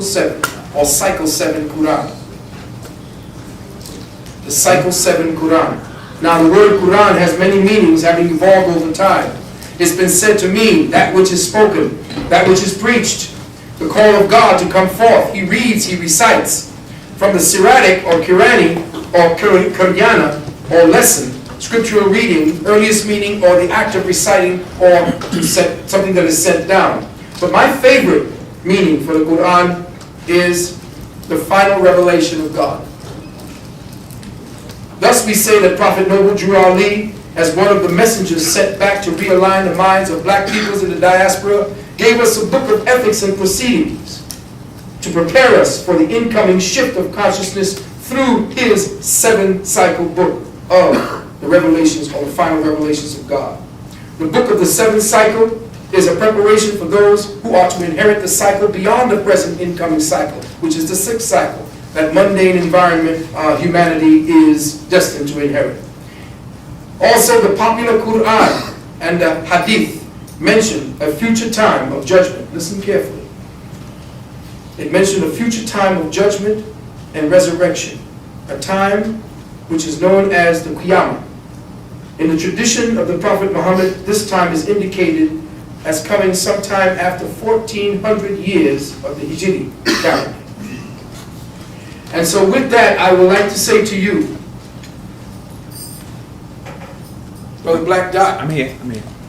7 or Cycle 7 Quran. The Cycle 7 Quran. Now the word Quran has many meanings, having evolved over time. It's been said to mean that which is spoken, that which is preached, the call of God to come forth. He reads, he recites. From the Siratic or Qurani or Quryana or lesson, scriptural reading, earliest meaning, or the act of reciting, or to set something that is sent down. But my favorite meaning for the Quran is the final revelation of God. Thus we say that Prophet Noble Drew Ali, as one of the messengers sent back to realign the minds of black peoples in the diaspora, gave us a book of ethics and proceedings to prepare us for the incoming shift of consciousness through his 7-cycle book of the revelations, or the final revelations of God. The book of the 7th cycle is a preparation for those who are to inherit the cycle beyond the present incoming cycle, which is the 6th cycle, that mundane environment humanity is destined to inherit. Also, the popular Quran and the Hadith mention a future time of judgment. Listen carefully. It mentioned a future time of judgment and resurrection, a time which is known as the Qiyamah. In the tradition of the Prophet Muhammad, this time is indicated as coming sometime after 1400 years of the Hijri calendar. And so with that, I would like to say to you, Brother Black Dot. I'm here.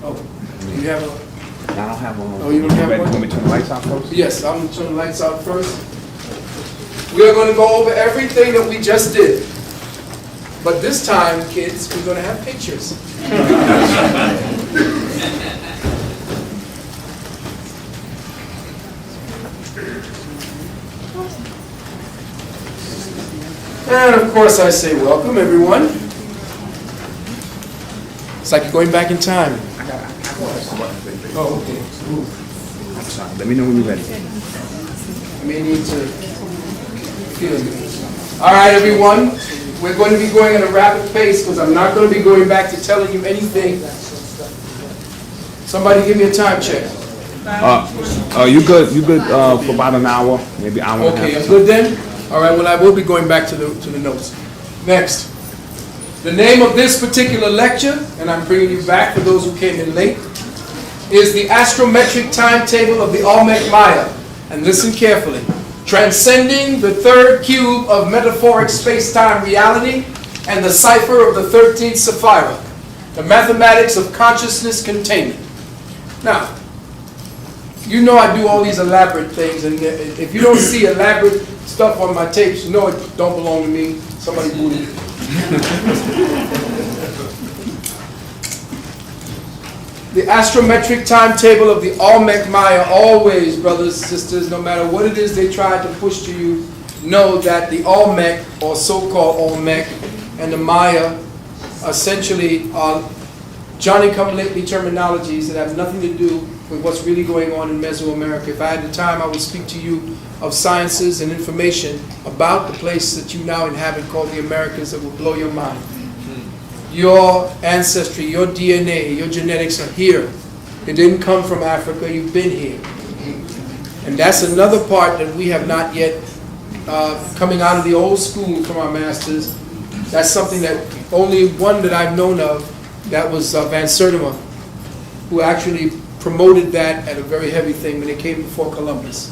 Oh, do you have a... I don't have one. Oh, you don't have one? Want me to turn the lights off first? Yes, I'm going to turn the lights out first. We are going to go over everything that we just did. But this time, kids, we're going to have pictures. And of course I say welcome, everyone. It's like you're going back in time. Oh, okay. Ooh. I'm sorry. Let me know when you're ready. I may need to feel it. All right, everyone. We're going to be going at a rapid pace because I'm not going to be going back to telling you anything. Somebody give me a time check. You good? You good for about an hour, maybe hour and a half. Okay, I'm good then? All right, well, I will be going back to the notes. Next. The name of this particular lecture, and I'm bringing you back for those who came in late, is the astrometric timetable of the Olmec Maya. And listen carefully. Transcending the third cube of metaphoric space-time reality and the cipher of the 13th Sapphira, the mathematics of consciousness containment. Now, you know I do all these elaborate things, and if you don't see elaborate stuff on my tapes, you know it don't belong to me. Somebody booted it. The astrometric timetable of the Olmec Maya, always, brothers and sisters, no matter what it is they try to push to you, know that the Olmec, or so-called Olmec, and the Maya essentially are Johnny-come-lately terminologies that have nothing to do with what's really going on in Mesoamerica. If I had the time, I would speak to you of sciences and information about the place that you now inhabit called the Americas that will blow your mind. Your ancestry, your DNA, your genetics are here. It didn't come from Africa, you've been here. And that's another part that we have not yet, coming out of the old school from our masters. That's something that only one that I've known of, that was Van Sertima, who actually promoted that at a very heavy thing when it came before Columbus.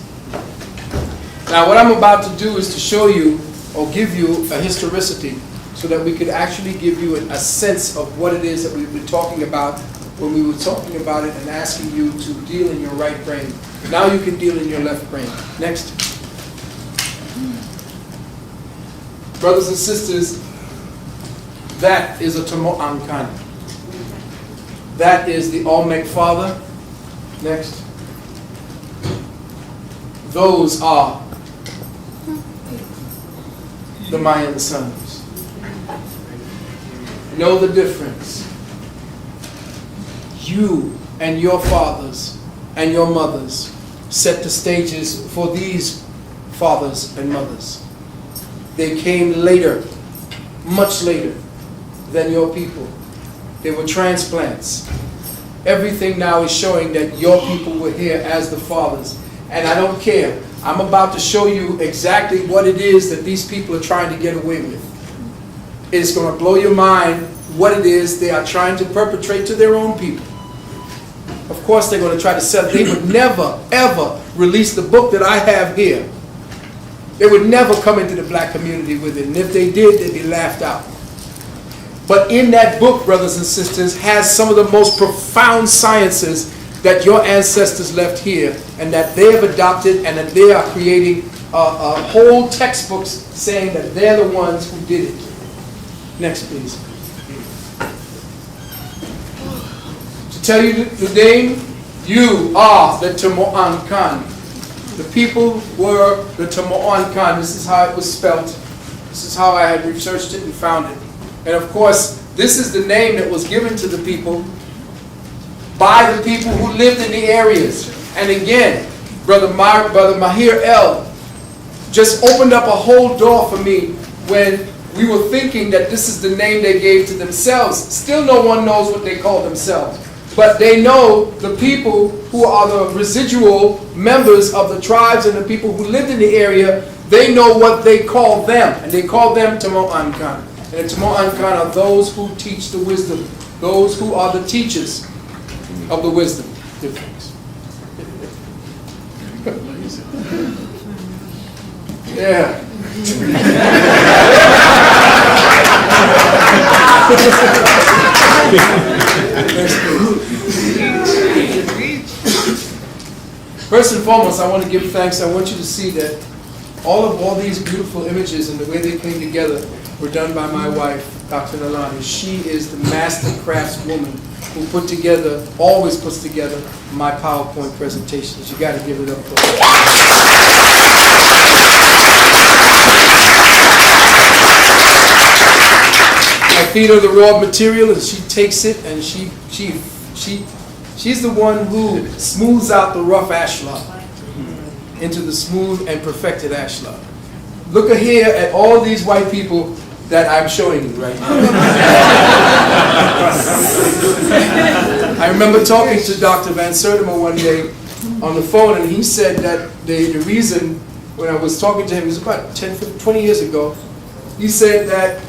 Now what I'm about to do is to show you, or give you a historicity, so that we could actually give you a sense of what it is that we've been talking about when we were talking about it and asking you to deal in your right brain. Now you can deal in your left brain. Next. Brothers and sisters, that is a Tamo'ankan. That is the Olmec Father. Next. Those are the Mayan sons. Know the difference. You and your fathers and your mothers set the stages for these fathers and mothers. They came later, much later than your people. They were transplants. Everything now is showing that your people were here as the fathers. And I don't care I'm about to show you exactly what it is that these people are trying to get away with. It's going to blow your mind what it is they are trying to perpetrate to their own people. Of course they're going to try to sell it. They would never, ever release the book that I have here. They would never come into the black community with it. And if they did, they'd be laughed out. But in that book, brothers and sisters, has some of the most profound sciences that your ancestors left here and that they have adopted, and that they are creating whole textbooks saying that they're the ones who did it. Next, please. To tell you the name, you are the Tamoan Khan. The people were the Tamoan Khan. This is how it was spelt. This is how I had researched it and found it. And of course, this is the name that was given to the people by the people who lived in the areas. And again, Brother Mahir El just opened up a whole door for me when we were thinking that this is the name they gave to themselves. Still no one knows what they call themselves. But they know the people who are the residual members of the tribes and the people who lived in the area, they know what they call them. And they call them Tamoan Khan. And the Tamoan Khan are those who teach the wisdom. Those who are the teachers of the wisdom. Yeah. First and foremost, I want to give thanks. I want you to see that all these beautiful images and the way they came together were done by my wife, Dr. Nalani. She is the master craftswoman who always puts together my PowerPoint presentations. You got to give it up for her. I feed her the raw material and she takes it and she's the one who smooths out the rough ashlar into the smooth and perfected ashlar. Look here at all these white people that I'm showing you right now. I remember talking to Dr. Van Sertima one day on the phone, and he said that the reason, when I was talking to him, it was about 20 years ago, he said that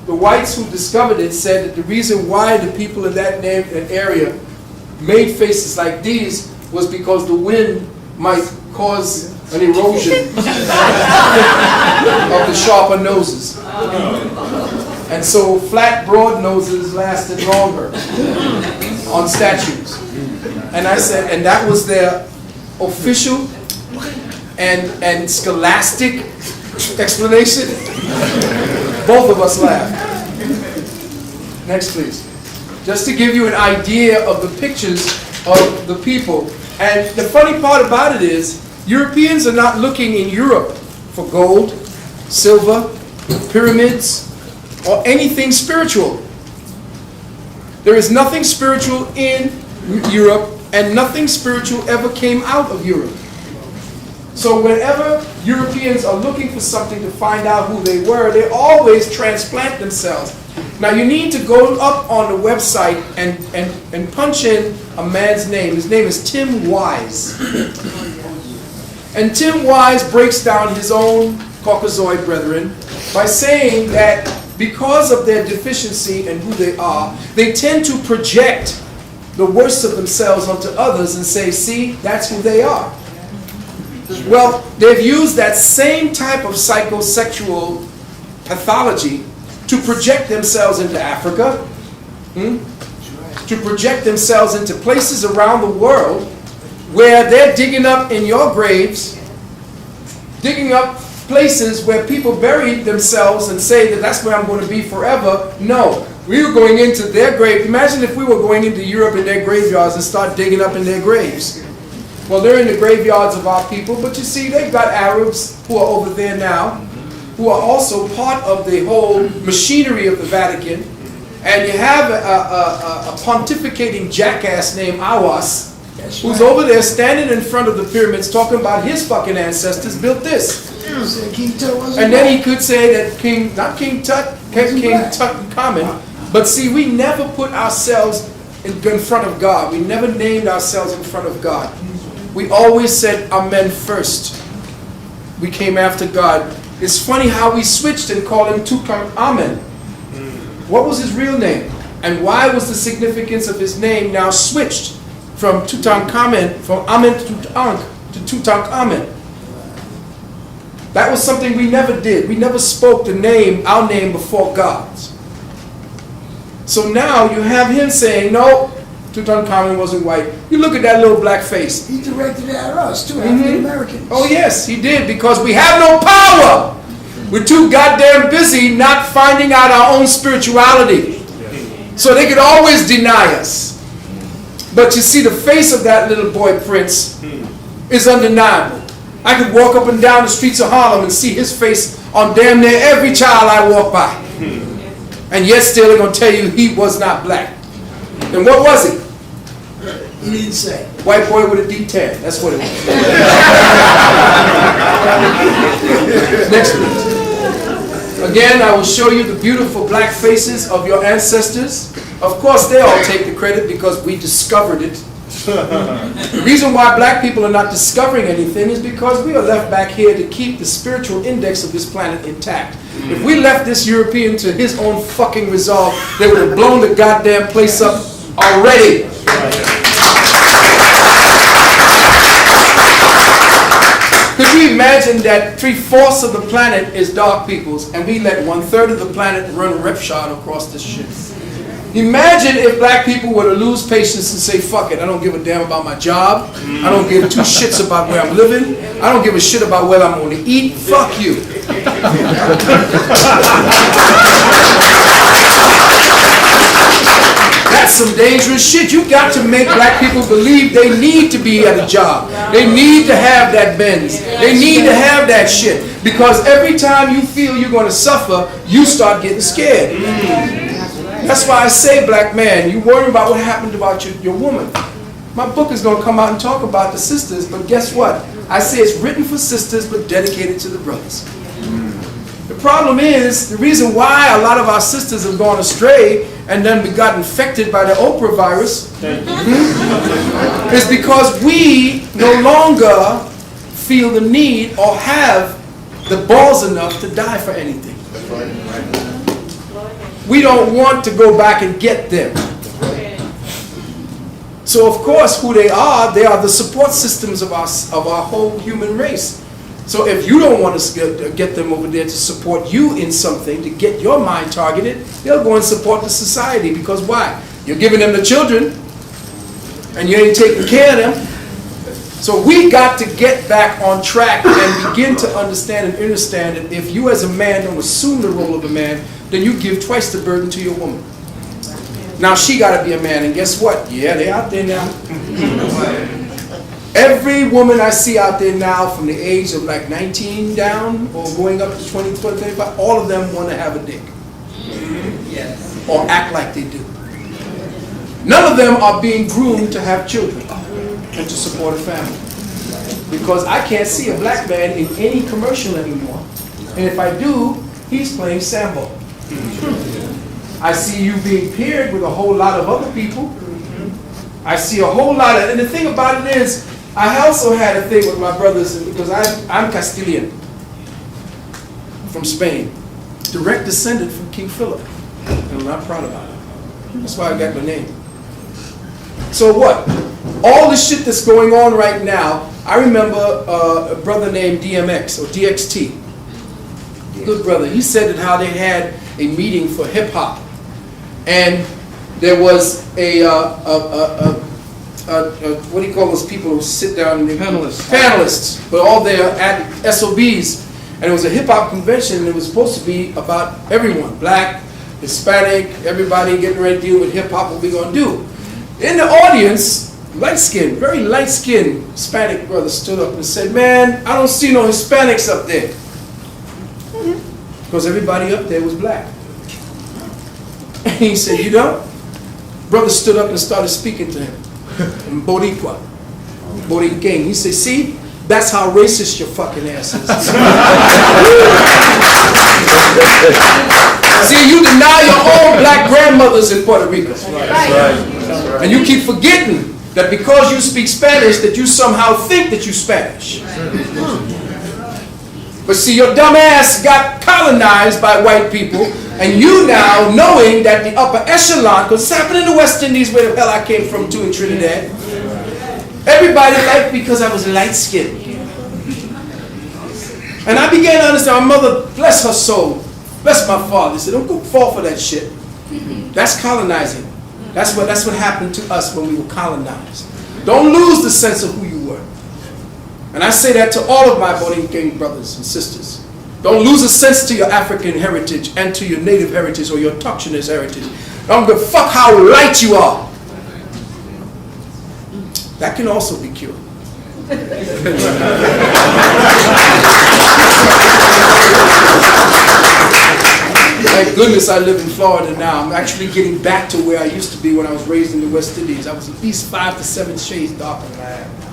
the whites who discovered it said that the reason why the people in that area made faces like these was because the wind might cause an erosion of the sharper noses. And so flat, broad noses lasted longer on statues. And I said, and that was their official and scholastic explanation. Both of us laughed. Next, please. Just to give you an idea of the pictures of the people. And the funny part about it is, Europeans are not looking in Europe for gold, silver, pyramids, or anything spiritual. There is nothing spiritual in Europe, and nothing spiritual ever came out of Europe. So whenever Europeans are looking for something to find out who they were, they always transplant themselves. Now you need to go up on the website and punch in a man's name. His name is Tim Wise. And Tim Wise breaks down his own Caucasoid brethren by saying that because of their deficiency and who they are, they tend to project the worst of themselves onto others and say, see, that's who they are. Well, they've used that same type of psychosexual pathology to project themselves into Africa, to project themselves into places around the world where they're digging up in your graves, digging up places where people buried themselves and say that that's where I'm going to be forever. No, we were going into their grave. Imagine if we were going into Europe in their graveyards and start digging up in their graves. Well, they're in the graveyards of our people, but you see, they've got Arabs who are over there now, who are also part of the whole machinery of the Vatican. And you have a pontificating jackass named Awas, who's over there standing in front of the pyramids talking about his fucking ancestors built this. And then he could say that King Tutankhamun, but see, we never put ourselves in front of God. We never named ourselves in front of God. We always said Amen first. we came after God. It's funny how we switched and called him Tutankhamen. What was his real name? And why was the significance of his name now switched from Tutankhamen, from Amen to Tutankhamen? That was something we never did. We never spoke the name, our name, before God's. So now you have him saying, no, Tutankhamen wasn't white. You look at that little black face. He directed it at us too, African Americans. Oh yes, he did, because we have no power. We're too goddamn busy not finding out our own spirituality. So they could always deny us. But you see, the face of that little boy Prince is undeniable. I could walk up and down the streets of Harlem and see his face on damn near every child I walk by. And yet still they're going to tell you he was not black. Then what was he? He didn't say. White boy with a deep tan. That's what it was. Next please. Again, I will show you the beautiful black faces of your ancestors. Of course, they all take the credit because we discovered it. The reason why black people are not discovering anything is because we are left back here to keep the spiritual index of this planet intact. If we left this European to his own fucking resolve, they would have blown the goddamn place up already. Could you imagine that 3/4 of the planet is dark peoples and we let 1/3 of the planet run roughshod across this shit? Imagine if black people were to lose patience and say, fuck it, I don't give a damn about my job. I don't give two shits about where I'm living. I don't give a shit about where I'm going to eat. Fuck you. That's some dangerous shit. You got to make black people believe they need to be at a job. They need to have that Benz. They need to have that shit. Because every time you feel you're going to suffer, you start getting scared. That's why I say, black man, you worry about what happened about your woman. My book is going to come out and talk about the sisters, but guess what? I say it's written for sisters, but dedicated to the brothers. The problem is, the reason why a lot of our sisters have gone astray and then we got infected by the Oprah virus is because we no longer feel the need or have the balls enough to die for anything. We don't want to go back and get them. So of course, who they are the support systems of our whole human race. So if you don't want to get them over there to support you in something, to get your mind targeted, they'll go and support the society. Because why? You're giving them the children, and you ain't taking care of them. So we got to get back on track and begin to understand and understand that if you as a man don't assume the role of a man, then you give twice the burden to your woman. Now she got to be a man, and guess what? Yeah, they're out there now. Every woman I see out there now from the age of like 19 down or going up to 20, 25, all of them want to have a dick. Yes. Or act like they do. None of them are being groomed to have children and to support a family. Because I can't see a black man in any commercial anymore. And if I do, he's playing Sambo. I see you being paired with a whole lot of other people. I see a whole lot of, and the thing about it is, I also had a thing with my brothers, because I'm Castilian, from Spain, direct descendant from King Philip, and I'm not proud about it. That's why I got my name. So what? All the shit that's going on right now, I remember a brother named DMX, or DXT, good brother. He said that how they had a meeting for hip hop, and there was what do you call those people who sit down and panelists, but all there at SOBs, and it was a hip hop convention, and it was supposed to be about everyone, black, Hispanic, everybody getting ready to deal with hip hop, what we gonna do. In the audience, light-skinned, very light-skinned Hispanic brother stood up and said, man, I don't see no Hispanics up there. Because everybody up there was black. And he said, you don't? Brother stood up and started speaking to him. In Boricua. Borican. He said, see, that's how racist your fucking ass is. See, you deny your own black grandmothers in Puerto Rico. And you keep forgetting that because you speak Spanish, that you somehow think that you're Spanish. But see, your dumb ass got colonized by white people, and you now, knowing that the upper echelon, because it's happened in the West Indies where the hell I came from too in Trinidad, everybody liked me because I was light-skinned. And I began to understand, my mother, bless her soul, bless my father, said, don't go fall for that shit. That's colonizing. That's what happened to us when we were colonized. Don't lose the sense of who you were. And I say that to all of my Boningang brothers and sisters. Don't lose a sense to your African heritage and to your native heritage or your Tuccionist heritage. Don't give a fuck how light you are. That can also be cured. Thank goodness I live in Florida now. I'm actually getting back to where I used to be when I was raised in the West Indies. I was at least 5 to 7 shades darker than I am now.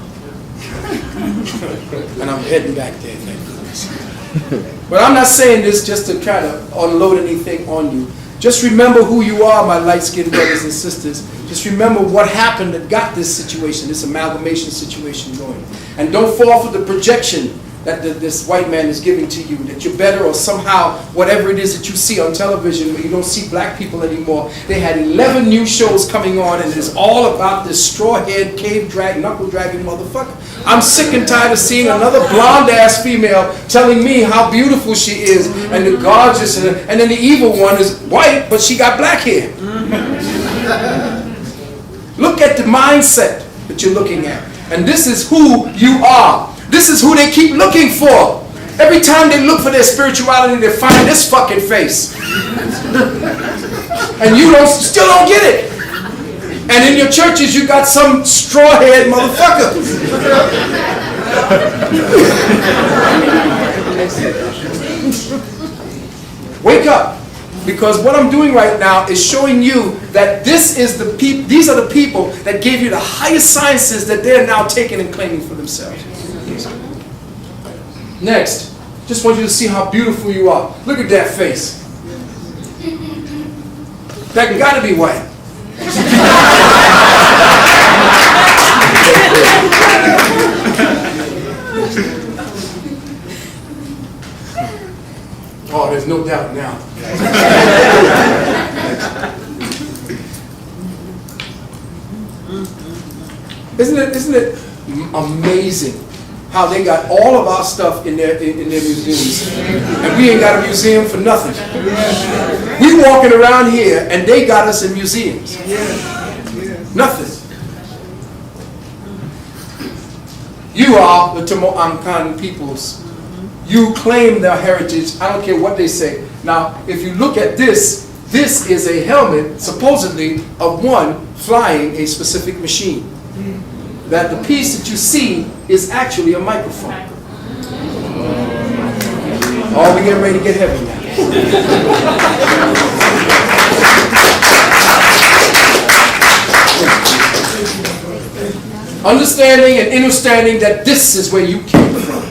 And I'm heading back there, thank goodness. But I'm not saying this just to try to unload anything on you. Just remember who you are, my light-skinned brothers and sisters. Just remember what happened that got this situation, this amalgamation situation going. And don't fall for the projection that this white man is giving to you, that you're better or somehow whatever it is that you see on television where you don't see black people anymore. They had 11 new shows coming on and it's all about this straw-haired, cave-drag, knuckle-dragging motherfucker. I'm sick and tired of seeing another blonde-ass female telling me how beautiful she is and the gorgeous, and then the evil one is white, but she got black hair. Look at the mindset that you're looking at. And this is who you are. This is who they keep looking for. Every time they look for their spirituality, they find this fucking face. And you still don't get it. And in your churches, you got some straw-haired motherfucker. Wake up. Because what I'm doing right now is showing you that these are the people that gave you the highest sciences that they're now taking and claiming for themselves. Next, just want you to see how beautiful you are. Look at that face. That gotta be white. Oh, there's no doubt now. Isn't it amazing how they got all of our stuff in their museums, and we ain't got a museum for nothing. We walking around here, and they got us in museums. Nothing. You are the Tomo'ankan peoples. You claim their heritage. I don't care what they say. Now, if you look at this, this is a helmet, supposedly, of one flying a specific machine. That the piece that you see is actually a microphone. Oh, we're getting ready to get heavy now. Understanding and understanding that this is where you came from.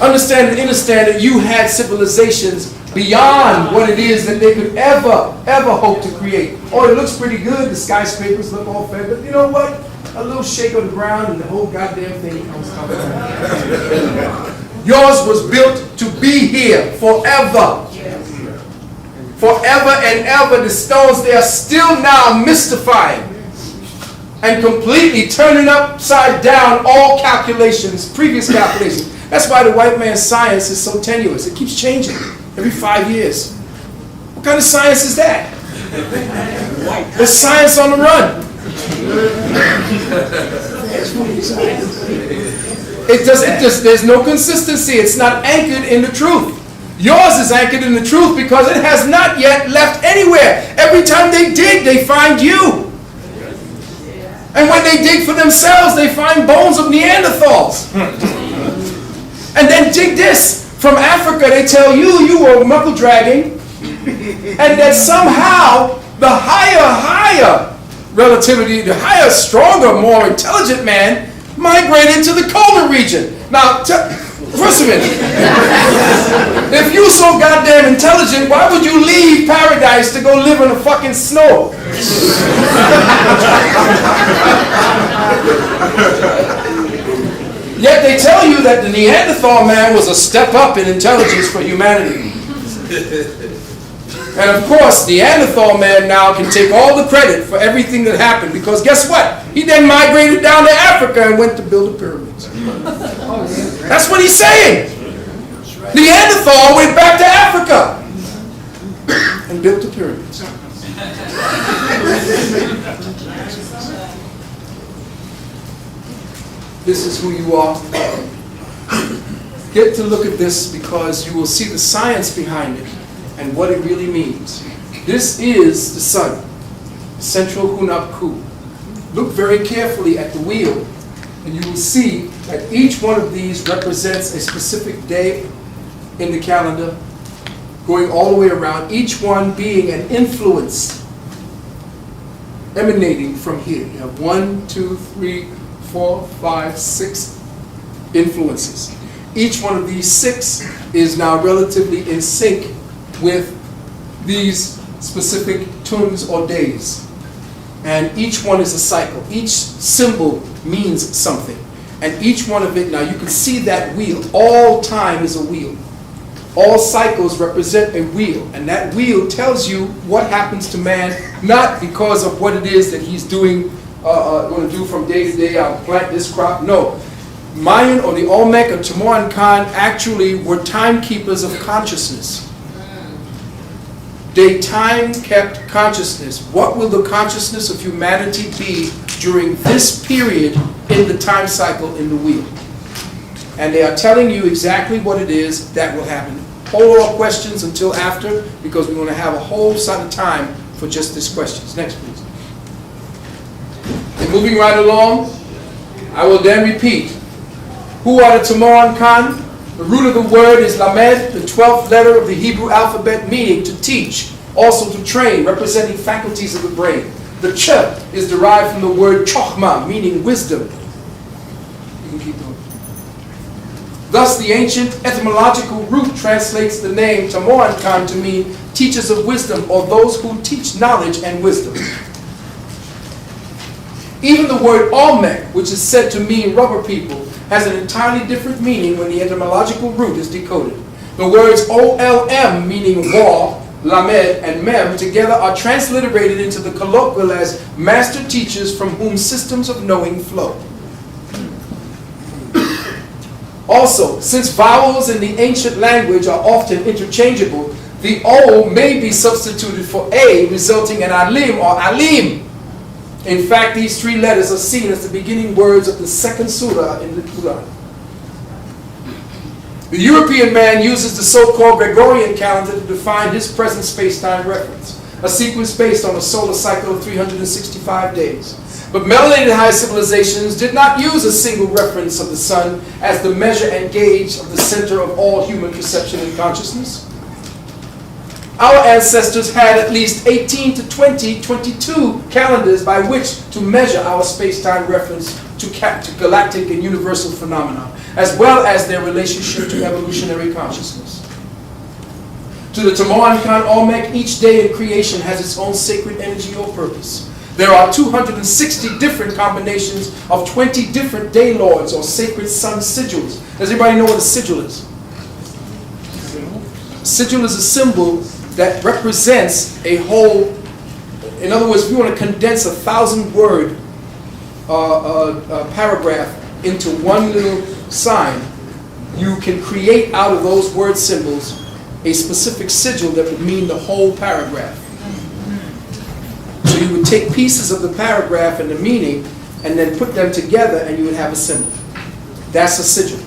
Understand and understand that you had civilizations beyond what it is that they could ever hope to create. Oh, it looks pretty good. The skyscrapers look all fair, but you know what? A little shake on the ground and the whole goddamn thing comes tumbling down. Yours was built to be here forever. Forever and ever. The stones, they are still now mystifying and completely turning upside down all calculations, previous calculations. That's why the white man's science is so tenuous. It keeps changing every 5 years. What kind of science is that? There's science on the run. There's no consistency. It's not anchored in the truth. Yours is anchored in the truth because it has not yet left anywhere. Every time they dig, they find you. And when they dig for themselves, they find bones of Neanderthals. And then dig this. From Africa, they tell you you were knuckle dragging. And that somehow the higher relativity, the higher, stronger, more intelligent man migrated to the colder region. Now, first of all, if you so goddamn intelligent, why would you leave paradise to go live in the fucking snow? Yet they tell you that the Neanderthal man was a step up in intelligence for humanity. And of course, Neanderthal man now can take all the credit for everything that happened, because guess what? He then migrated down to Africa and went to build the pyramids. That's what he's saying. Neanderthal went back to Africa and built the pyramids. This is who you are. Get to look at this because you will see the science behind it and what it really means. This is the sun, central Hunab-Ku. Look very carefully at the wheel and you will see that each one of these represents a specific day in the calendar, going all the way around, each one being an influence emanating from here. You have 1, 2, 3, 4, 5, 6 influences. Each one of these 6 is now relatively in sync with these specific tunes or days. And each one is a cycle. Each symbol means something. And each one of it, now you can see that wheel. All time is a wheel. All cycles represent a wheel. And that wheel tells you what happens to man, not because of what it is that he's doing, going to do from day to day, I'll plant this crop. No. Mayan or the Olmec or Tamuan-Khan actually were timekeepers of consciousness. They time-kept consciousness. What will the consciousness of humanity be during this period in the time cycle in the wheel? And they are telling you exactly what it is that will happen. Hold all questions until after, because we're going to have a whole set of time for just these questions. Next, please. And moving right along, I will then repeat. Who are the Tamuan-Khan? The root of the word is lamed, the 12th letter of the Hebrew alphabet, meaning to teach, also to train, representing faculties of the brain. The ch is derived from the word chokhmah, meaning wisdom. You can keep going. Thus, the ancient etymological root translates the name Tamuan-Khan to mean teachers of wisdom, or those who teach knowledge and wisdom. Even the word Olmec, which is said to mean rubber people, has an entirely different meaning when the etymological root is decoded. The words OLM, meaning wall, lamed, and mem, together are transliterated into the colloquial as master teachers from whom systems of knowing flow. Also, since vowels in the ancient language are often interchangeable, the O may be substituted for A, resulting in alim or alim. In fact, these 3 letters are seen as the beginning words of the 2nd surah in the Quran. The European man uses the so-called Gregorian calendar to define his present space-time reference, a sequence based on a solar cycle of 365 days. But melanated high civilizations did not use a single reference of the sun as the measure and gauge of the center of all human perception and consciousness. Our ancestors had at least 18 to 22 calendars by which to measure our space-time reference to galactic and universal phenomena, as well as their relationship to evolutionary consciousness. To the Tamuan-Khan Olmec, each day in creation has its own sacred energy or purpose. There are 260 different combinations of 20 different day lords or sacred sun sigils. Does everybody know what a sigil is? A sigil is a symbol that represents a whole. In other words, if you want to condense a 1,000-word paragraph into one little sign, you can create out of those word symbols a specific sigil that would mean the whole paragraph. So you would take pieces of the paragraph and the meaning and then put them together and you would have a symbol. That's a sigil.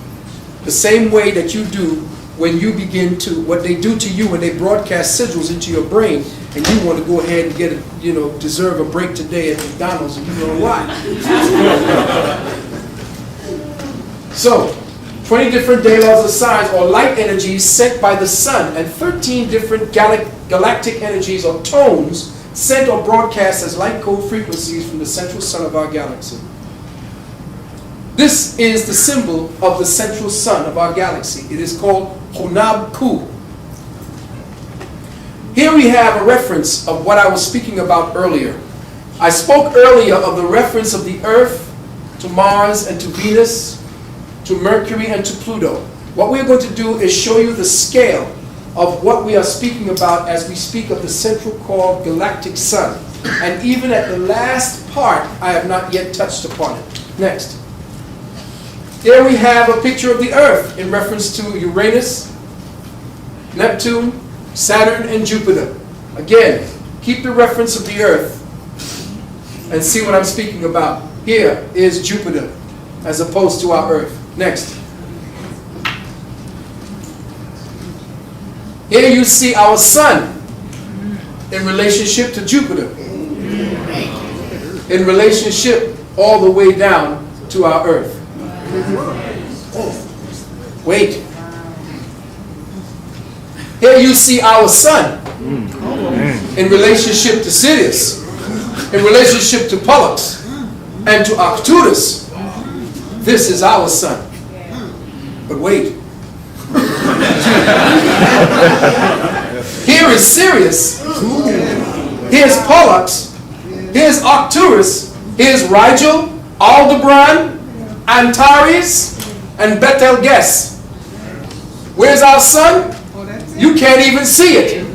The same way that you do when you begin to, what they do to you when they broadcast sigils into your brain, and you want to go ahead and get a, deserve a break today at McDonald's, and you know why. So, 20 different day laws of signs or light energies sent by the sun, and 13 different galactic energies or tones sent or broadcast as light code frequencies from the central sun of our galaxy. This is the symbol of the central sun of our galaxy. It is called Hunab-Ku. Here we have a reference of what I was speaking about earlier. I spoke earlier of the reference of the Earth to Mars and to Venus to Mercury, and to Pluto. What we're going to do is show you the scale of what we are speaking about as we speak of the central core galactic sun. And even at the last part, I have not yet touched upon it. Next. Here we have a picture of the Earth in reference to Uranus, Neptune, Saturn, and Jupiter. Again, keep the reference of the Earth and see what I'm speaking about. Here is Jupiter as opposed to our Earth. Next. Here you see our sun in relationship to Jupiter, in relationship all the way down to our Earth. Wait. Here you see our sun in relationship to Sirius, in relationship to Pollux, and to Arcturus. This is our sun. But wait. Here is Sirius. Here's Pollux. Here's Arcturus. Here's Rigel, Aldebaran, Antares, and Betelgeuse. Where's our sun? You can't even see it.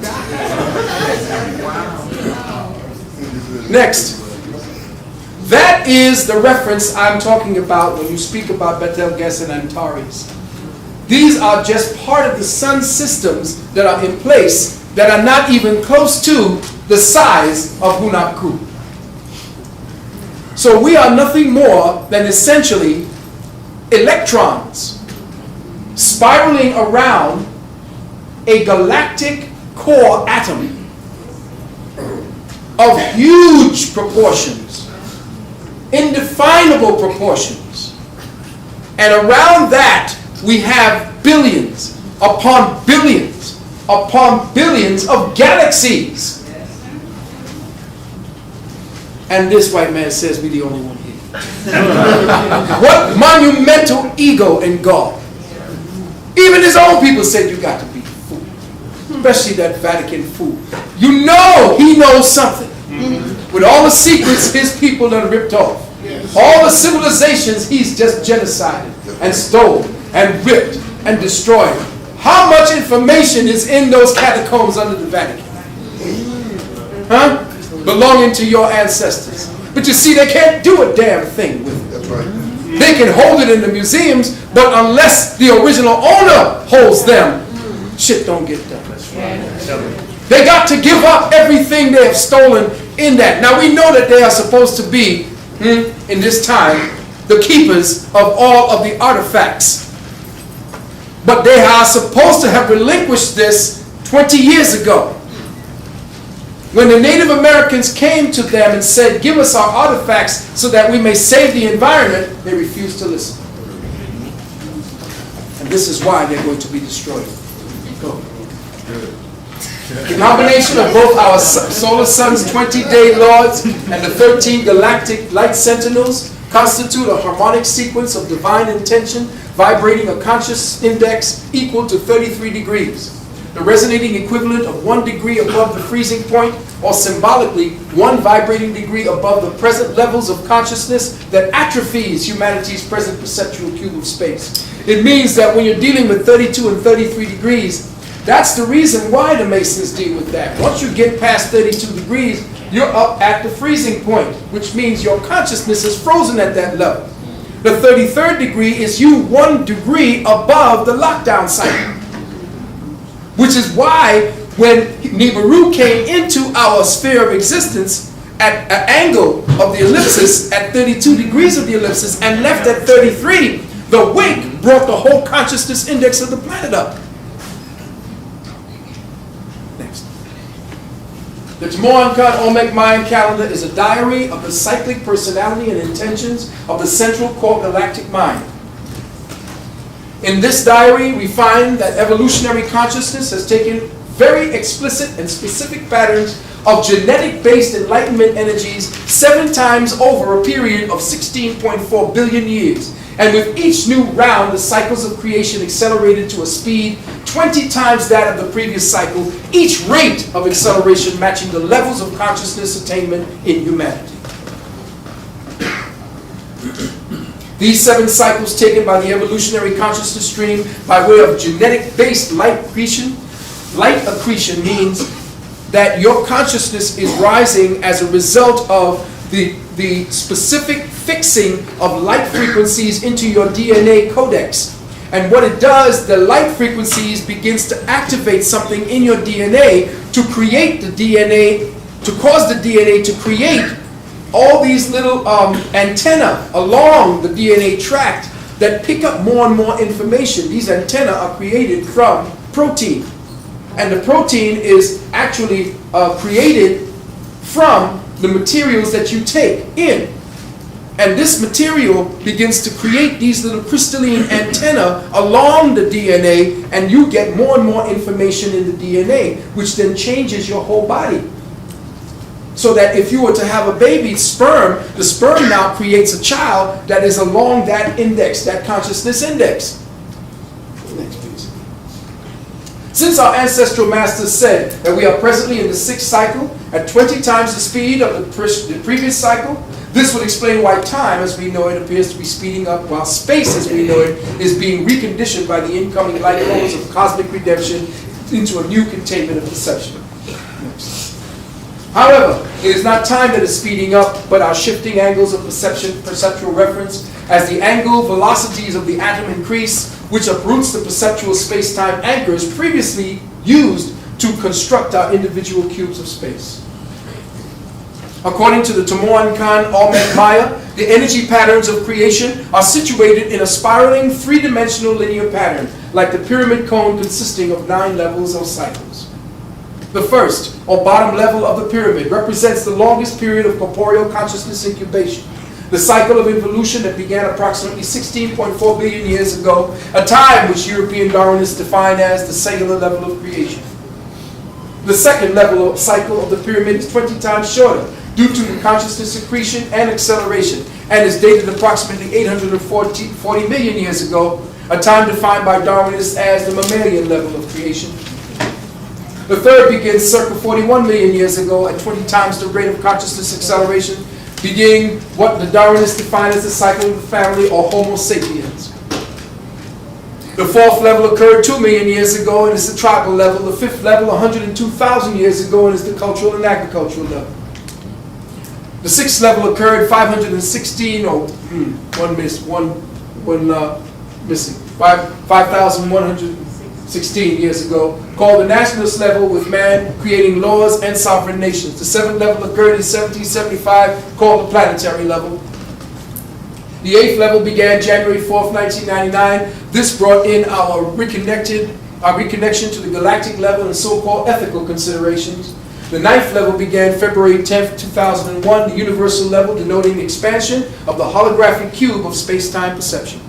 Next. That is the reference I'm talking about when you speak about Betelgeuse and Antares. These are just part of the sun systems that are in place that are not even close to the size of Hunapku. So we are nothing more than essentially electrons spiraling around a galactic core atom of huge proportions, indefinable proportions. And around that, we have billions upon billions upon billions of galaxies. And this white man says we're the only one here. What monumental ego in God. Even his own people said you got to be a fool. Especially that Vatican fool. You know he knows something. With all the secrets his people done ripped off. All the civilizations he's just genocided and stole and ripped and destroyed. How much information is in those catacombs under the Vatican? Huh? Belonging to your ancestors. But you see, they can't do a damn thing with it. That's right. They can hold it in the museums, but unless the original owner holds them, shit don't get done. They got to give up everything they have stolen in that. Now we know that they are supposed to be, in this time, the keepers of all of the artifacts. But they are supposed to have relinquished this 20 years ago. When the Native Americans came to them and said, give us our artifacts so that we may save the environment, they refused to listen. And this is why they're going to be destroyed. Go. The combination of both our solar sun's 20-day lords and the 13 galactic light sentinels constitute a harmonic sequence of divine intention vibrating a conscious index equal to 33 degrees. The resonating equivalent of 1 degree above the freezing point, or symbolically 1 vibrating degree above the present levels of consciousness that atrophies humanity's present perceptual cube of space. It means that when you're dealing with 32 and 33 degrees, that's the reason why the Masons deal with that. Once you get past 32 degrees, you're up at the freezing point, which means your consciousness is frozen at that level. The 33rd degree is you 1 degree above the lockdown cycle. Which is why when Nibiru came into our sphere of existence at an angle of the ellipsis at 32 degrees of the ellipsis and left at 33, the wake brought the whole consciousness index of the planet up. Next. The Tamuankan Olmec Mayan calendar is a diary of the cyclic personality and intentions of the central core galactic mind. In this diary, we find that evolutionary consciousness has taken very explicit and specific patterns of genetic-based enlightenment energies 7 times over a period of 16.4 billion years. And with each new round, the cycles of creation accelerated to a speed 20 times that of the previous cycle, each rate of acceleration matching the levels of consciousness attainment in humanity. These 7 cycles taken by the evolutionary consciousness stream by way of genetic-based light accretion. Light accretion means that your consciousness is rising as a result of the specific fixing of light frequencies into your DNA codex. And what it does, the light frequencies begins to activate something in your DNA to create the DNA, to cause the DNA to create all these little antennae along the DNA tract that pick up more and more information. These antennae are created from protein. And the protein is actually created from the materials that you take in. And this material begins to create these little crystalline antennae along the DNA, and you get more and more information in the DNA, which then changes your whole body. So that if you were to have a baby sperm, the sperm now creates a child that is along that index, that consciousness index. Next, please. Since our ancestral masters said that we are presently in the 6th cycle at 20 times the speed of the previous cycle, this would explain why time as we know it appears to be speeding up, while space as we know it is being reconditioned by the incoming light flows of cosmic redemption into a new containment of perception. Next. However, it is not time that is speeding up, but our shifting angles of perceptual reference. As the angle velocities of the atom increase, which uproots the perceptual space-time anchors previously used to construct our individual cubes of space. According to the Tamuankan Olmec Maya, the energy patterns of creation are situated in a spiraling, three-dimensional linear pattern, like the pyramid cone consisting of 9 levels or cycles. The first, or bottom level of the pyramid, represents the longest period of corporeal consciousness incubation, the cycle of evolution that began approximately 16.4 billion years ago, a time which European Darwinists define as the cellular level of creation. The second level of cycle of the pyramid is 20 times shorter, due to the consciousness accretion and acceleration, and is dated approximately 840 million years ago, a time defined by Darwinists as the mammalian level of creation. The third begins circa 41 million years ago at 20 times the rate of consciousness acceleration, beginning what the Darwinists define as the cycle of the family or Homo sapiens. The fourth level occurred 2 million years ago and is the tribal level. The fifth level 102,000 years ago and is the cultural and agricultural level. The sixth level occurred 516, missing, 5,116 years ago, called the nationalist level, with man creating laws and sovereign nations. The seventh level occurred in 1775, called the planetary level. The eighth level began January 4th, 1999. This brought in our reconnection to the galactic level and so-called ethical considerations. The ninth level began February 10th, 2001, the universal level, denoting the expansion of the holographic cube of space-time perception.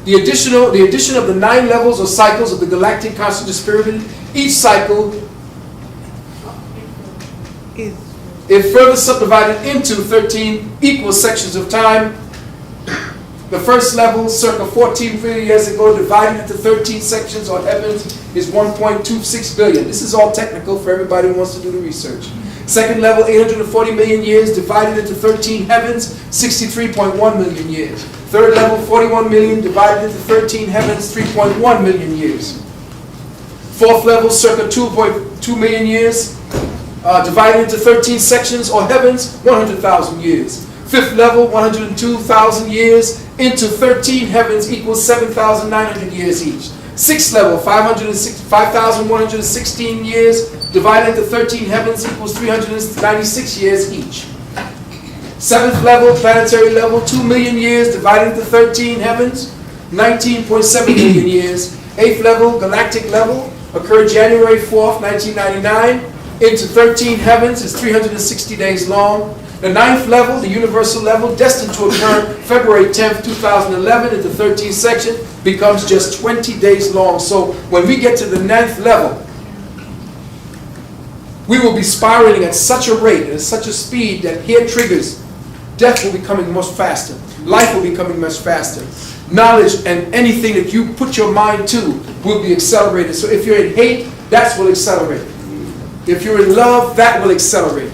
The addition of the 9 levels or cycles of the galactic consciousness pyramid, each cycle is further subdivided into 13 equal sections of time. The first level, circa 14 billion years ago, divided into 13 sections or heavens, is 1.26 billion. This is all technical for everybody who wants to do the research. Second level, 840 million years, divided into 13 heavens, 63.1 million years. Third level, 41 million, divided into 13 heavens, 3.1 million years. Fourth level, circa 2.2 million years, divided into 13 sections or heavens, 100,000 years. Fifth level, 102,000 years into 13 heavens equals 7,900 years each. Sixth level, 5,116 years divided into 13 heavens equals 396 years each. Seventh level, planetary level, 2 million years divided into 13 heavens, 19.7 million years. Eighth level, galactic level, occurred January 4th, 1999, into 13 heavens is 360 days long. The ninth level, the universal level, destined to occur February 10th, 2011, into 13 sections, becomes just 20 days long. So when we get to the 9th level, we will be spiraling at such a rate, at such a speed that here triggers, death will be coming much faster. Life will be coming much faster. Knowledge and anything that you put your mind to will be accelerated. So if you're in hate, that will accelerate. If you're in love, that will accelerate.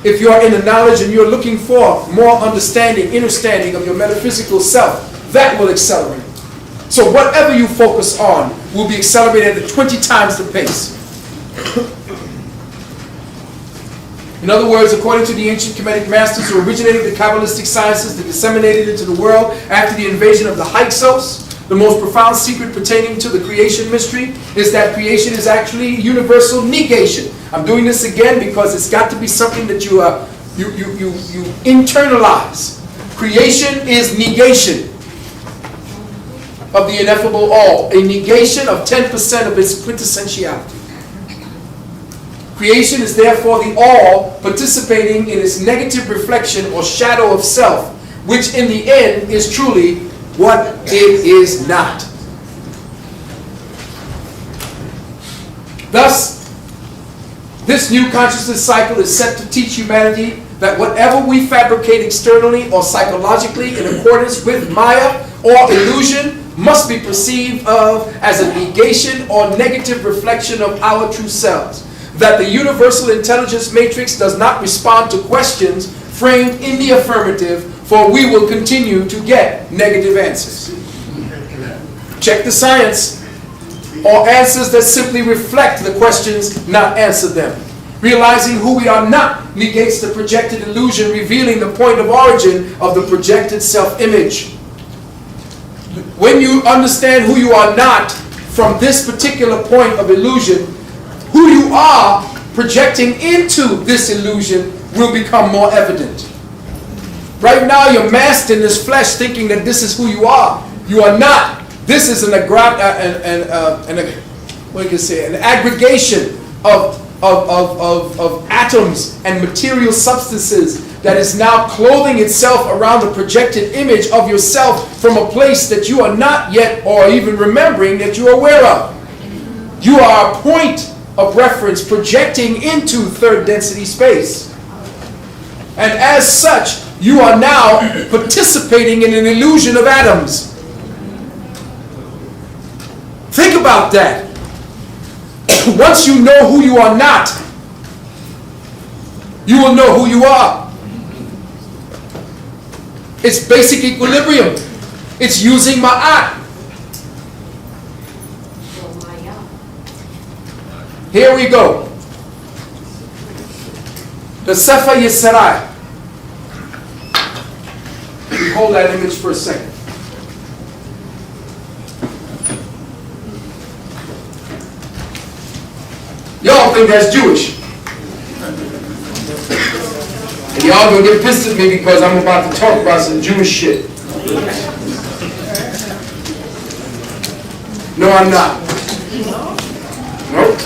if you are in the knowledge and you're looking for more understanding, understanding of your metaphysical self, that will accelerate. So whatever you focus on will be accelerated at 20 times the pace. In other words, according to the ancient Kemetic masters who originated the Kabbalistic sciences that disseminated into the world after the invasion of the Hyksos, the most profound secret pertaining to the creation mystery is that creation is actually universal negation. I'm doing this again because it's got to be something that you internalize. Creation is negation of the ineffable all, a negation of 10% of its quintessentiality. Creation is therefore the all participating in its negative reflection or shadow of self, which in the end is truly what it is not. Thus, this new consciousness cycle is set to teach humanity that whatever we fabricate externally or psychologically in accordance with Maya or illusion must be perceived of as a negation or negative reflection of our true selves. That the universal intelligence matrix does not respond to questions framed in the affirmative, for we will continue to get negative answers. Check the science, or answers that simply reflect the questions, not answer them. Realizing who we are not negates the projected illusion, revealing the point of origin of the projected self-image. When you understand who you are not from this particular point of illusion, who you are projecting into this illusion will become more evident. Right now you're masked in this flesh thinking that this is who you are. You are not. This is an aggregation of atoms and material substances that is now clothing itself around the projected image of yourself from a place that you are not yet or even remembering that you are aware of. You are a point of reference projecting into third density space. And as such, you are now participating in an illusion of atoms. Think about that. Once you know who you are not, you will know who you are. It's basic equilibrium. It's using ma'at. Here we go. The Sefer Yisrael. Hold that image for a second. Y'all think that's Jewish. And y'all gonna get pissed at me because I'm about to talk about some Jewish shit. No, I'm not. Nope.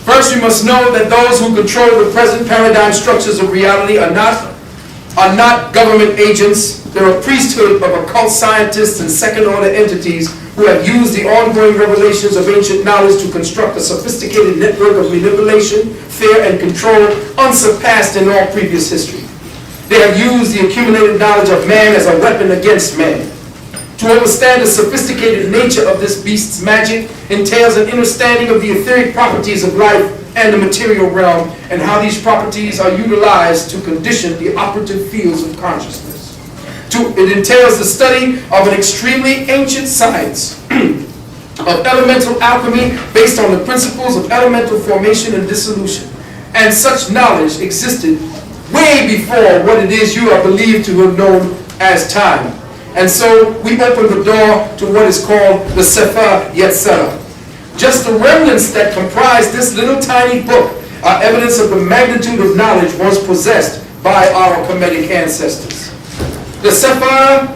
First, you must know that those who control the present paradigm structures of reality are not government agents. They're a priesthood of occult scientists and second-order entities who have used the ongoing revelations of ancient knowledge to construct a sophisticated network of manipulation, fear, and control unsurpassed in all previous history. They have used the accumulated knowledge of man as a weapon against man. To understand the sophisticated nature of this beast's magic entails an understanding of the etheric properties of life and the material realm, and how these properties are utilized to condition the operative fields of consciousness. It entails the study of an extremely ancient science of elemental alchemy based on the principles of elemental formation and dissolution. And such knowledge existed way before what it is you are believed to have known as time. And so we open the door to what is called the Sefer Yetzirah. Just the remnants that comprise this little tiny book are evidence of the magnitude of knowledge once possessed by our Kemetic ancestors. The Sefer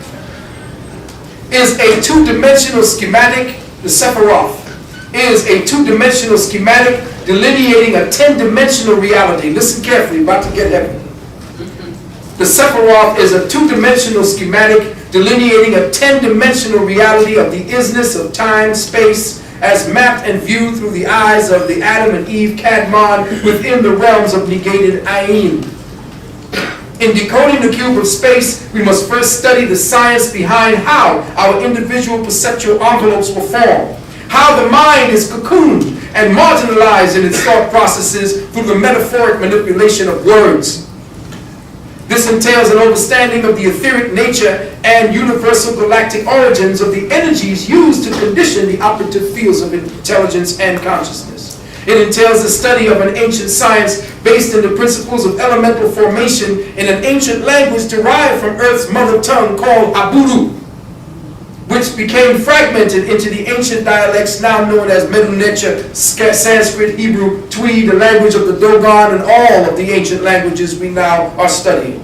is a two-dimensional schematic. The Sephiroth is a two-dimensional schematic delineating a 10-dimensional reality. Listen carefully, about to get heavy. The Sephiroth is a two-dimensional schematic delineating a 10-dimensional reality of the isness of time, space, as mapped and viewed through the eyes of the Adam and Eve Kadmon within the realms of negated Ayin. In decoding the cube of space, we must first study the science behind how our individual perceptual envelopes were formed, how the mind is cocooned and marginalized in its thought processes through the metaphoric manipulation of words. This entails an understanding of the etheric nature and universal galactic origins of the energies used to condition the operative fields of intelligence and consciousness. It entails the study of an ancient science based in the principles of elemental formation in an ancient language derived from Earth's mother tongue called Aburu, which became fragmented into the ancient dialects now known as Medu Neter, Sanskrit, Hebrew, Twi, the language of the Dogon, and all of the ancient languages we now are studying.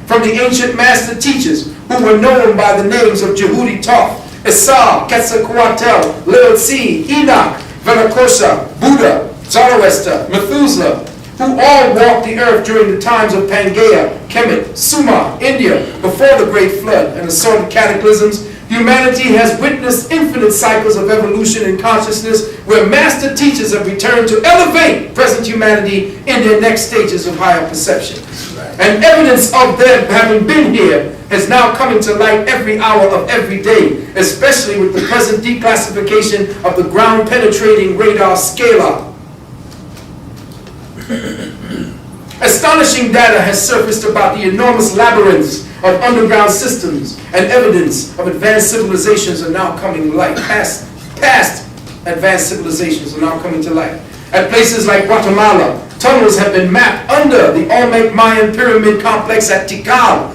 From the ancient master teachers who were known by the names of Jehudi Toph, Esau, Quetzalcoatl, Lao Tzu, Enoch, Velacosa, Buddha, Zoroaster, Methuselah, who all walked the earth during the times of Pangaea, Kemet, Sumer, India, before the Great Flood and assorted cataclysms, humanity has witnessed infinite cycles of evolution in consciousness where master teachers have returned to elevate present humanity in their next stages of higher perception. And evidence of them having been here is now coming to light every hour of every day, especially with the present declassification of the ground-penetrating radar scalar. Astonishing data has surfaced about the enormous labyrinths of underground systems, and evidence of advanced civilizations are now coming to light. Past advanced civilizations are now coming to light. At places like Guatemala, tunnels have been mapped under the Olmec Mayan pyramid complex at Tikal,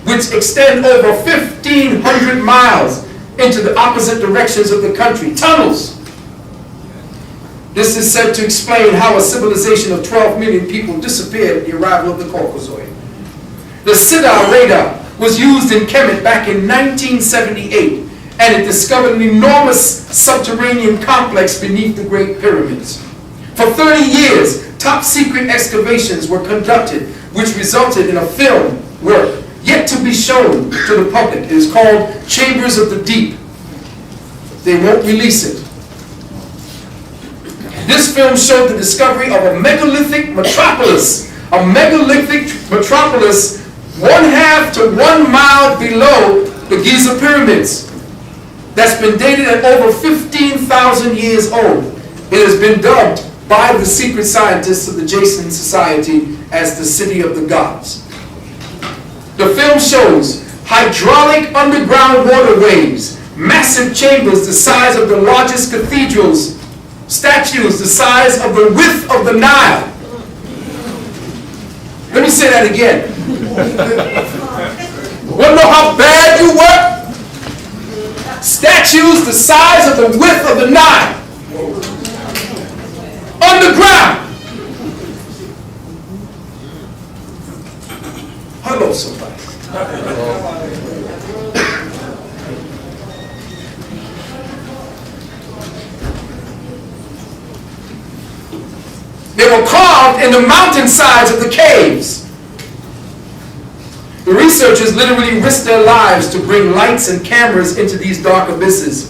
which extend over 1,500 miles into the opposite directions of the country. Tunnels! This is said to explain how a civilization of 12 million people disappeared at the arrival of the Caucasoid. The SIDAR radar was used in Kemet back in 1978, and it discovered an enormous subterranean complex beneath the Great Pyramids. For 30 years, top-secret excavations were conducted, which resulted in a film work yet to be shown to the public. It is called Chambers of the Deep. They won't release it. This film showed the discovery of a megalithic metropolis. A megalithic metropolis 1/2 to 1 mile below the Giza pyramids. That's been dated at over 15,000 years old. It has been dubbed by the secret scientists of the Jason Society as the City of the Gods. The film shows hydraulic underground waterways, massive chambers the size of the largest cathedrals, statues the size of the width of the Nile. Let me say that again. Want to know how bad you were? Statues the size of the width of the Nile. Underground. Hello, somebody. They were carved in the mountainsides of the caves. The researchers literally risked their lives to bring lights and cameras into these dark abysses,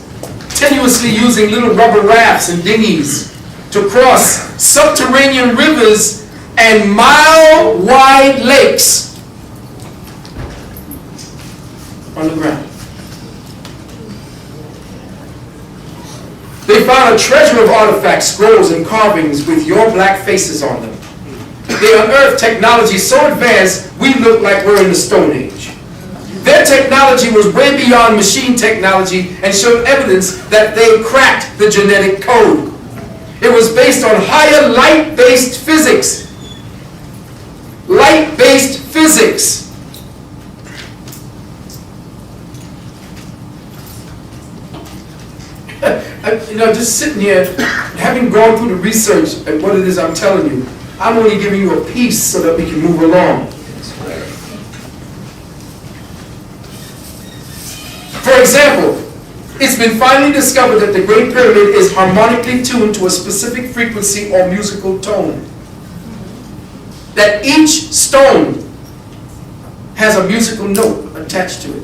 tenuously using little rubber rafts and dinghies to cross subterranean rivers and mile-wide lakes underground. They found a treasure of artifacts, scrolls, and carvings with your black faces on them. They unearthed technology so advanced, we look like we're in the Stone Age. Their technology was way beyond machine technology and showed evidence that they cracked the genetic code. It was based on higher light-based physics. Light-based physics. Just sitting here, having gone through the research and what it is I'm telling you, I'm only giving you a piece so that we can move along. For example, it's been finally discovered that the Great Pyramid is harmonically tuned to a specific frequency or musical tone. That each stone has a musical note attached to it.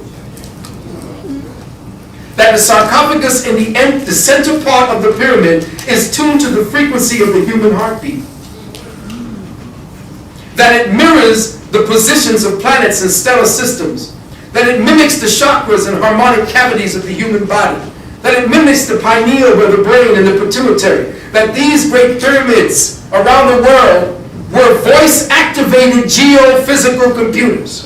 That the sarcophagus in the center part of the pyramid is tuned to the frequency of the human heartbeat. That it mirrors the positions of planets and stellar systems. That it mimics the chakras and harmonic cavities of the human body. that it mimics the pineal of the brain and the pituitary, that these great pyramids around the world were voice-activated geophysical computers.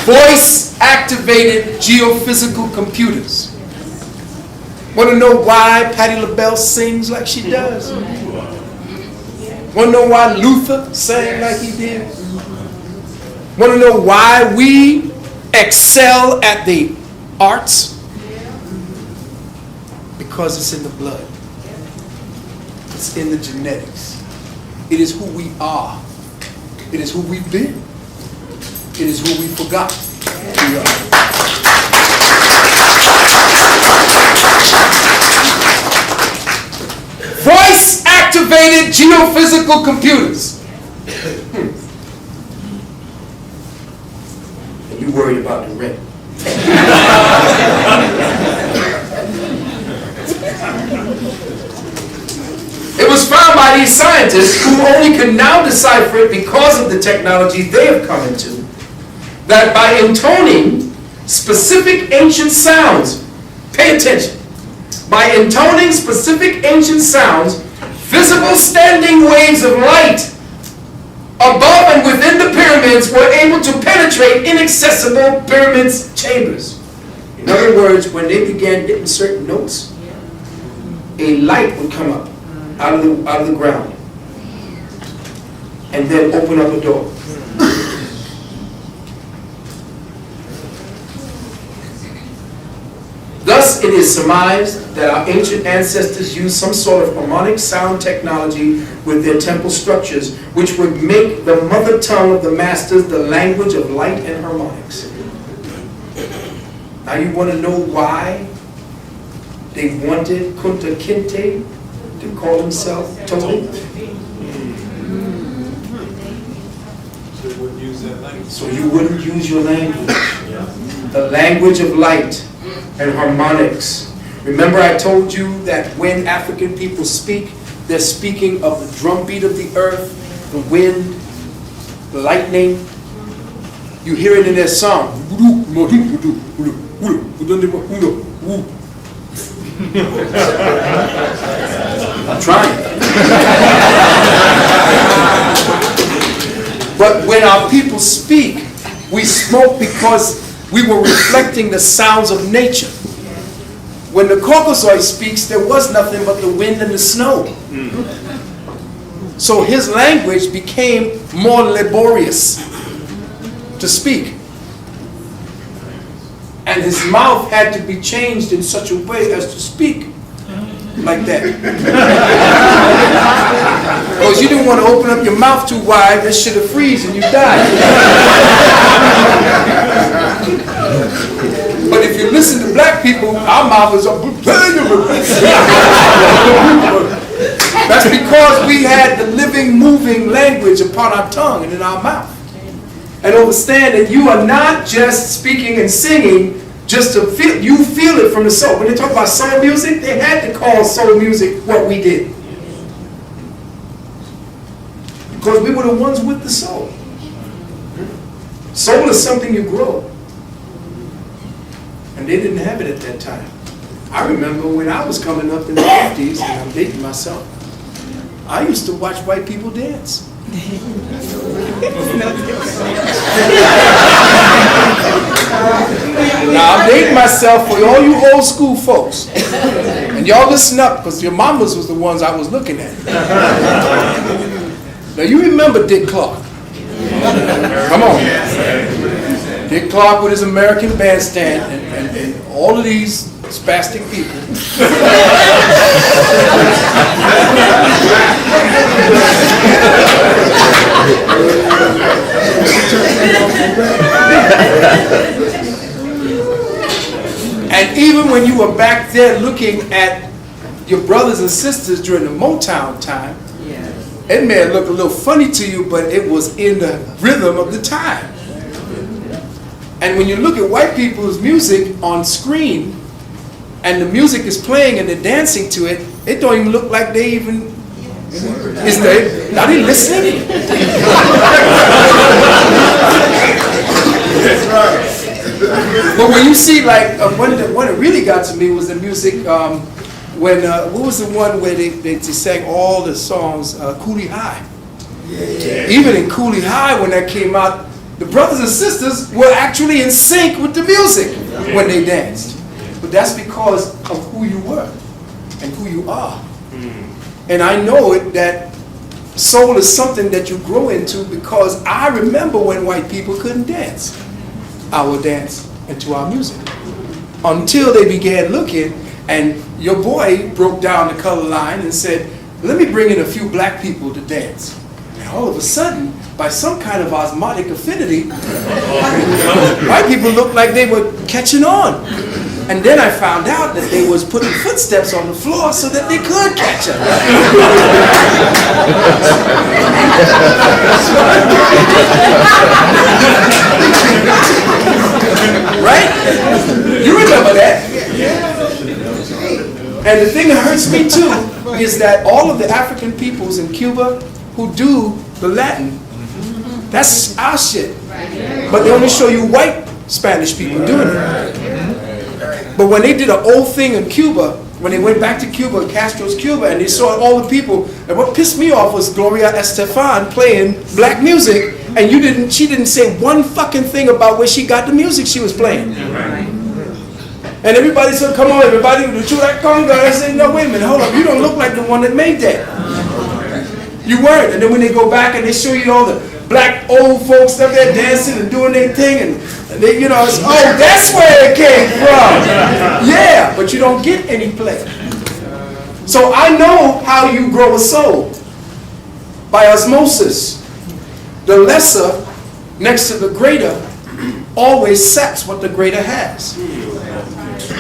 Voice-activated geophysical computers. Want to know why Patti LaBelle sings like she does? Want to know why Luther sang like he did? Want to know why we excel at the arts? Because it's in the blood. It's in the genetics. It is who we are. It is who we've been. It is who we forgot we are. Voice-activated geophysical computers. And you worried about the rent. It was found by these scientists, who only can now decipher it because of the technology they have come into, that by intoning specific ancient sounds, pay attention, by intoning specific ancient sounds, visible standing waves of light above and within the pyramids were able to penetrate inaccessible pyramids' chambers. In other words, when they began hitting certain notes, a light would come up out of the ground and then open up a door. Thus, it is surmised that our ancient ancestors used some sort of harmonic sound technology with their temple structures, which would make the mother tongue of the masters the language of light and harmonics. Now you want to know why they wanted Kunta Kinte to call himself Tony? So you wouldn't use your language. The language of light and harmonics. Remember I told you that when African people speak, they're speaking of the drumbeat of the earth, the wind, the lightning. You hear it in their song. I'm trying. But when our people speak, we spoke because we were reflecting the sounds of nature. When the Caucasoid speaks, there was nothing but the wind and the snow. So his language became more laborious to speak. And his mouth had to be changed in such a way as to speak like that. Because you didn't want to open up your mouth too wide, this shit will freeze and you die. But if you listen to black people, our mouth is up. That's because we had the living, moving language upon our tongue and in our mouth. And understand that you are not just speaking and singing just to feel, you feel it from the soul. When they talk about soul music, they had to call soul music what we did. Because we were the ones with the soul. Soul is something you grow. And they didn't have it at that time. I remember when I was coming up in the 50s, and I'm dating myself, I used to watch white people dance. Now I'm dating myself for all you old school folks. And y'all listen up, because your mamas was the ones I was looking at. Now you remember Dick Clark. Come on. Dick Clark with his American Bandstand and all of these spastic people. And even when you were back there looking at your brothers and sisters during the Motown time, it may have looked a little funny to you, but it was in the rhythm of the time. And when you look at white people's music on screen, and the music is playing and they're dancing to it, it don't even look like they even, are they listening? But when you see like, one that really got to me was the music, when, what was the one where they sang all the songs, Coolie High. Yeah. Even in Coolie High, when that came out, the brothers and sisters were actually in sync with the music when they danced. But that's because of who you were and who you are. And I know it that soul is something that you grow into, because I remember when white people couldn't dance. I would dance into our music until they began looking, and your boy broke down the color line and said, let me bring in a few black people to dance. And all of a sudden, by some kind of osmotic affinity, white people looked like they were catching on. And then I found out that they was putting footsteps on the floor so that they could catch up. Right? You remember that? And the thing that hurts me too is that all of the African peoples in Cuba who do the Latin, that's our shit. But they only show you white Spanish people doing it. But when they did an old thing in Cuba, when they went back to Cuba, Castro's Cuba, and they saw all the people, and what pissed me off was Gloria Estefan playing black music, and she didn't say one fucking thing about where she got the music she was playing. And everybody said, come on, everybody, the Chulak Conga. I said, no, wait a minute, hold up, you don't look like the one that made that. You weren't. And then when they go back and they show you all the black old folks up there dancing and doing their thing, and they, you know, it's, oh, that's where it came from. Yeah, but you don't get any play. So I know how you grow a soul. By osmosis. The lesser next to the greater always saps what the greater has.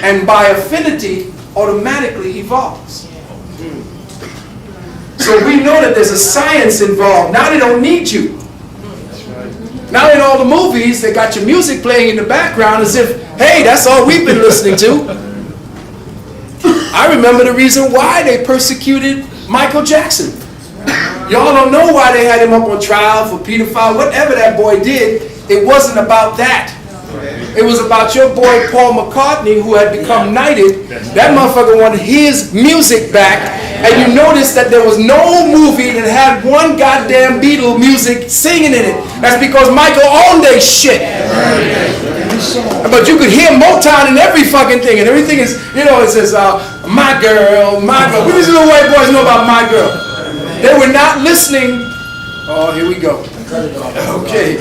And by affinity, automatically evolves. So we know that there's a science involved. Now they don't need you. Now in all the movies, they got your music playing in the background as if, hey, that's all we've been listening to. I remember the reason why they persecuted Michael Jackson. Y'all don't know why they had him up on trial for pedophile. Whatever that boy did, it wasn't about that. It was about your boy Paul McCartney, who had become knighted. That motherfucker wanted his music back. And you notice that there was no movie that had one goddamn Beatle music singing in it. That's because Michael owned that shit. But you could hear Motown in every fucking thing. And everything is, you know, it says, my girl, my girl. What does the little white boys know about my girl? They were not listening. Oh, here we go. Okay.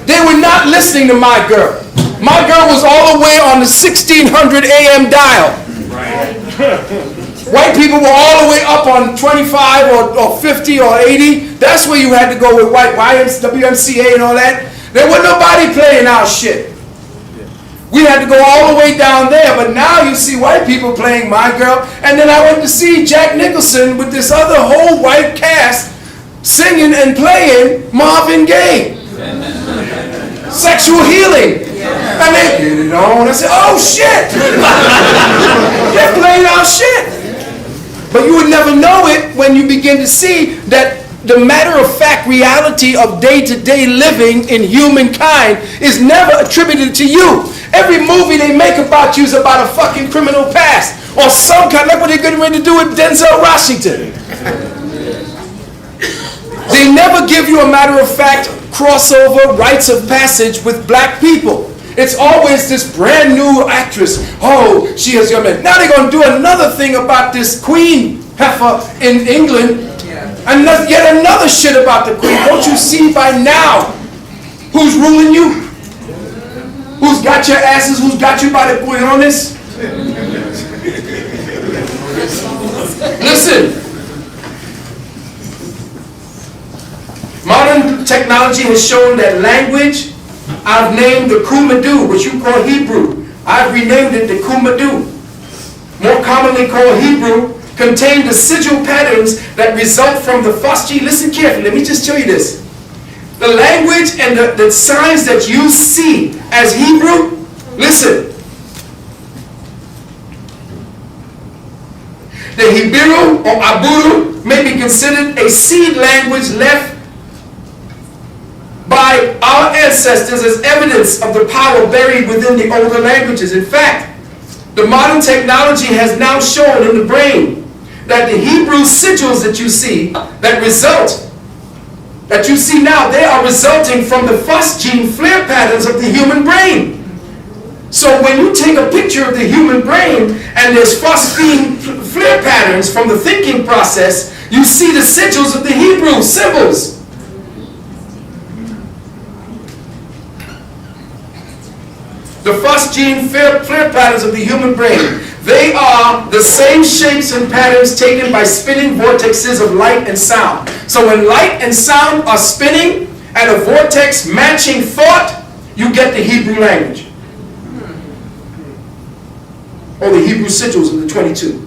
They were not listening to My Girl. My Girl was all the way on the 1600 AM dial. White people were all the way up on 25 or 50 or 80. That's where you had to go with white WMCA and all that. There wasn't nobody playing our shit. We had to go all the way down there. But now you see white people playing My Girl. And then I went to see Jack Nicholson with this other whole white cast singing and playing Marvin Gaye. Sexual healing. And they get it on. I said, oh shit. They're playing our shit. But you would never know it when you begin to see that the matter-of-fact reality of day-to-day living in humankind is never attributed to you. Every movie they make about you is about a fucking criminal past or some kind, like what they're getting ready to do with Denzel Washington. They never give you a matter-of-fact crossover rites of passage with black people. It's always this brand new actress. Oh, she is your man. Now they're going to do another thing about this queen heifer in England. And yet another shit about the queen. Don't you see by now who's ruling you? Who's got your asses? Who's got you by the cojones? Listen. Modern technology has shown that language, I've named the Kumadu, which you call Hebrew. I've renamed it the Kumadu. More commonly called Hebrew, contain the sigil patterns that result from the Foschi. Listen carefully, let me just tell you this. The language and the signs that you see as Hebrew, listen, The Hebrew or Aburu may be considered a seed language left by our ancestors as evidence of the power buried within the older languages. In fact, the modern technology has now shown in the brain that the Hebrew sigils that you see now, they are resulting from the phosgene flare patterns of the human brain. So when you take a picture of the human brain and there's phosgene flare patterns from the thinking process, you see the sigils of the Hebrew symbols. The phosgene flare patterns of the human brain, they are the same shapes and patterns taken by spinning vortexes of light and sound. So when light and sound are spinning at a vortex matching thought, you get the Hebrew language. Or the Hebrew sigils of the 22.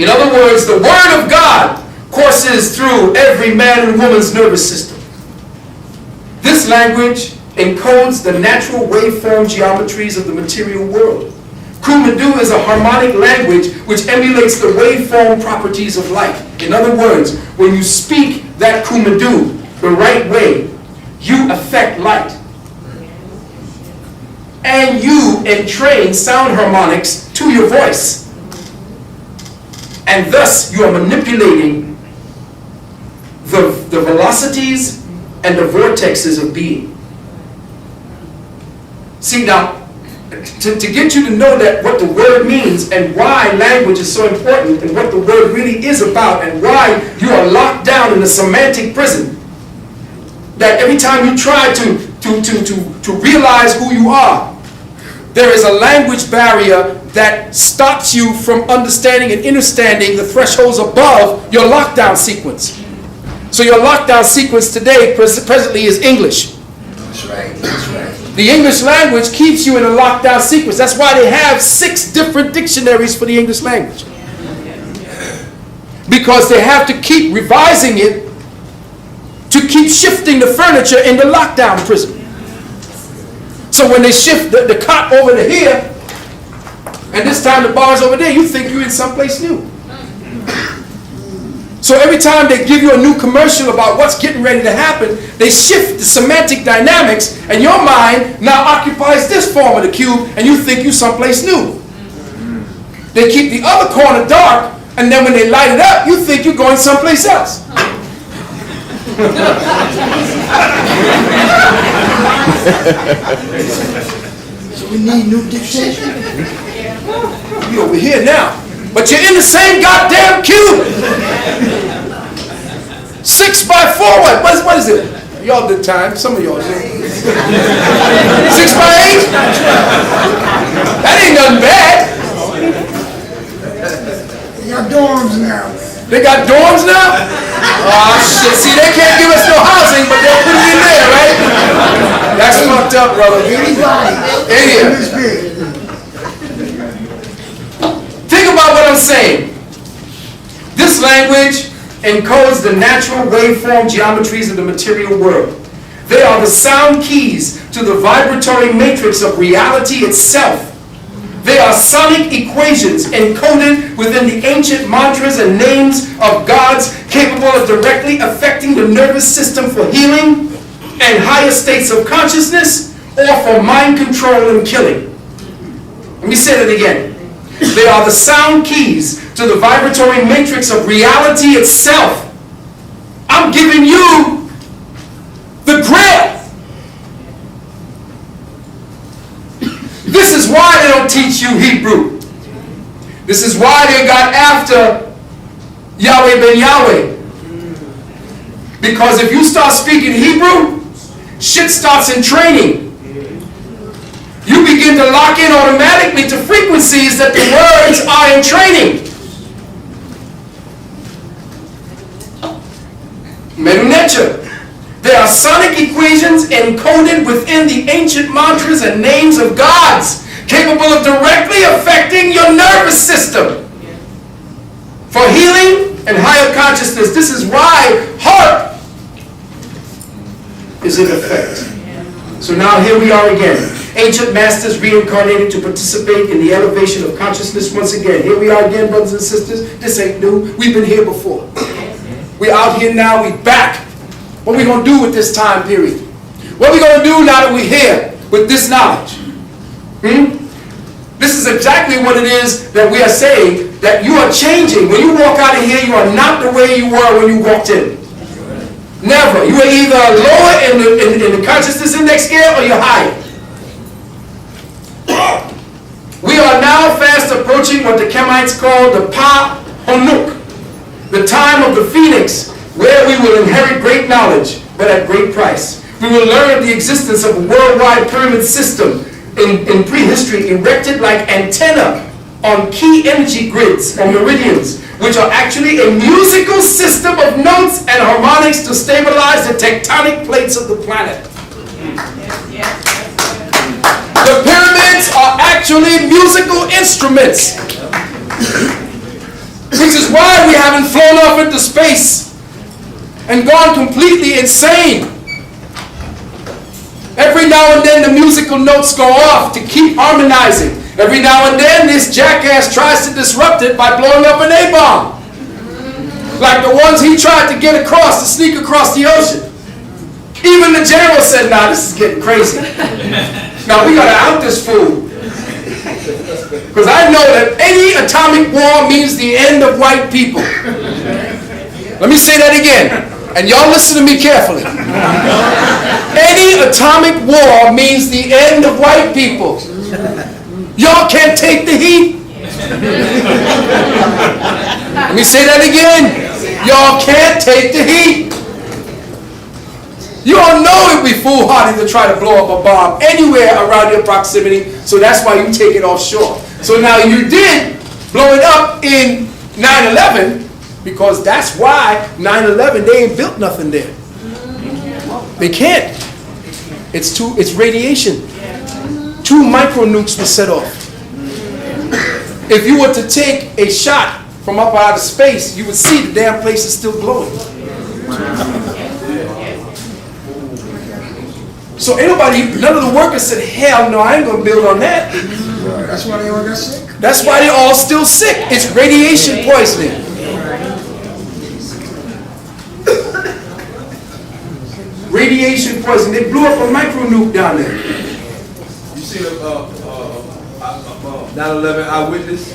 In other words, the Word of God courses through every man and woman's nervous system. This language encodes the natural waveform geometries of the material world. Kumadu is a harmonic language which emulates the waveform properties of light. In other words, when you speak that Kumadu the right way, you affect light. And you entrain sound harmonics to your voice. And thus you are manipulating the velocities and the vortexes of being. See now, to get you to know that what the word means and why language is so important and what the word really is about and why you are locked down in a semantic prison, that every time you try to realize who you are, there is a language barrier that stops you from understanding and understanding the thresholds above your lockdown sequence. So your lockdown sequence today presently is English. That's right, that's right. The English language keeps you in a lockdown sequence. That's why they have 6 different dictionaries for the English language. Because they have to keep revising it to keep shifting the furniture in the lockdown prison. So when they shift the cot over to here, and this time the bar's over there, you think you're in someplace new. So every time they give you a new commercial about what's getting ready to happen, they shift the semantic dynamics, and your mind now occupies this form of the cube, and you think you're someplace new. They keep the other corner dark, and then when they light it up, you think you're going someplace else. So we need new dictation? You're over here now. But you're in the same goddamn cube. 6 by 4, what is it? Y'all did time, some of y'all did. 6 by 8? That ain't nothing bad. They got dorms now, man. They got dorms now? Oh shit, see they can't give us no housing, but they'll put it in there, right? That's fucked up, brother. Anybody in this big. Think about what I'm saying. This language encodes the natural waveform geometries of the material world. They are the sound keys to the vibratory matrix of reality itself. They are sonic equations encoded within the ancient mantras and names of gods capable of directly affecting the nervous system for healing and higher states of consciousness or for mind control and killing. Let me say that again. They are the sound keys to the vibratory matrix of reality itself. I'm giving you the grail. This is why they don't teach you Hebrew. This is why they got after Yahweh ben Yahweh. Because if you start speaking Hebrew, shit starts in training. You begin to lock in automatically to frequencies that the words are in training. Menunecha. They are sonic equations encoded within the ancient mantras and names of gods, capable of directly affecting your nervous system for healing and higher consciousness. This is why heart is in effect. So now here we are again. Ancient masters reincarnated to participate in the elevation of consciousness once again. Here we are again, brothers and sisters. This ain't new. We've been here before. We're out here now. We're back. What are we going to do with this time period? What are we going to do now that we're here with this knowledge? This is exactly what it is that we are saying, that you are changing. When you walk out of here, you are not the way you were when you walked in. Never. You are either lower in the consciousness index scale or you're higher. We are now fast approaching what the Kemites call the Pa Honuk, the time of the phoenix, where we will inherit great knowledge, but at great price. We will learn of the existence of a worldwide pyramid system in prehistory erected like antenna on key energy grids or meridians, which are actually a musical system of notes and harmonics to stabilize the tectonic plates of the planet. The pyramids are actually musical instruments, which is why we haven't flown off into space and gone completely insane. Every now and then the musical notes go off to keep harmonizing. Every now and then this jackass tries to disrupt it by blowing up an A-bomb. Like the ones he tried to get across, to sneak across the ocean. Even the general said, nah, this is getting crazy. Now we gotta out this fool. Because I know that any atomic war means the end of white people. Let me say that again. And y'all listen to me carefully. Any atomic war means the end of white people. Y'all can't take the heat. Let me say that again. Y'all can't take the heat. You all know it'd be foolhardy to try to blow up a bomb anywhere around your proximity, so that's why you take it offshore. So now you did blow it up in 9/11, because that's why 9/11, they ain't built nothing there. They can't. It's radiation. 2 micronukes were set off. If you were to take a shot from up out of space, you would see the damn place is still glowing. So none of the workers said, hell no, I ain't gonna build on that. That's why they all got sick. That's why they're all still sick. It's radiation poisoning. Radiation poisoning. They blew up a micronuke down there. You see the 9/11 eyewitness?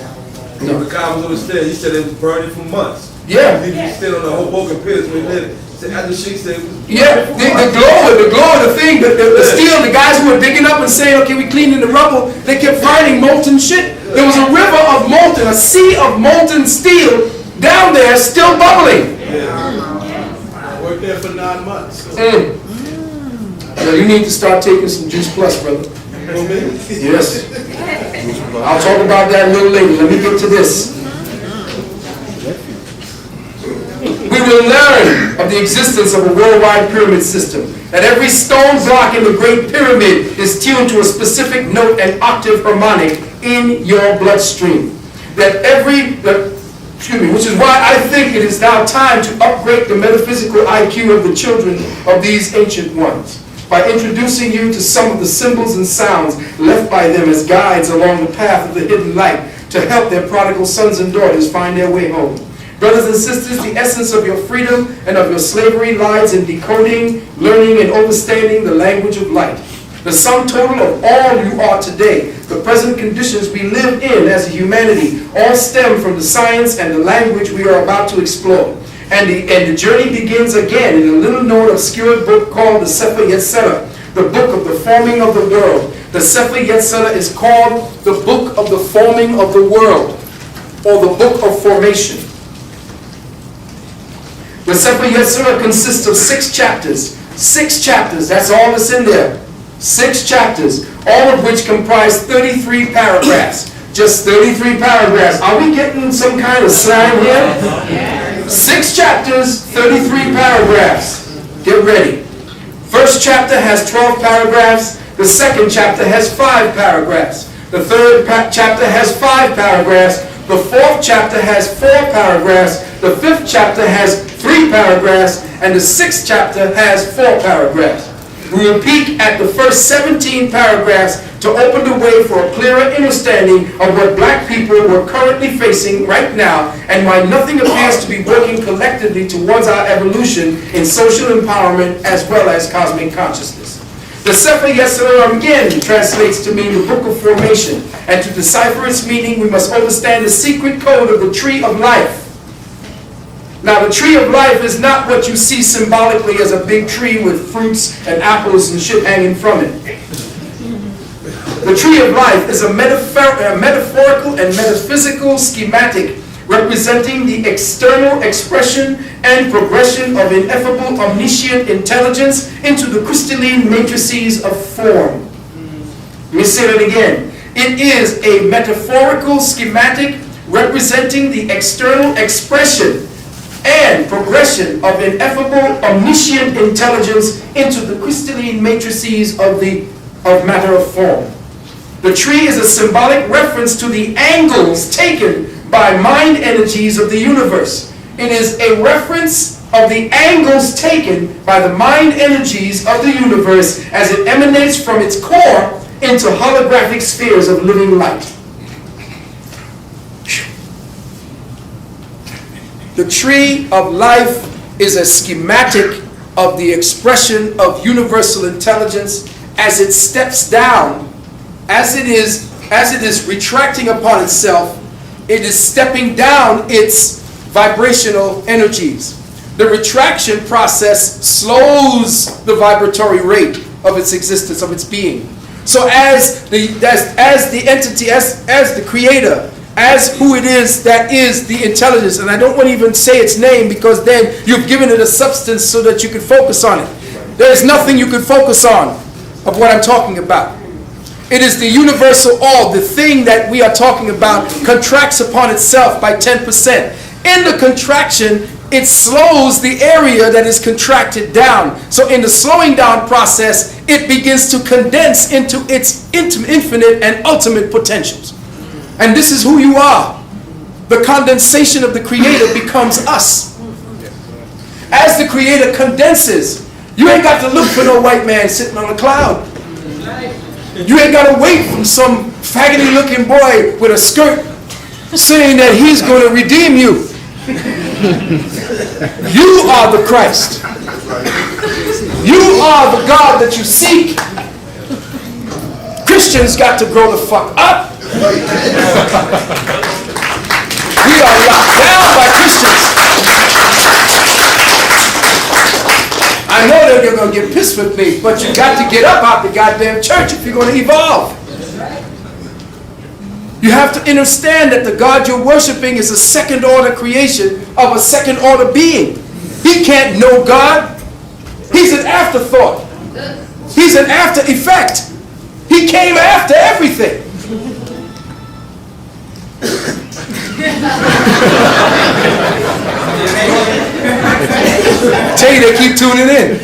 No. The guy was on the stairs. He said it was burning for months. Yeah. He was still on the Hoboken Piers when he lived. After she said, yeah, the glow of the thing, the steel, the guys who were digging up and saying, okay, we cleaning the rubble, they kept finding molten shit. There was a river of molten, a sea of molten steel down there still bubbling. I worked there for 9 months. Yeah, you need to start taking some Juice Plus, brother. Yes. I'll talk about that a little later. Let me get to this. We will learn of the existence of a worldwide pyramid system. That every stone block in the Great Pyramid is tuned to a specific note and octave harmonic in your bloodstream. Which is why I think it is now time to upgrade the metaphysical IQ of the children of these ancient ones, by introducing you to some of the symbols and sounds left by them as guides along the path of the hidden light to help their prodigal sons and daughters find their way home. Brothers and sisters, the essence of your freedom and of your slavery lies in decoding, learning, and understanding the language of light. The sum total of all you are today, the present conditions we live in as a humanity, all stem from the science and the language we are about to explore. And the journey begins again in a little-known obscure book called the Sefer Yetzirah, the book of the forming of the world. The Sefer Yetzirah is called the book of the forming of the world, or the book of formation. The Sefer Yetzirah consists of 6 chapters. 6 chapters, that's all that's in there. 6 chapters, all of which comprise 33 paragraphs. Just 33 paragraphs. Are we getting some kind of slang here? 6 chapters, 33 paragraphs. Get ready. First chapter has 12 paragraphs. The second chapter has 5 paragraphs. The third chapter has 5 paragraphs. The fourth chapter has 4 paragraphs. The fifth chapter has 3 paragraphs. And the 6th chapter has 4 paragraphs. We will peek at the first 17 paragraphs to open the way for a clearer understanding of what black people were currently facing right now and why nothing appears to be working collectively towards our evolution in social empowerment as well as cosmic consciousness. The Sefer Yetzirah again translates to mean the Book of Formation, and to decipher its meaning we must understand the secret code of the Tree of Life. Now, the Tree of Life is not what you see symbolically as a big tree with fruits and apples and shit hanging from it. The Tree of Life is a metaphorical and metaphysical schematic representing the external expression and progression of ineffable omniscient intelligence into the crystalline matrices of form. Let me say that again. It is a metaphorical schematic representing the external expression and progression of ineffable omniscient intelligence into the crystalline matrices of matter of form. The tree is a symbolic reference to the angles taken by mind energies of the universe. It is a reference of the angles taken by the mind energies of the universe as it emanates from its core into holographic spheres of living light. The Tree of Life is a schematic of the expression of universal intelligence as it steps down, as it is retracting upon itself. It is stepping down its vibrational energies. The retraction process slows the vibratory rate of its existence, of its being. So as the entity, as the creator, as who it is that is the intelligence, and I don't want to even say its name because then you've given it a substance so that you can focus on it. There is nothing you can focus on of what I'm talking about. It is the universal all. The thing that we are talking about contracts upon itself by 10%. In the contraction, it slows the area that is contracted down. So in the slowing down process, it begins to condense into its infinite and ultimate potentials. And this is who you are. The condensation of the Creator becomes us. As the Creator condenses, you ain't got to look for no white man sitting on a cloud. You ain't got to wait from some faggoty looking boy with a skirt saying that he's going to redeem you. You are the Christ. You are the God that you seek. Christians got to grow the fuck up. We are locked down by Christians. I know that you're going to get pissed with me, but you got to get up out the goddamn church if you're going to evolve. You have to understand that the God you're worshiping is a second order creation of a second order being. He can't know God. He's an afterthought. He's an after effect. He came after everything. Tell you, they keep tuning in.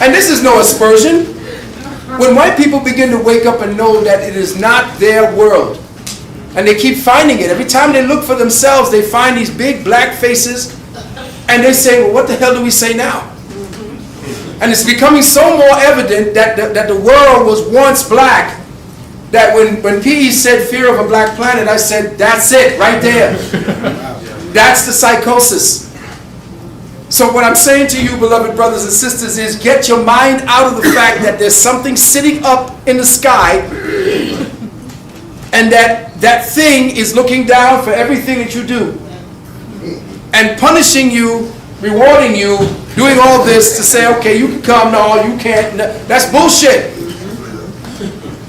And this is no aspersion. When white people begin to wake up and know that it is not their world, and they keep finding it, every time they look for themselves, they find these big black faces, and they say, well, what the hell do we say now? And it's becoming so more evident that the world was once black, that when P.E. said fear of a black planet, I said, that's it, right there. That's the psychosis. So what I'm saying to you, beloved brothers and sisters, is get your mind out of the fact that there's something sitting up in the sky, and that thing is looking down for everything that you do, and punishing you, rewarding you, doing all this to say, okay, you can come, no, you can't. No. That's bullshit.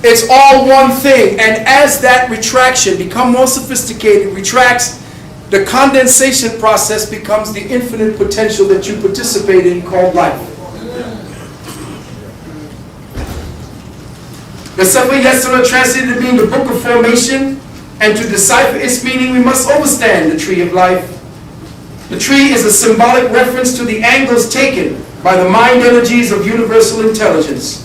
It's all one thing. And as that retraction becomes more sophisticated, retracts, the condensation process becomes the infinite potential that you participate in called life. The Sefer Yetzirah translated to mean the Book of Formation, and to decipher its meaning we must understand the Tree of Life. The tree is a symbolic reference to the angles taken by the mind energies of universal intelligence.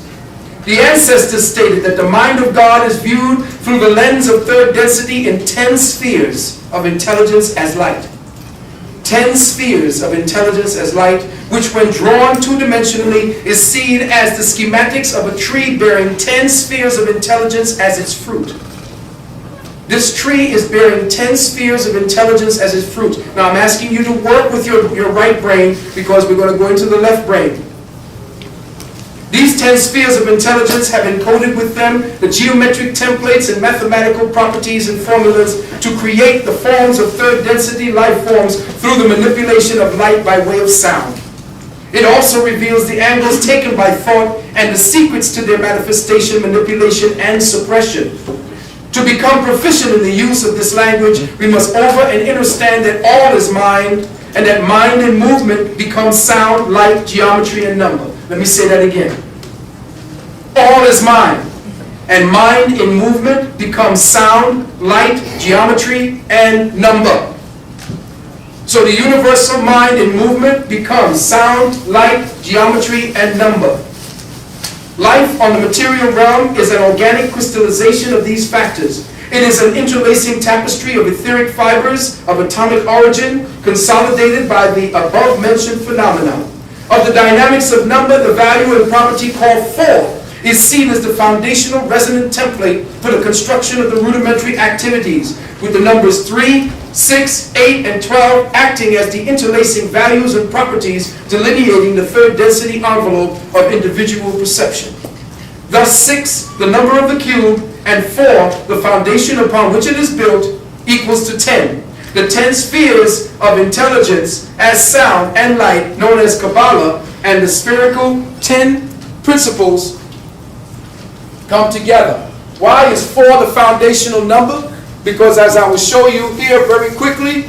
The ancestors stated that the mind of God is viewed through the lens of third density in 10 spheres of intelligence as light. 10 10 spheres of intelligence as light, which when drawn two-dimensionally is seen as the schematics of a tree bearing 10 spheres of intelligence as its fruit. This tree is bearing 10 spheres of intelligence as its fruit. Now I'm asking you to work with your right brain because we're going to go into the left brain. These 10 spheres of intelligence have encoded with them the geometric templates and mathematical properties and formulas to create the forms of third density life forms through the manipulation of light by way of sound. It also reveals the angles taken by thought and the secrets to their manifestation, manipulation, and suppression. To become proficient in the use of this language, we must over and understand that all is mind, and that mind and movement become sound, light, geometry, and number. Let me say that again. All is mind, and mind in movement becomes sound, light, geometry, and number. So the universal mind in movement becomes sound, light, geometry, and number. Life on the material realm is an organic crystallization of these factors. It is an interlacing tapestry of etheric fibers of atomic origin, consolidated by the above-mentioned phenomena. Of the dynamics of number, the value and property called 4 is seen as the foundational resonant template for the construction of the rudimentary activities, with the numbers 3, 6, 8, and 12 acting as the interlacing values and properties delineating the third density envelope of individual perception. Thus 6, the number of the cube, and 4, the foundation upon which it is built, equals to 10. The 10 spheres of intelligence as sound and light, known as Kabbalah, and the spherical 10 principles come together. Why is 4 the foundational number? Because as I will show you here very quickly,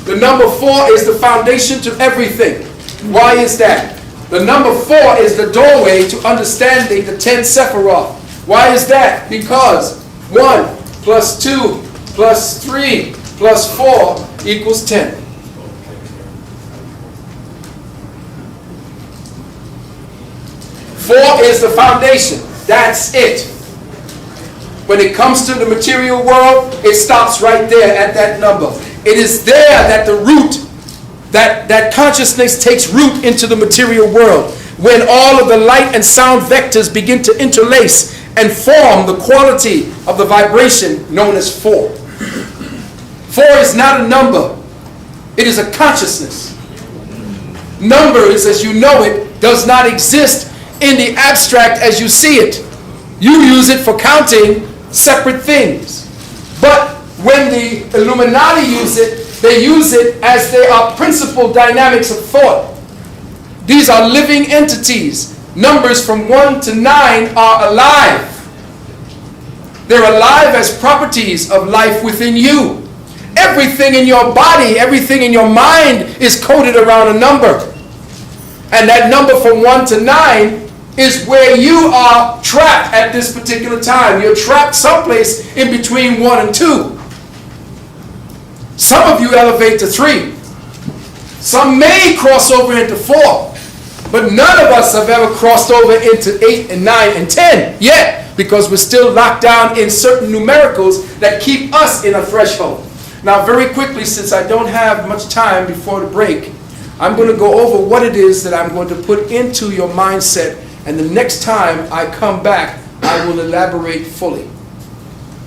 the number 4 is the foundation to everything. Why is that? The number 4 is the doorway to understanding the 10 Sephiroth. Why is that? Because 1 plus 2 plus 3 plus 4 equals 10. 4 is the foundation. That's it. When it comes to the material world, it stops right there at that number. It is there that the root, that consciousness takes root into the material world. When all of the light and sound vectors begin to interlace and form the quality of the vibration known as 4. 4 is not a number. It is a consciousness. Numbers, as you know it, does not exist in the abstract as you see it. You use it for counting separate things. But when the Illuminati use it, they use it as they are principal dynamics of thought. These are living entities. Numbers from 1 to 9 are alive. They're alive as properties of life within you. Everything in your body, everything in your mind is coded around a number. And that number from 1 to 9 is where you are trapped at this particular time. You're trapped someplace in between 1 and 2. Some of you elevate to 3. Some may cross over into 4. But none of us have ever crossed over into 8 and 9 and 10 yet, because we're still locked down in certain numericals that keep us in a threshold. Now, very quickly, since I don't have much time before the break, I'm going to go over what it is that I'm going to put into your mindset, and the next time I come back, I will elaborate fully.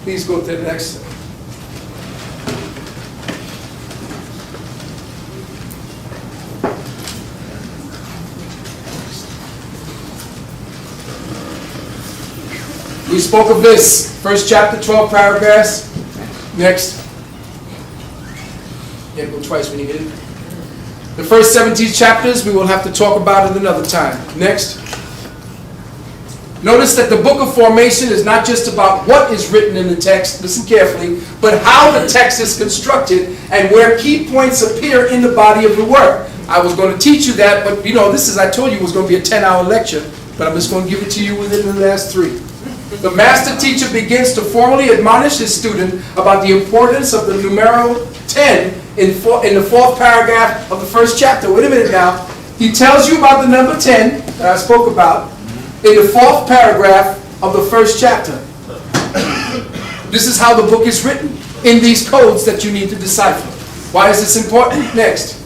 Please go to the next. We spoke of this. First chapter, 12 paragraphs. Next. Yeah, go twice when you get it. The first 17 chapters we will have to talk about at another time. Next. Notice that the book of formation is not just about what is written in the text, listen carefully, but how the text is constructed and where key points appear in the body of the work. I was going to teach you that, but you know, this is, I told you it was going to be a 10-hour lecture, but I'm just going to give it to you within the last 3. The master teacher begins to formally admonish his student about the importance of the numeral 10 in the 4th paragraph of the first chapter. Wait a minute now. He tells you about the number 10 that I spoke about in the 4th paragraph of the first chapter. This is how the book is written, in these codes that you need to decipher. Why is this important? Next.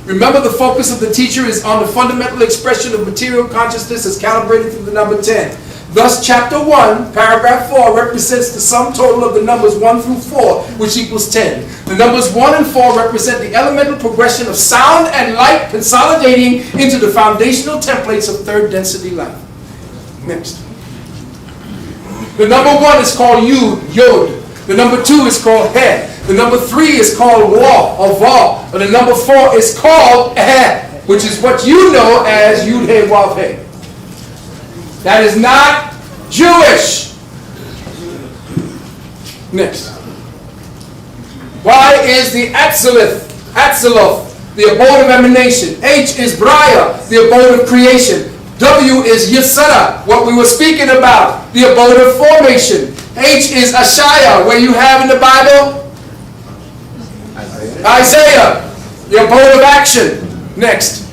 Remember, the focus of the teacher is on the fundamental expression of material consciousness as calibrated through the number 10. Thus, chapter 1, paragraph 4 represents the sum total of the numbers 1 through 4, which equals 10. The numbers 1 and 4 represent the elemental progression of sound and light consolidating into the foundational templates of third density life. Next. The number 1 is called Yod. The number 2 is called He. The number 3 is called Wa or Va. And the number 4 is called He, which is what you know as Yud He Wav He. That is not Jewish. Next. Y is the Atziloth, the abode of emanation. H is Braya, the abode of creation. W is Yesada, what we were speaking about, the abode of formation. H is Ashaya, where you have in the Bible Isaiah, the abode of action. Next.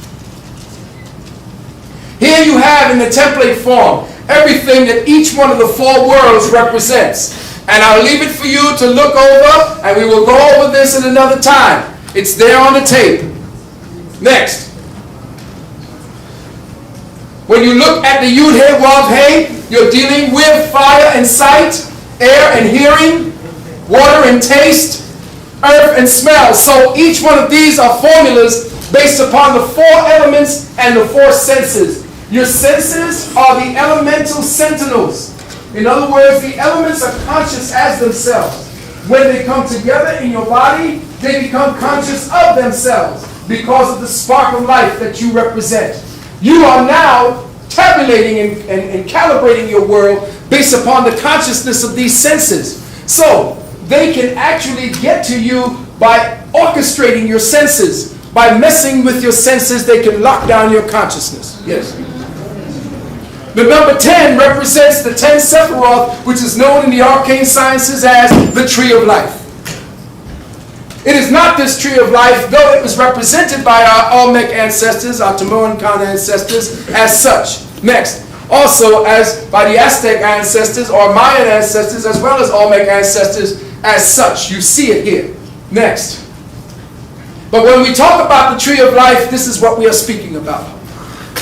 Here you have in the template form everything that each one of the 4 worlds represents. And I'll leave it for you to look over, and we will go over this at another time. It's there on the tape. Next. When you look at the Yud He Wav He, you're dealing with fire and sight, air and hearing, water and taste, earth and smell. So each one of these are formulas based upon the 4 elements and the 4 senses. Your senses are the elemental sentinels. In other words, the elements are conscious as themselves. When they come together in your body, they become conscious of themselves because of the spark of life that you represent. You are now tabulating and calibrating your world based upon the consciousness of these senses. So, they can actually get to you by orchestrating your senses. By messing with your senses, they can lock down your consciousness. Yes. The number 10 represents the 10 Sephiroth, which is known in the arcane sciences as the tree of life. It is not this tree of life, though it was represented by our Olmec ancestors, our Tamoan Khan ancestors, as such. Next. Also as by the Aztec ancestors or Mayan ancestors, as well as Olmec ancestors, as such. You see it here. Next. But when we talk about the tree of life, this is what we are speaking about.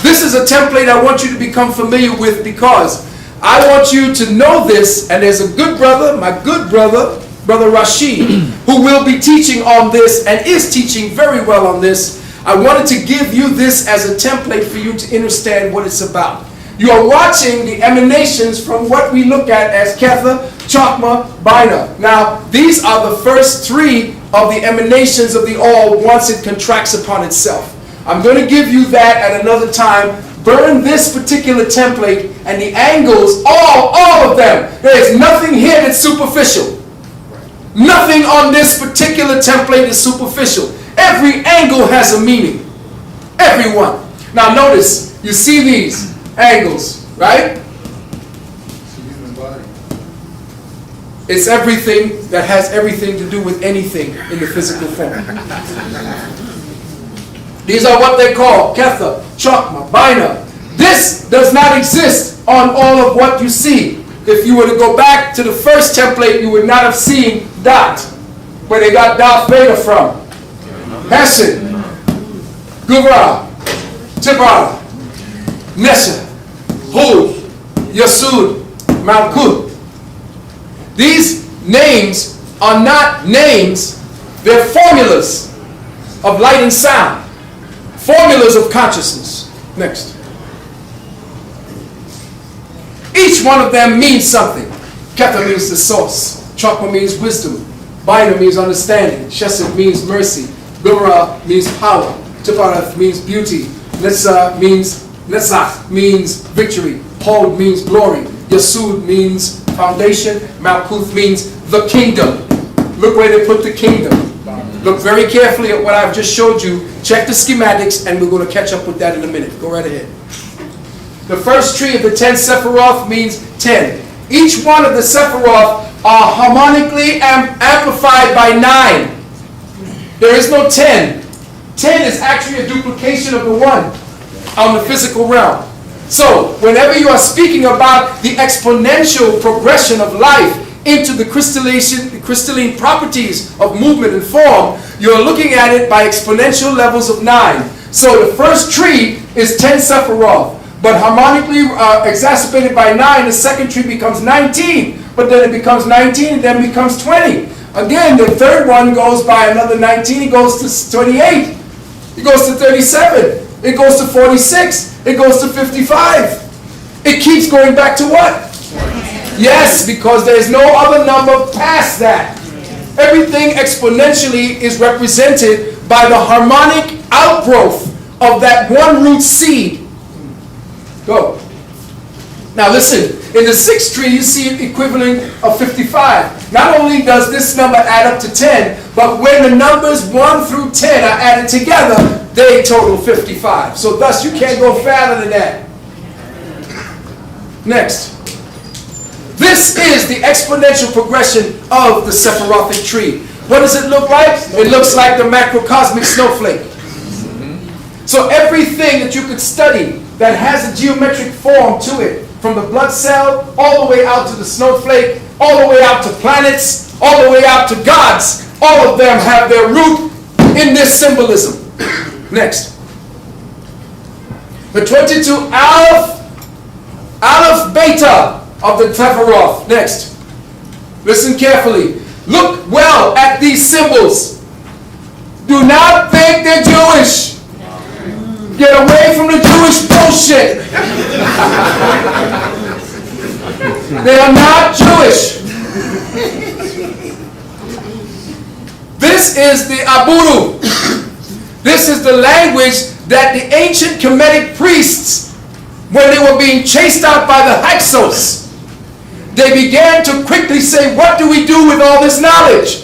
This is a template I want you to become familiar with because I want you to know this, and there's a good brother, my good brother, Brother Rashid, who will be teaching on this and is teaching very well on this. I wanted to give you this as a template for you to understand what it's about. You are watching the emanations from what we look at as Ketha, Chokma, Bina. Now, these are the first 3 of the emanations of the all once it contracts upon itself. I'm going to give you that at another time. Burn this particular template and the angles, all of them. There is nothing here that's superficial. Nothing on this particular template is superficial. Every angle has a meaning. Every one. Now notice, you see these angles, right? It's everything that has everything to do with anything in the physical form. These are what they call Ketha, Chokma, Bina. This does not exist on all of what you see. If you were to go back to the first template, you would not have seen Dot, where they got Darth Vader from. Hesed, Guvra, Tibara, Nesha, Hud, Yasud, Malkut. These names are not names, they're formulas of light and sound. Formulas of consciousness. Next. Each one of them means something. Ketha means the source. Chokma means wisdom. Bina means understanding. Chesed means mercy. Gura means power. Tiparath means beauty. Netzach means victory. Hod means glory. Yasud means foundation. Malkuth means the kingdom. Look where they put the kingdom. Look very carefully at what I've just showed you. Check the schematics, and we're going to catch up with that in a minute. Go right ahead. The first tree of the 10 Sephiroth means 10. Each one of the Sephiroth are harmonically amplified by 9. There is no 10. 10 is actually a duplication of the 1 on the physical realm. So, whenever you are speaking about the exponential progression of life into the crystalline properties of movement and form, you're looking at it by exponential levels of 9. So the first tree is 10 Sephiroth, but harmonically exacerbated by 9, the second tree becomes 19, but then it becomes 19 and then becomes 20. Again, the third one goes by another 19, it goes to 28, it goes to 37, it goes to 46, it goes to 55. It keeps going back to what? Yes, because there is no other number past that. Everything exponentially is represented by the harmonic outgrowth of that one root seed. Go. Now listen, in the sixth tree you see an equivalent of 55. Not only does this number add up to 10, but when the numbers 1 through 10 are added together, they total 55. So thus you can't go farther than that. Next. This is the exponential progression of the Sephirothic tree. What does it look like? It looks like the macrocosmic snowflake. So everything that you could study that has a geometric form to it, from the blood cell all the way out to the snowflake, all the way out to planets, all the way out to gods, all of them have their root in this symbolism. Next. The 22 Aleph Beta of the Sephiroth. Next. Listen carefully. Look well at these symbols. Do not think they're Jewish. Get away from the Jewish bullshit. They are not Jewish. This is the Aburu. This is the language that the ancient Kemetic priests, when they were being chased out by the Hyksos, they began to quickly say, what do we do with all this knowledge?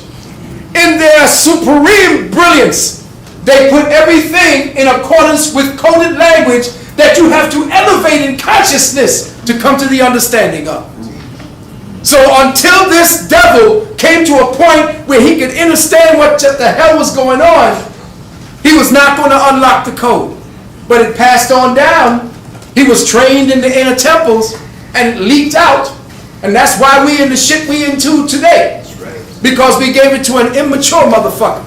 In their supreme brilliance, they put everything in accordance with coded language that you have to elevate in consciousness to come to the understanding of. So until this devil came to a point where he could understand what the hell was going on, he was not going to unlock the code. But it passed on down. He was trained in the inner temples and it leaked out. And that's why we in the shit we into today. Because we gave it to an immature motherfucker.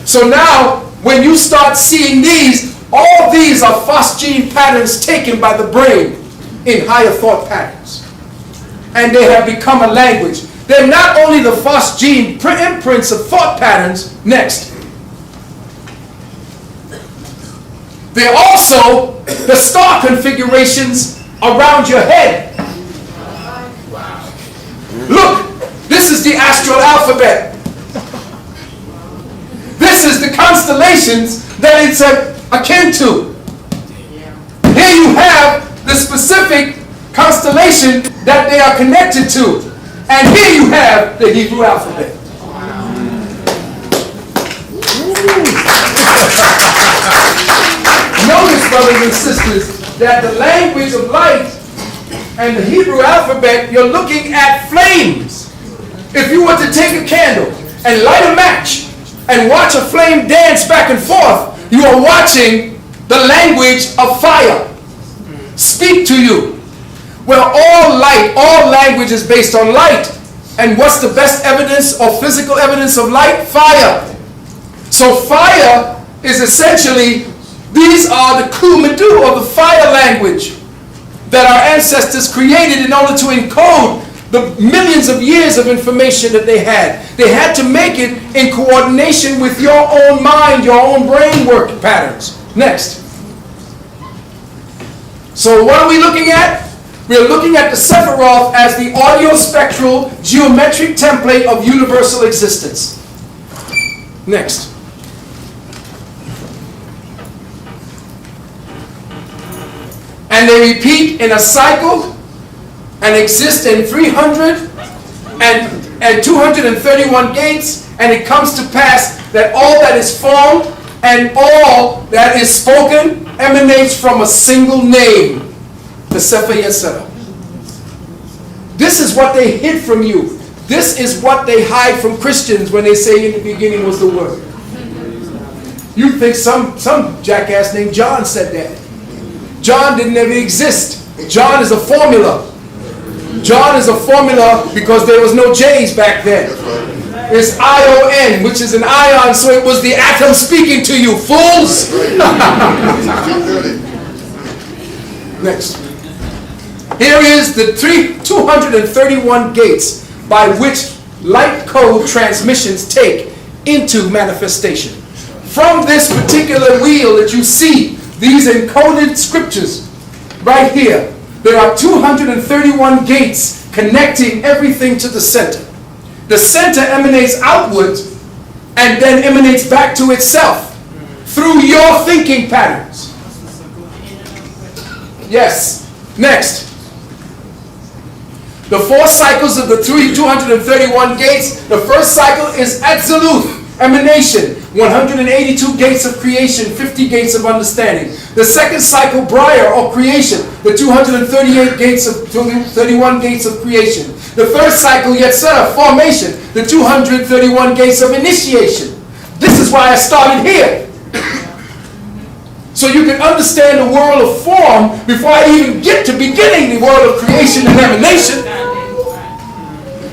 So now, when you start seeing these, all these are phosgene patterns taken by the brain in higher thought patterns. And they have become a language. They're not only the phosgene imprints of thought patterns, next. They're also the star configurations around your head. Look, this is the astral alphabet. This is the constellations that it's akin to. Here you have the specific constellation that they are connected to. And here you have the Hebrew alphabet. Notice, brothers and sisters, that the language of light and the Hebrew alphabet, you're looking at flames. If you were to take a candle and light a match and watch a flame dance back and forth, you are watching the language of fire speak to you. Well, all light, all language is based on light. And what's the best evidence or physical evidence of light? Fire. So fire is essentially, these are the Kumedu, or the fire language that our ancestors created in order to encode the millions of years of information that they had. They had to make it in coordination with your own mind, your own brain work patterns. Next. So what are we looking at? We're looking at the Sephiroth as the audio-spectral geometric template of universal existence. Next. And they repeat in a cycle and exist in 300 and 231 gates, and it comes to pass that all that is formed and all that is spoken emanates from a single name, the Sefer Yetzirah. This is what they hid from you. This is what they hide from Christians when they say in the beginning was the Word. You think some jackass named John said that. John didn't ever exist. John is a formula. John is a formula because there was no J's back then. It's ION, which is an ion, so it was the atom speaking to you, fools. Next. Here is the 231 gates by which light code transmissions take into manifestation. From this particular wheel that you see, these encoded scriptures right here, there are 231 gates connecting everything to the center. The center emanates outwards and then emanates back to itself through your thinking patterns. Yes. Next. The 4 cycles of the 231 gates. The first cycle is Atziluth, emanation. 182 gates of creation, 50 gates of understanding. The second cycle, Briar, or creation. The 231 gates of creation. The third cycle, Yetzirah, formation. The 231 gates of initiation. This is why I started here. So you can understand the world of form before I even get to beginning the world of creation and emanation.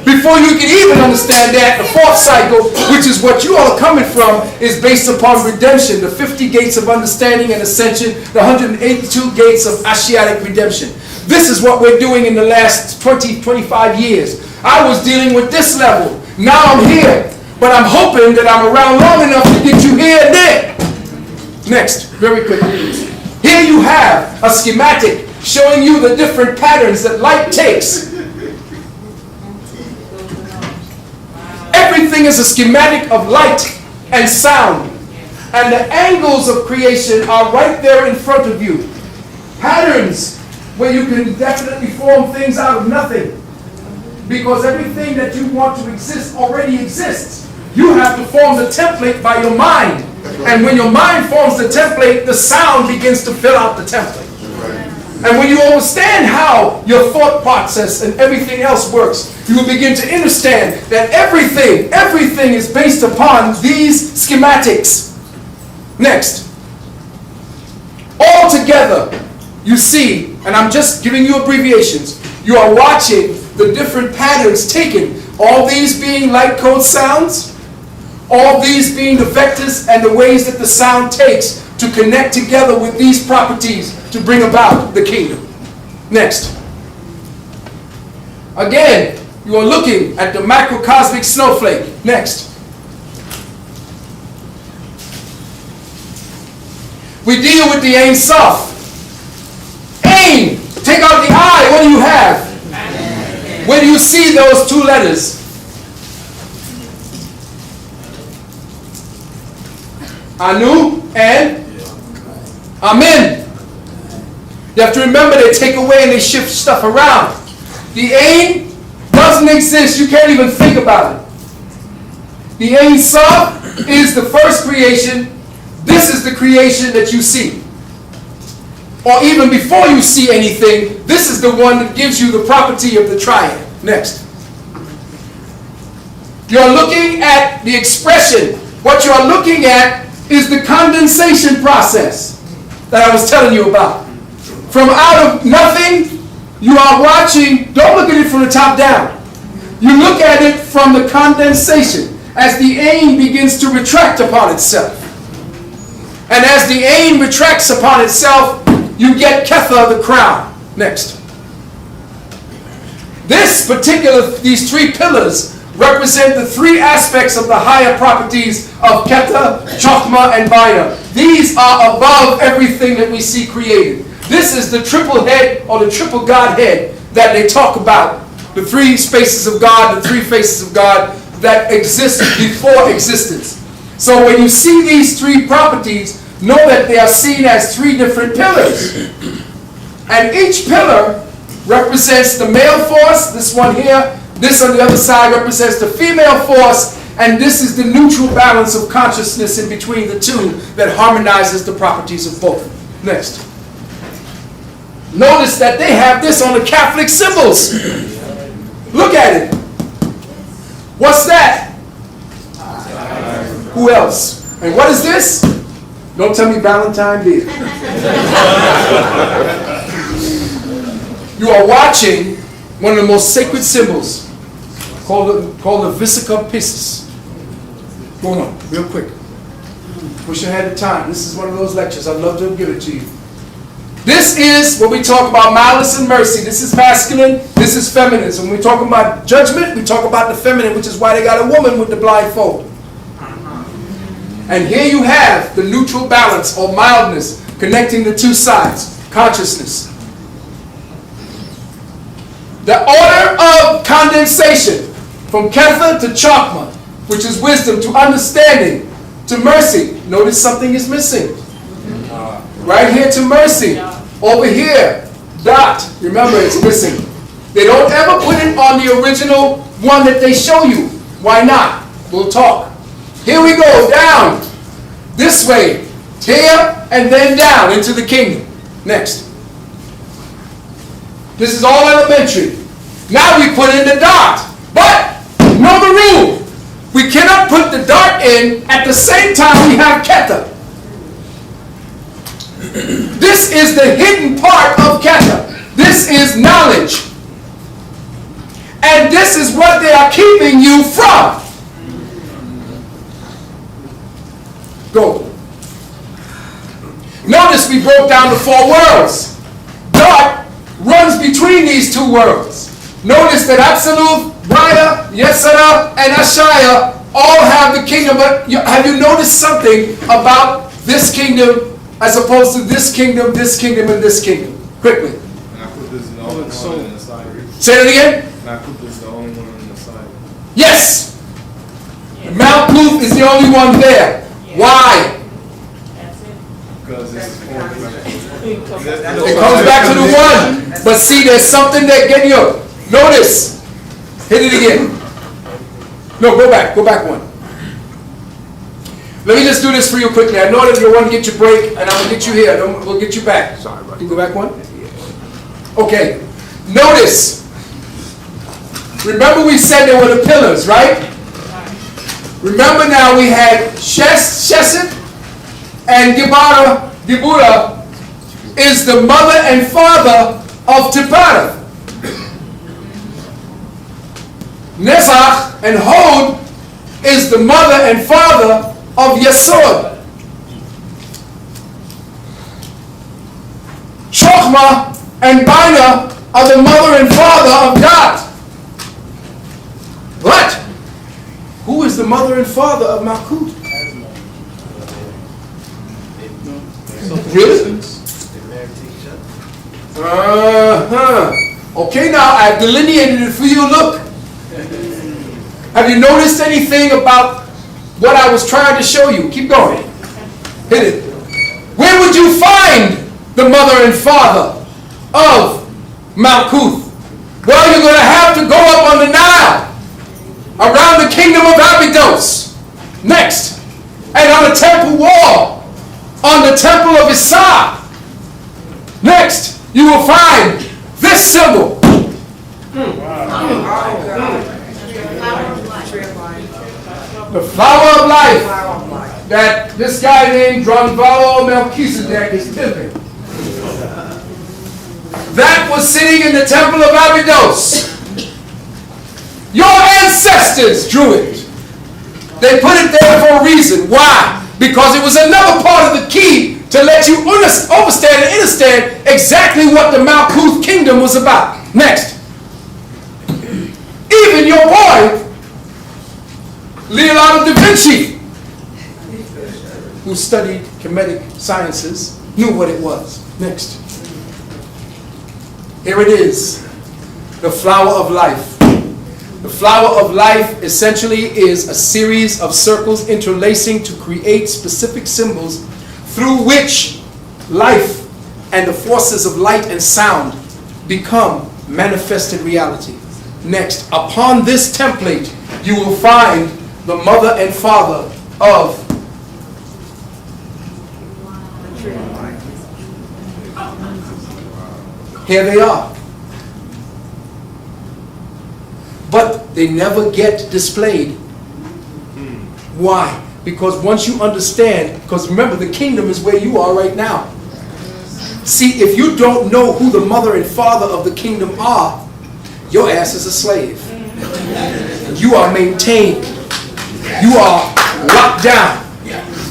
Before you can even understand that, the 4th cycle, which is what you all are coming from, is based upon redemption. The 50 gates of understanding and ascension, the 182 gates of Ashiatic redemption. This is what we're doing in the last 20, 25 years. I was dealing with this level. Now I'm here. But I'm hoping that I'm around long enough to get you here and there. Next, very quickly. Here you have a schematic showing you the different patterns that light takes. Everything is a schematic of light and sound. And the angles of creation are right there in front of you. Patterns where you can definitely form things out of nothing. Because everything that you want to exist already exists. You have to form the template by your mind. And when your mind forms the template, the sound begins to fill out the template. And when you understand how your thought process and everything else works, you will begin to understand that everything is based upon these schematics. Next. All together, you see, and I'm just giving you abbreviations, you are watching the different patterns taken. All these being light code sounds, all these being the vectors and the ways that the sound takes to connect together with these properties to bring about the kingdom. Next. Again, you are looking at the macrocosmic snowflake. Next. We deal with the Ein Sof. Ein, take out the I, what do you have? Where do you see those 2 letters? Anu and Amen. You have to remember they take away and they shift stuff around. The Ein doesn't exist. You can't even think about it. The Ein Sof is the first creation. This is the creation that you see. Or even before you see anything, this is the one that gives you the property of the triad. Next. You're looking at the expression. What you're looking at is the condensation process that I was telling you about. From out of nothing, you are watching, don't look at it from the top down. You look at it from the condensation as the Ein begins to retract upon itself. And as the Ein retracts upon itself, you get Ketha, the crown. Next. These 3 pillars represent the 3 aspects of the higher properties of Ketha, Chokhmah, and Bina. These are above everything that we see created. This is the triple head or the triple Godhead that they talk about. The 3 spaces of God, the 3 faces of God that exist before existence. So when you see these 3 properties, know that they are seen as 3 different pillars. And each pillar represents the male force, this one here. This on the other side represents the female force, and this is the neutral balance of consciousness in between the 2 that harmonizes the properties of both. Next. Notice that they have this on the Catholic symbols. Look at it. What's that? Who else? And what is this? Don't tell me Valentine did. You are watching One of the most sacred symbols, called the Vesica Piscis. Going on, real quick. Wish I had the time. This is one of those lectures. I'd love to give it to you. This is what we talk about malice and mercy. This is masculine. This is feminine. So when we talk about judgment, we talk about the feminine, which is why they got a woman with the blindfold. And here you have the neutral balance or mildness connecting the two sides. Consciousness. The order of condensation from Ketha to Chakma, which is wisdom, to understanding, to mercy. Notice something is missing. Right here to mercy. Over here, dot. Remember, it's missing. They don't ever put it on the original one that they show you. Why not? We'll talk. Here we go, down. This way. Here, and then down into the kingdom. Next. This is all elementary. Now we put in the dot. But, know the rule. We cannot put the dot in at the same time we have Ketha. This is the hidden part of Ketha. This is knowledge. And this is what they are keeping you from. Go. Notice we broke down the 4 worlds. Dot runs between these 2 worlds. Notice that Absolute, Braya, Yesara, and Ashaya all have the kingdom. But have you noticed something about this kingdom as opposed to this kingdom, and this kingdom? Quickly. Nakut is the only one in the side. Say it again. Nakut is the only one in the side. Yes. Mount Pluth is the only one there. Why? Because it's It comes back to the one. But see, there's something that get you. Notice. Hit it again. No, go back. Go back one. Let me just do this for you quickly. I know that you want to get your break, and I'm going to get you here. We'll get you back. Sorry, buddy. You go back one? Okay. Notice. Remember we said there were the pillars, right? Remember now we had Sheset and Gibura is the mother and father of Tipara. Nezach and Hod is the mother and father of Yesod. Chokhmah and Bina are the mother and father of God. What? Who is the mother and father of Malkut? Really? Okay, now I've delineated it for you. Look. Have you noticed anything about what I was trying to show you? Keep going. Hit it. Where would you find the mother and father of Malkuth? Well, you're going to have to go up on the Nile, around the kingdom of Abydos. Next. And on the temple wall, on the temple of Issa. Next, you will find this symbol. The flower of life that this guy named Dronvalo Melchizedek is pimping. That was sitting in the temple of Abydos. Your ancestors drew it. They put it there for a reason. Why? Because it was another part of the key to let you understand and understand exactly what the Malkuth kingdom was about. Next. Even your boy, Leonardo da Vinci, who studied Kemetic sciences, knew what it was. Next. Here it is. The flower of life. The flower of life essentially is a series of circles interlacing to create specific symbols through which life and the forces of light and sound become manifested reality. Next, upon this template, you will find the mother and father of here they are. But they never get displayed. Why? Because once you understand, because remember the kingdom is where you are right now. See, if you don't know who the mother and father of the kingdom are, your ass is a slave. You are maintained. You are locked down.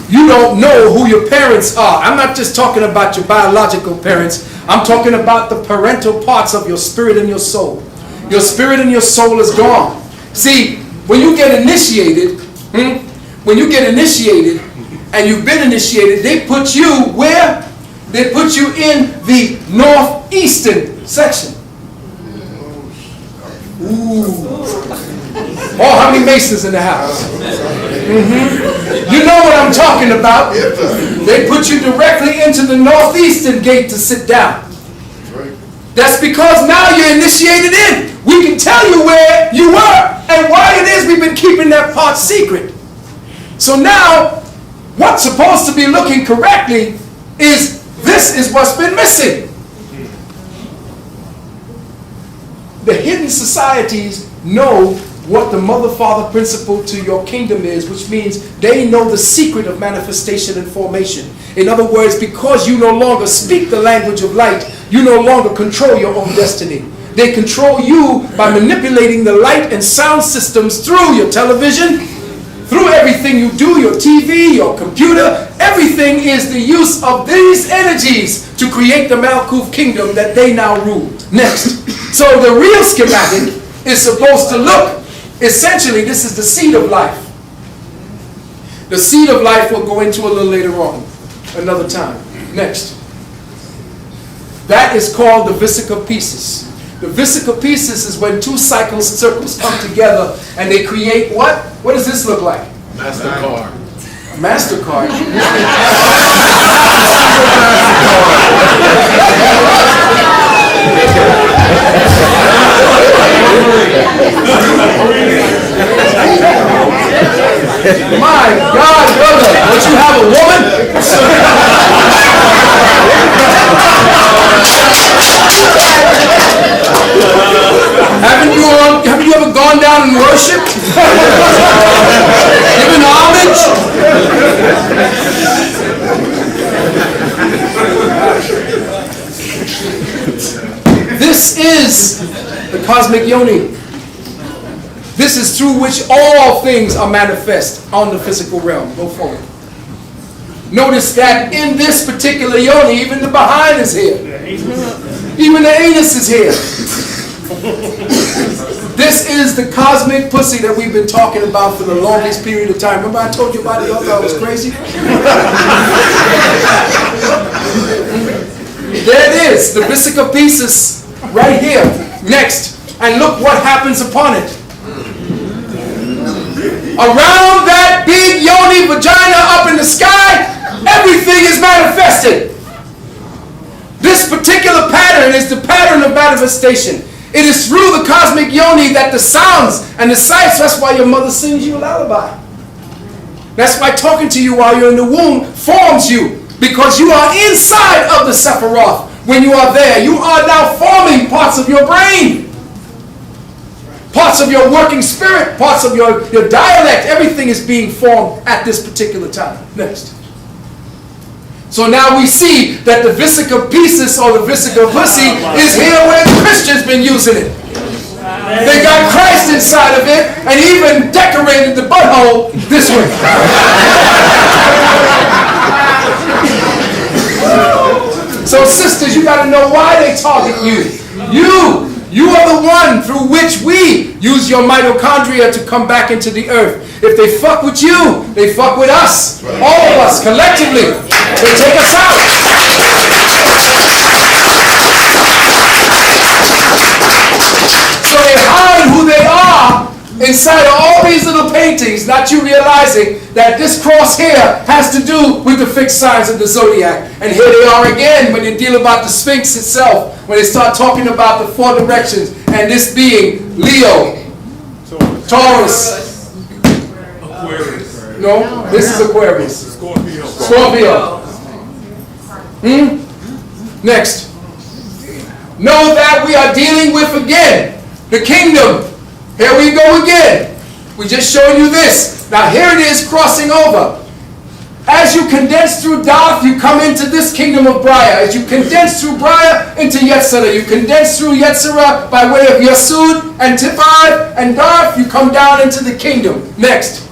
You don't know who your parents are. I'm not just talking about your biological parents. I'm talking about the parental parts of your spirit and your soul. Your spirit and your soul is gone. See, when you get initiated, when you get initiated and you've been initiated, they put you where? They put you in the northeastern section. Ooh. Oh, how many Masons in the house? You know what I'm talking about. They put you directly into the northeastern gate to sit down. That's because now you're initiated in. We can tell you where you were and why it is we've been keeping that part secret. So now, what's supposed to be looking correctly is this is what's been missing. The hidden societies know what the mother-father principle to your kingdom is, which means they know the secret of manifestation and formation. In other words, because you no longer speak the language of light, you no longer control your own destiny. They control you by manipulating the light and sound systems through your television, through everything you do, your TV, your computer. Everything is the use of these energies to create the Malkuth kingdom that they now rule. Next. So the real schematic is supposed to look, essentially, this is the seed of life. The seed of life we'll go into a little later on, another time. Next. That is called the Visica Pieces. The Visica Pieces is when two circles come together and they create what? What does this look like? MasterCard. MasterCard. My God, brother, don't you have a woman? Haven't you ever gone down and worshipped? Given homage? This is the cosmic yoni. This is through which all things are manifest on the physical realm. Go forward. Notice that in this particular yoni, even the behind is here. Even the anus is here. This is the cosmic pussy that we've been talking about for the longest period of time. Remember I told you about it? Y'all thought I was crazy? There it is, the Visica Pieces right here. Next. And look what happens upon it. Around that big yoni vagina up in the sky, everything is manifested. This particular pattern is the pattern of manifestation. It is through the cosmic yoni that the sounds and the sights, that's why your mother sings you a lullaby. That's why talking to you while you're in the womb forms you. Because you are inside of the Sephiroth. When you are there, you are now forming parts of your brain. Parts of your working spirit, parts of your dialect, everything is being formed at this particular time. Next. So now we see that the Visica Pieces or the Visica Pussy is here where the Christians been using it. They got Christ inside of it and even decorated the butthole this way. So sisters, you got to know why they target you. You are the one through which we use your mitochondria to come back into the earth. If they fuck with you, they fuck with us. All of us, collectively. They take us out. So they hide who they are inside of all these little paintings, not you realizing that this cross here has to do with the fixed signs of the zodiac. And here they are again when they deal about the Sphinx itself, when they start talking about the four directions, and this being Leo, Taurus, Aquarius. no, this is Aquarius, Scorpio. Next. Know that we are dealing with again the kingdom. Here we go again. We just showed you this. Now here it is crossing over. As you condense through Darth, you come into this kingdom of Briar. As you condense through Briar into Yetzirah, you condense through Yetzirah by way of Yesud and Tifad and Darth, you come down into the kingdom. Next.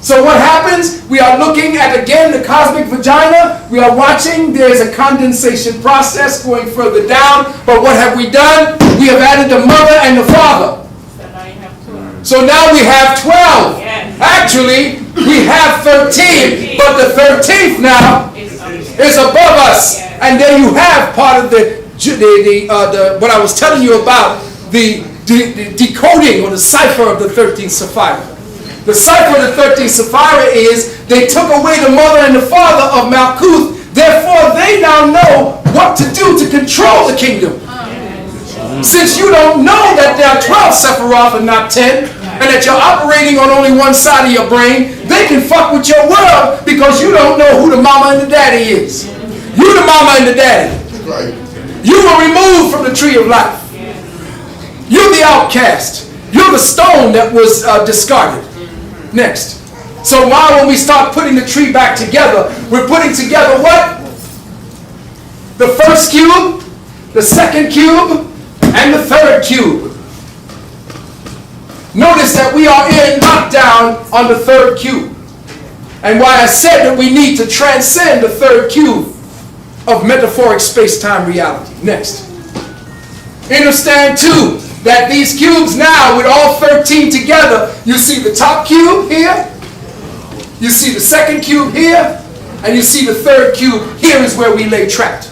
So what happens? We are looking at, again, the cosmic vagina. We are watching. There's a condensation process going further down. But what have we done? We have added the mother and the father. So now we have 12. Yes. Actually, we have 13. But the 13th now is above us. Yes. And then you have part of the what I was telling you about, the decoding or the cipher of the 13th Sapphira. The cipher of the 13th Sapphira is they took away the mother and the father of Malkuth. Therefore, they now know what to do to control the kingdom. Since you don't know that there are 12 Sephiroth and not 10, and that you're operating on only one side of your brain, they can fuck with your world because you don't know who the mama and the daddy is. You the mama and the daddy. You were removed from the tree of life. You're the outcast. You're the stone that was discarded. Next. So why, when we start putting the tree back together, we're putting together what? The first cube, the second cube, and the third cube. Notice that we are in lockdown on the third cube. And why I said that we need to transcend the third cube of metaphoric space-time reality. Next. Understand too that these cubes now, with all 13 together, you see the top cube here, you see the second cube here, and you see the third cube. Here is where we lay trapped.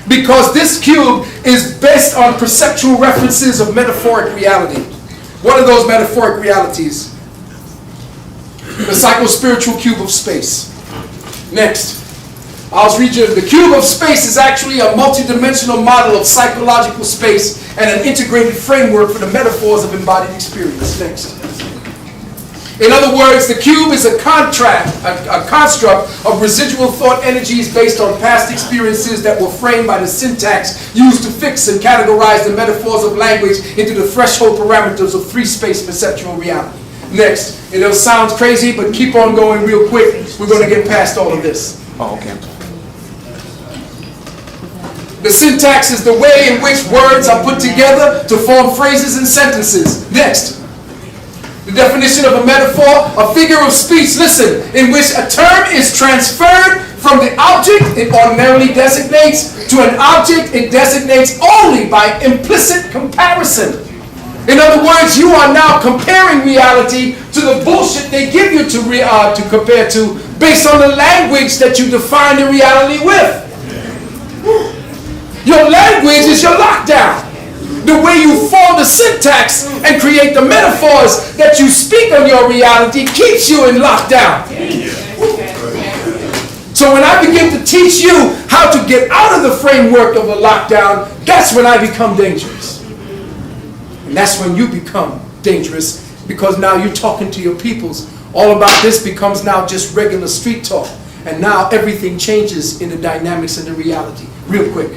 Because this cube is based on perceptual references of metaphoric reality. What are those metaphoric realities? The psycho-spiritual cube of space. Next. I'll read you. The cube of space is actually a multidimensional model of psychological space and an integrated framework for the metaphors of embodied experience. Next. In other words, the cube is a construct of residual thought energies based on past experiences that were framed by the syntax used to fix and categorize the metaphors of language into the threshold parameters of three-space perceptual reality. Next. It'll sound crazy, but keep on going real quick. We're going to get past all of this. Oh, okay. The syntax is the way in which words are put together to form phrases and sentences. Next. The definition of a metaphor, a figure of speech, listen, in which a term is transferred from the object it ordinarily designates to an object it designates only by implicit comparison. In other words, you are now comparing reality to the bullshit they give you to compare to based on the language that you define the reality with. Your language is your lockdown. The way you form the syntax and create the metaphors that you speak on your reality keeps you in lockdown. So when I begin to teach you how to get out of the framework of a lockdown, that's when I become dangerous. And that's when you become dangerous, because now you're talking to your peoples. All about this becomes now just regular street talk. And now everything changes in the dynamics and the reality. Real quick.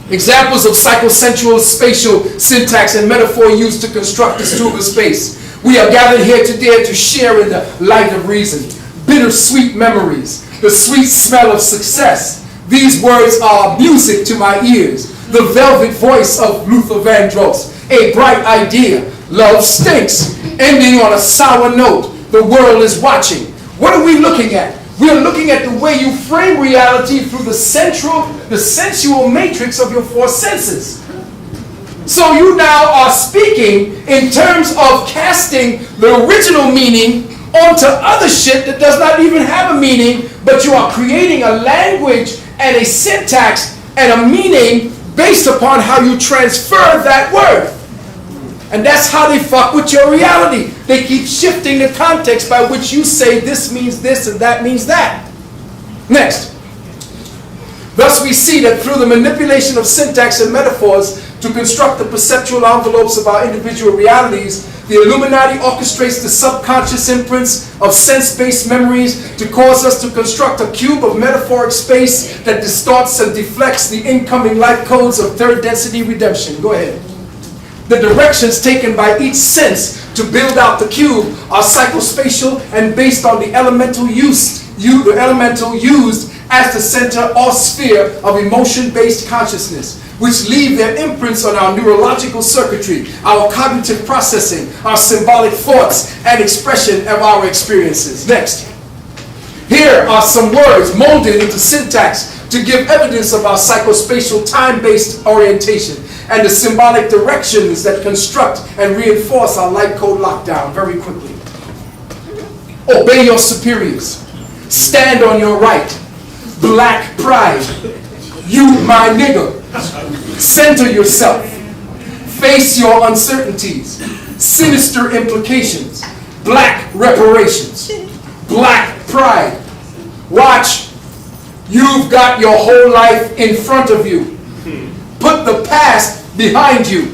Examples of psychosensual spatial syntax and metaphor used to construct the Stuba space. We are gathered here today to share in the light of reason. Bittersweet memories. The sweet smell of success. These words are music to my ears. The velvet voice of Luther Vandross. A bright idea. Love stinks. Ending on a sour note. The world is watching. What are we looking at? We are looking at the way you frame reality through the sensual matrix of your four senses. So you now are speaking in terms of casting the original meaning onto other shit that does not even have a meaning, but you are creating a language and a syntax and a meaning based upon how you transfer that word. And that's how they fuck with your reality. They keep shifting the context by which you say this means this and that means that. Next. Thus we see that through the manipulation of syntax and metaphors to construct the perceptual envelopes of our individual realities, the Illuminati orchestrates the subconscious imprints of sense-based memories to cause us to construct a cube of metaphoric space that distorts and deflects the incoming light codes of third density redemption. Go ahead. The directions taken by each sense to build out the cube are psychospatial and based on the elemental used as the center or sphere of emotion-based consciousness, which leave their imprints on our neurological circuitry, our cognitive processing, our symbolic thoughts, and expression of our experiences. Next. Here are some words molded into syntax to give evidence of our psychospatial time-based orientation and the symbolic directions that construct and reinforce our light code lockdown very quickly. Obey your superiors. Stand on your right. Black pride. You my nigger. Center yourself. Face your uncertainties. Sinister implications. Black reparations. Black pride. Watch. You've got your whole life in front of you. Put the past behind you.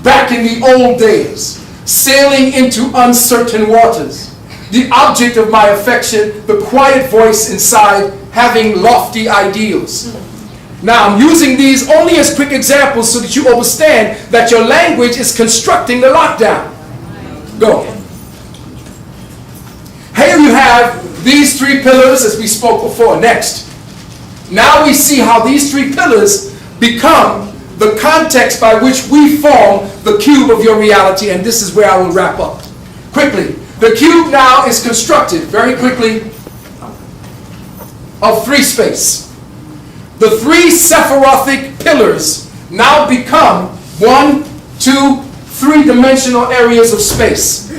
Back in the old days. Sailing into uncertain waters. The object of my affection, the quiet voice inside, having lofty ideals. Now, I'm using these only as quick examples so that you understand that your language is constructing the lockdown. Go. Here you have these three pillars as we spoke before. Next. Now we see how these three pillars become the context by which we form the cube of your reality, and this is where I will wrap up. Quickly. The cube now is constructed, very quickly, of three space. The three Sephirothic pillars now become 1, 2, 3-dimensional areas of space.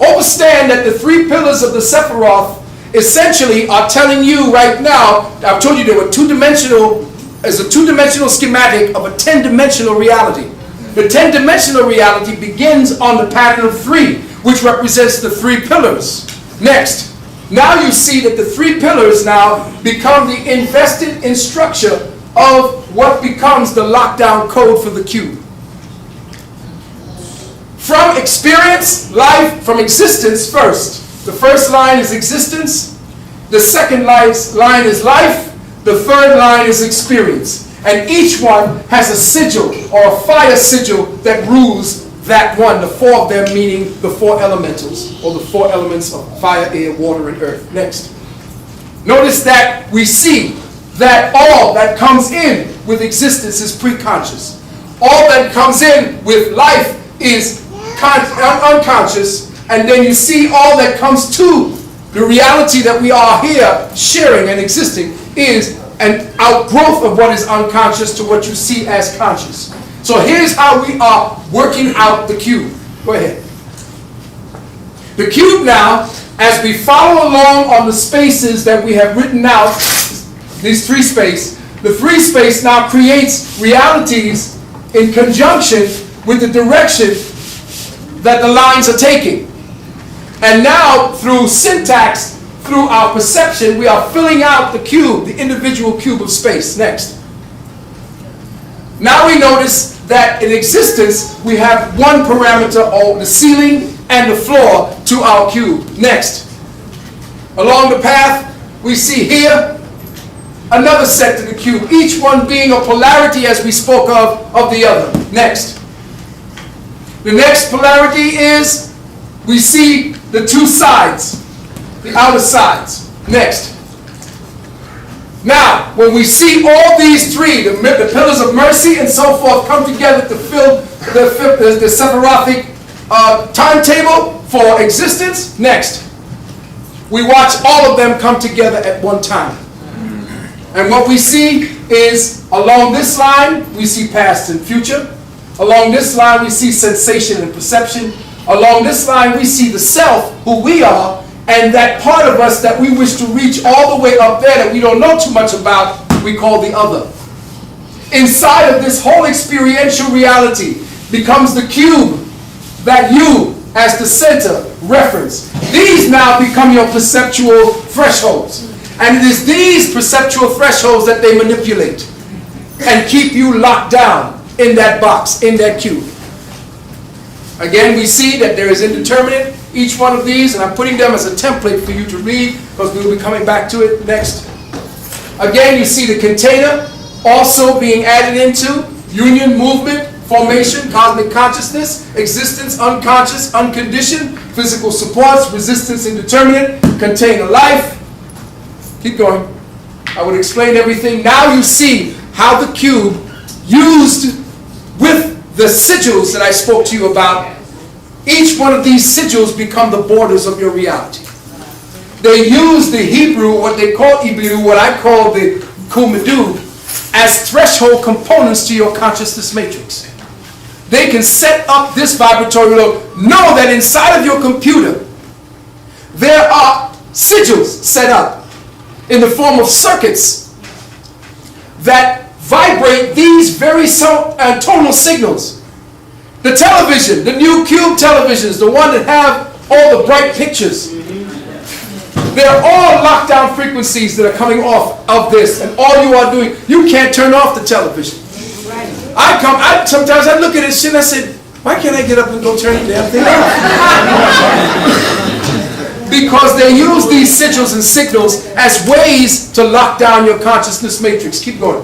Understand that the three pillars of the Sephiroth essentially are telling you right now, I've told you they were two-dimensional, as a two-dimensional schematic of a 10-dimensional reality. The 10-dimensional reality begins on the pattern of 3, which represents the three pillars. Next. Now you see that the three pillars now become the invested in structure of what becomes the lockdown code for the cube. From experience, life, from existence first. The first line is existence. The second line is life. The third line is experience. And each one has a sigil or a fire sigil that rules that one, the four of them meaning the four elementals, or the four elements of fire, air, water, and earth. Next. Notice that we see that all that comes in with existence is preconscious. All that comes in with life is unconscious. And then you see all that comes to the reality that we are here sharing and existing is an outgrowth of what is unconscious to what you see as conscious. So here's how we are working out the cube. Go ahead. The cube now, as we follow along on the spaces that we have written out, these three space, the three space now creates realities in conjunction with the direction that the lines are taking. And now through syntax, through our perception, we are filling out the cube, the individual cube of space. Next. Now we notice that in existence, we have one parameter, or the ceiling and the floor, to our cube. Next. Along the path, we see here another set to the cube, each one being a polarity, as we spoke of the other. Next. The next polarity is, we see the two sides, the outer sides. Next. Now, when we see all these three, the pillars of mercy and so forth, come together to fill the Sephirothic timetable for existence, next, we watch all of them come together at one time. And what we see is, along this line, we see past and future. Along this line, we see sensation and perception. Along this line, we see the self, who we are, and that part of us that we wish to reach all the way up there that we don't know too much about, we call the other. Inside of this whole experiential reality becomes the cube that you, as the center, reference. These now become your perceptual thresholds. And it is these perceptual thresholds that they manipulate and keep you locked down in that box, in that cube. Again, we see that there is indeterminate, each one of these, and I'm putting them as a template for you to read, because we will be coming back to it next. Again, you see the container also being added into, union, movement, formation, cosmic consciousness, existence, unconscious, unconditioned, physical supports, resistance, indeterminate, contain a life. Keep going. I would explain everything. Now you see how the cube used with the sigils that I spoke to you about. Each one of these sigils become the borders of your reality. They use the Hebrew, what they call Ibiru, what I call the Kumedu, as threshold components to your consciousness matrix. They can set up this vibratory load. Know that inside of your computer, there are sigils set up in the form of circuits that vibrate these very tonal signals. The television, the new cube televisions, the one that have all the bright pictures, they're all lockdown frequencies that are coming off of this, and all you are doing, you can't turn off the television. Sometimes I look at this shit and I say, why can't I get up and go turn the damn thing off? Because they use these sigils and signals as ways to lock down your consciousness matrix. Keep going.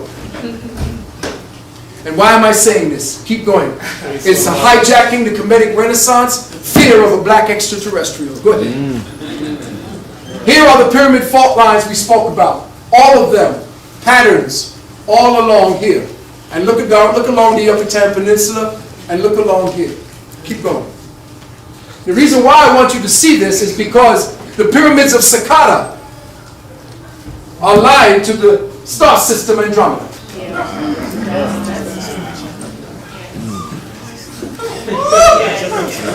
And why am I saying this? Keep going. It's a hijacking the Kemetic Renaissance, fear of a black extraterrestrial. Go ahead. Here are the pyramid fault lines we spoke about. All of them. Patterns. All along here. And look along the Yucatan Peninsula and look along here. Keep going. The reason why I want you to see this is because the pyramids of Sakata are aligned to the star system Andromeda.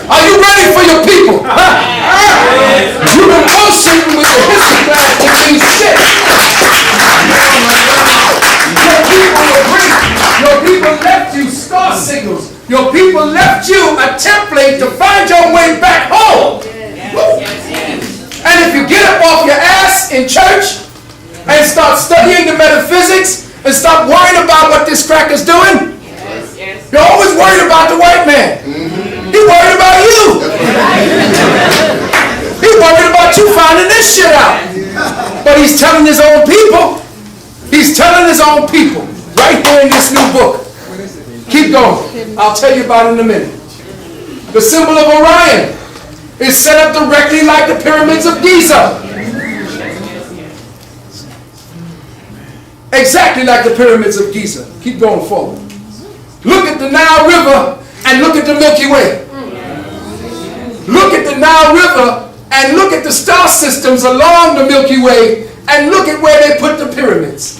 Are you ready for your people? You've been bullshitting with the history class and these shit. Your people left you star signals. Your people left you a template to find your way back home. And if you get up off your ass in church and start studying the metaphysics and stop worrying about what this cracker's doing, you're always worried about the white man. He's worried about you. He's worried about you finding this shit out. But he's telling his own people. He's telling his own people right here in this new book. Keep going. I'll tell you about it in a minute. The symbol of Orion is set up directly like the pyramids of Giza. Exactly like the pyramids of Giza. Keep going forward. Look at the Nile River and look at the Milky Way. Look at the Nile River and look at the star systems along the Milky Way and look at where they put the pyramids.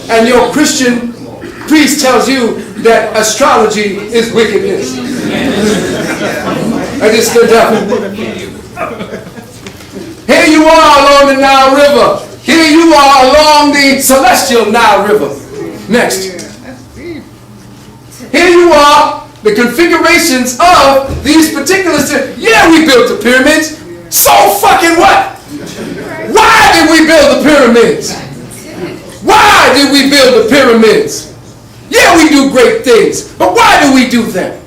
And your Christian priest tells you that astrology is wickedness. And it's the devil. Here you are along the Nile River. Here you are along the celestial Nile River. Next. Here you are, the configurations of these particular... Yeah, we built the pyramids. So fucking what? Why did we build the pyramids? Why did we build the pyramids? Yeah, we do great things, but why do we do them?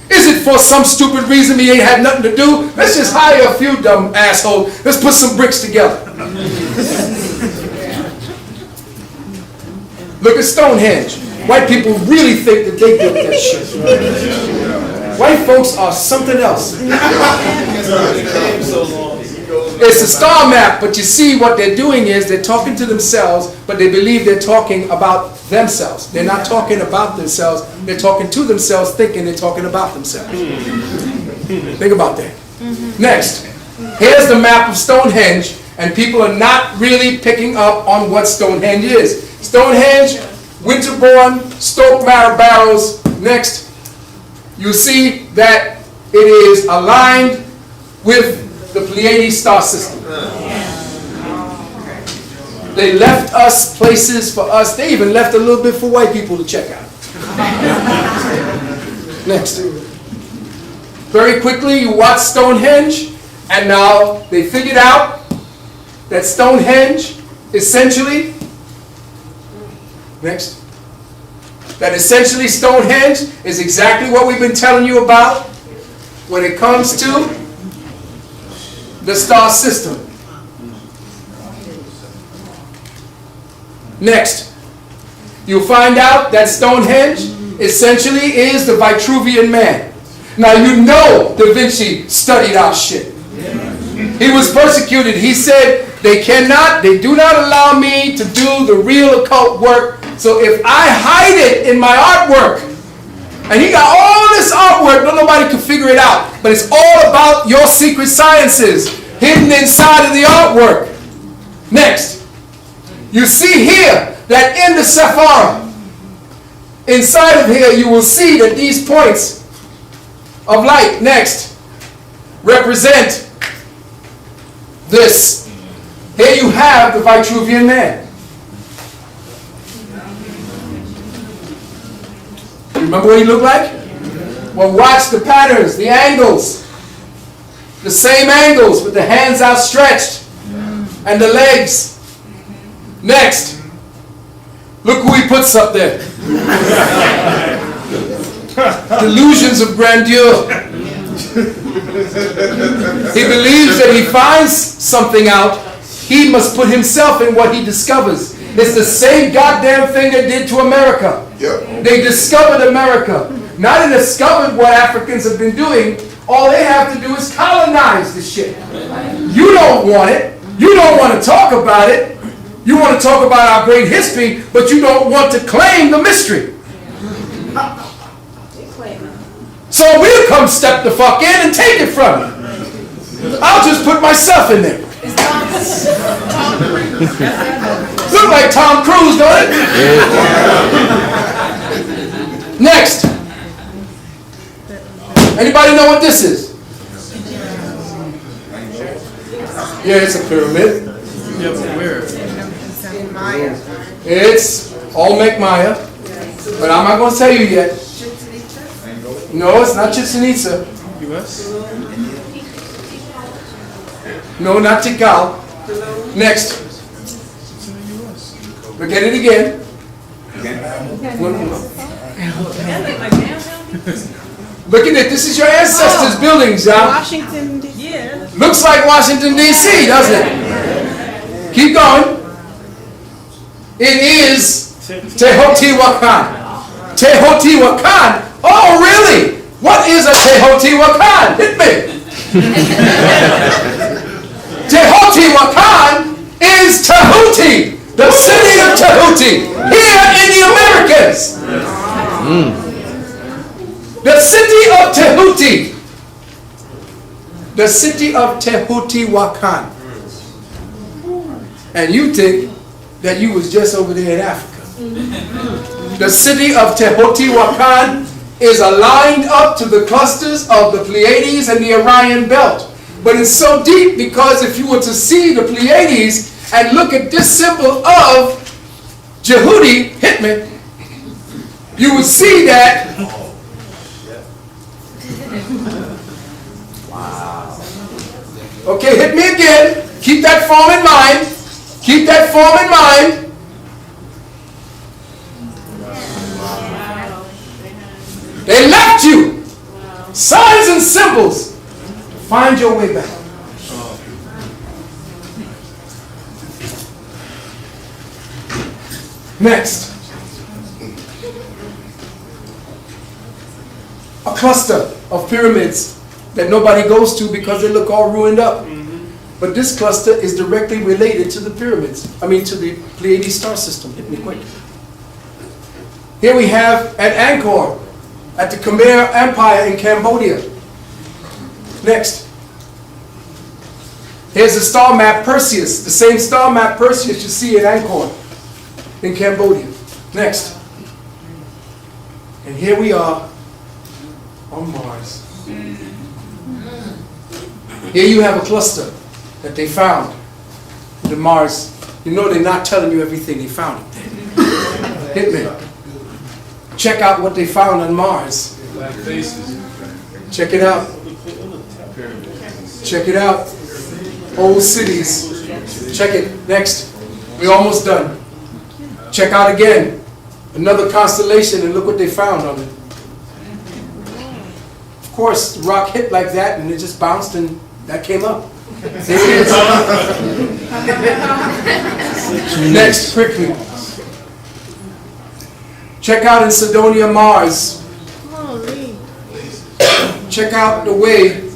Is it for some stupid reason we ain't had nothing to do? Let's just hire a few dumb assholes. Let's put some bricks together. Look at Stonehenge. White people really think that they built that shit. White folks are something else. It's a star map, but you see what they're doing is they're talking to themselves, but they believe they're talking about themselves. They're not talking about themselves. They're talking to themselves, thinking they're talking about themselves. Think about that. Next, here's the map of Stonehenge, and people are not really picking up on what Stonehenge is. Stonehenge, Winterbourne, Stoke Marrow Barrows. Next, you see that it is aligned with the Pleiades star system. They left us places for us. They even left a little bit for white people to check out. Next. Very quickly, you watch Stonehenge, and now they figured out that Stonehenge essentially, next, that essentially Stonehenge is exactly what we've been telling you about when it comes to the star system. Next, you'll find out that Stonehenge essentially is the Vitruvian Man. Now you know Da Vinci studied our shit. He was persecuted. He said, they do not allow me to do the real occult work, so if I hide it in my artwork, and he got all this artwork, nobody could figure it out, but it's all about your secret sciences hidden inside of the artwork. Next, you see here that in the Sephara, inside of here, you will see that these points of light, next, represent this. Here you have the Vitruvian Man. You remember what he looked like? Well, watch the patterns, the angles. The same angles with the hands outstretched and the legs. Next, look who he puts up there. Delusions of grandeur. He believes that he finds something out, he must put himself in what he discovers. It's the same goddamn thing they did to America. Yep. They discovered America. Now they discovered what Africans have been doing. All they have to do is colonize the shit. You don't want it. You don't want to talk about it. You want to talk about our great history, but you don't want to claim the mystery. So we'll come step the fuck in and take it from you. I'll just put myself in there. Look like Tom Cruise, don't it? Next. Anybody know what this is? Yeah, it's a pyramid. Yeah, but where? In Maya. It's Olmec Maya, but I'm not going to tell you yet. No, it's not Chichen Itza. U.S.? No, not Tikal. Next. Look at it again. Look at it. This is your ancestors' buildings, y'all. Washington, D.C. Looks like Washington, D.C., doesn't it? Keep going. It is Teotihuacan. Teotihuacan? Oh, really? What is a Teotihuacan? Hit me. Teotihuacan is Tahuti, the city of Tahuti, here in the Americas. The city of Tahuti. The city of Teotihuacan. And you think that you was just over there in Africa. The city of Teotihuacan is aligned up to the clusters of the Pleiades and the Orion belt. But it's so deep because if you were to see the Pleiades and look at this symbol of Jehudi, hit me, you would see that. Wow. Okay, hit me again. Keep that form in mind. Keep that form in mind. They left you. Signs and symbols. Find your way back. Next. A cluster of pyramids that nobody goes to because they look all ruined up. But this cluster is directly related to the pyramids. I mean to the Pleiades star system. Hit me quick. Here we have at Angkor, at the Khmer Empire in Cambodia. Next. Here's the star map Perseus, the same star map Perseus you see in Angkor in Cambodia. Next. And here we are on Mars. Here you have a cluster that they found to Mars. You know they're not telling you everything they found up there. Hit me. Check out what they found on Mars. Check it out. Check it out. Old cities. Check it. Next. We're almost done. Check out again. Another constellation and look what they found on it. Of course, the rock hit like that and it just bounced and that came up. There it is. Next, quickly. Check out in Sidonia, Mars. Holy. Check out the way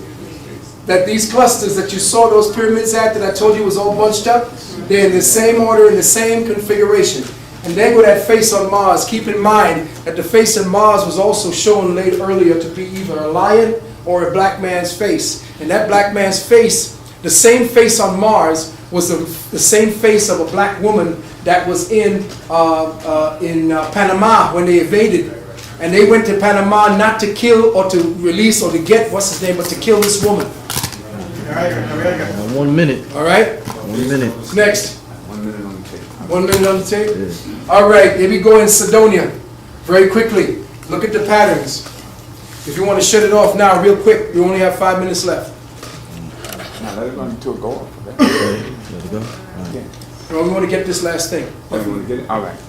that these clusters that you saw those pyramids at that I told you was all bunched up, they're in the same order, in the same configuration. And there go that face on Mars. Keep in mind that the face on Mars was also shown later earlier to be either a lion or a black man's face. And that black man's face, the same face on Mars, was the same face of a black woman that was in Panama when they evaded. And they went to Panama not to kill or to release or to get, what's his name, but to kill this woman. 1 minute. All right? 1 minute. Next. 1 minute on the tape. 1 minute on the tape? All right, here we go in Sidonia. Very quickly. Look at the patterns. If you want to shut it off now, real quick, you only have 5 minutes left. Now let it run until it go off. Okay? Okay, let it go. No, we want to get this last thing. Oh, you want to get it? All right.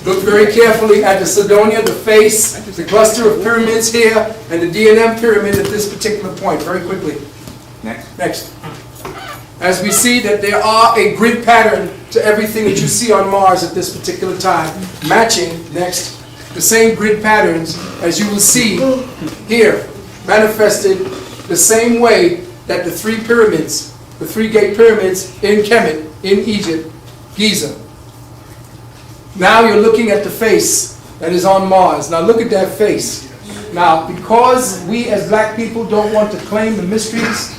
Look very carefully at the Sidonia, the face, the cluster of pyramids here, and the D&M pyramid at this particular point. Very quickly. Next. As we see that there are a grid pattern to everything that you see on Mars at this particular time, matching, next, the same grid patterns as you will see here, manifested the same way that the three pyramids, the three-gate pyramids in Kemet, in Egypt, Giza. Now you're looking at the face that is on Mars. Now look at that face. Now, because we as black people don't want to claim the mysteries,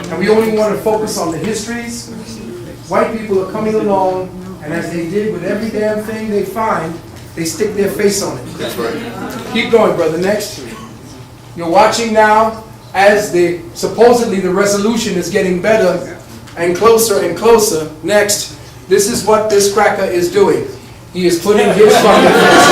and we only want to focus on the histories, white people are coming along, and as they did with every damn thing they find, they stick their face on it. That's right. Keep going, brother. Next. You're watching now as supposedly the resolution is getting better and closer and closer. Next. This is what this cracker is doing. He is putting his fucking face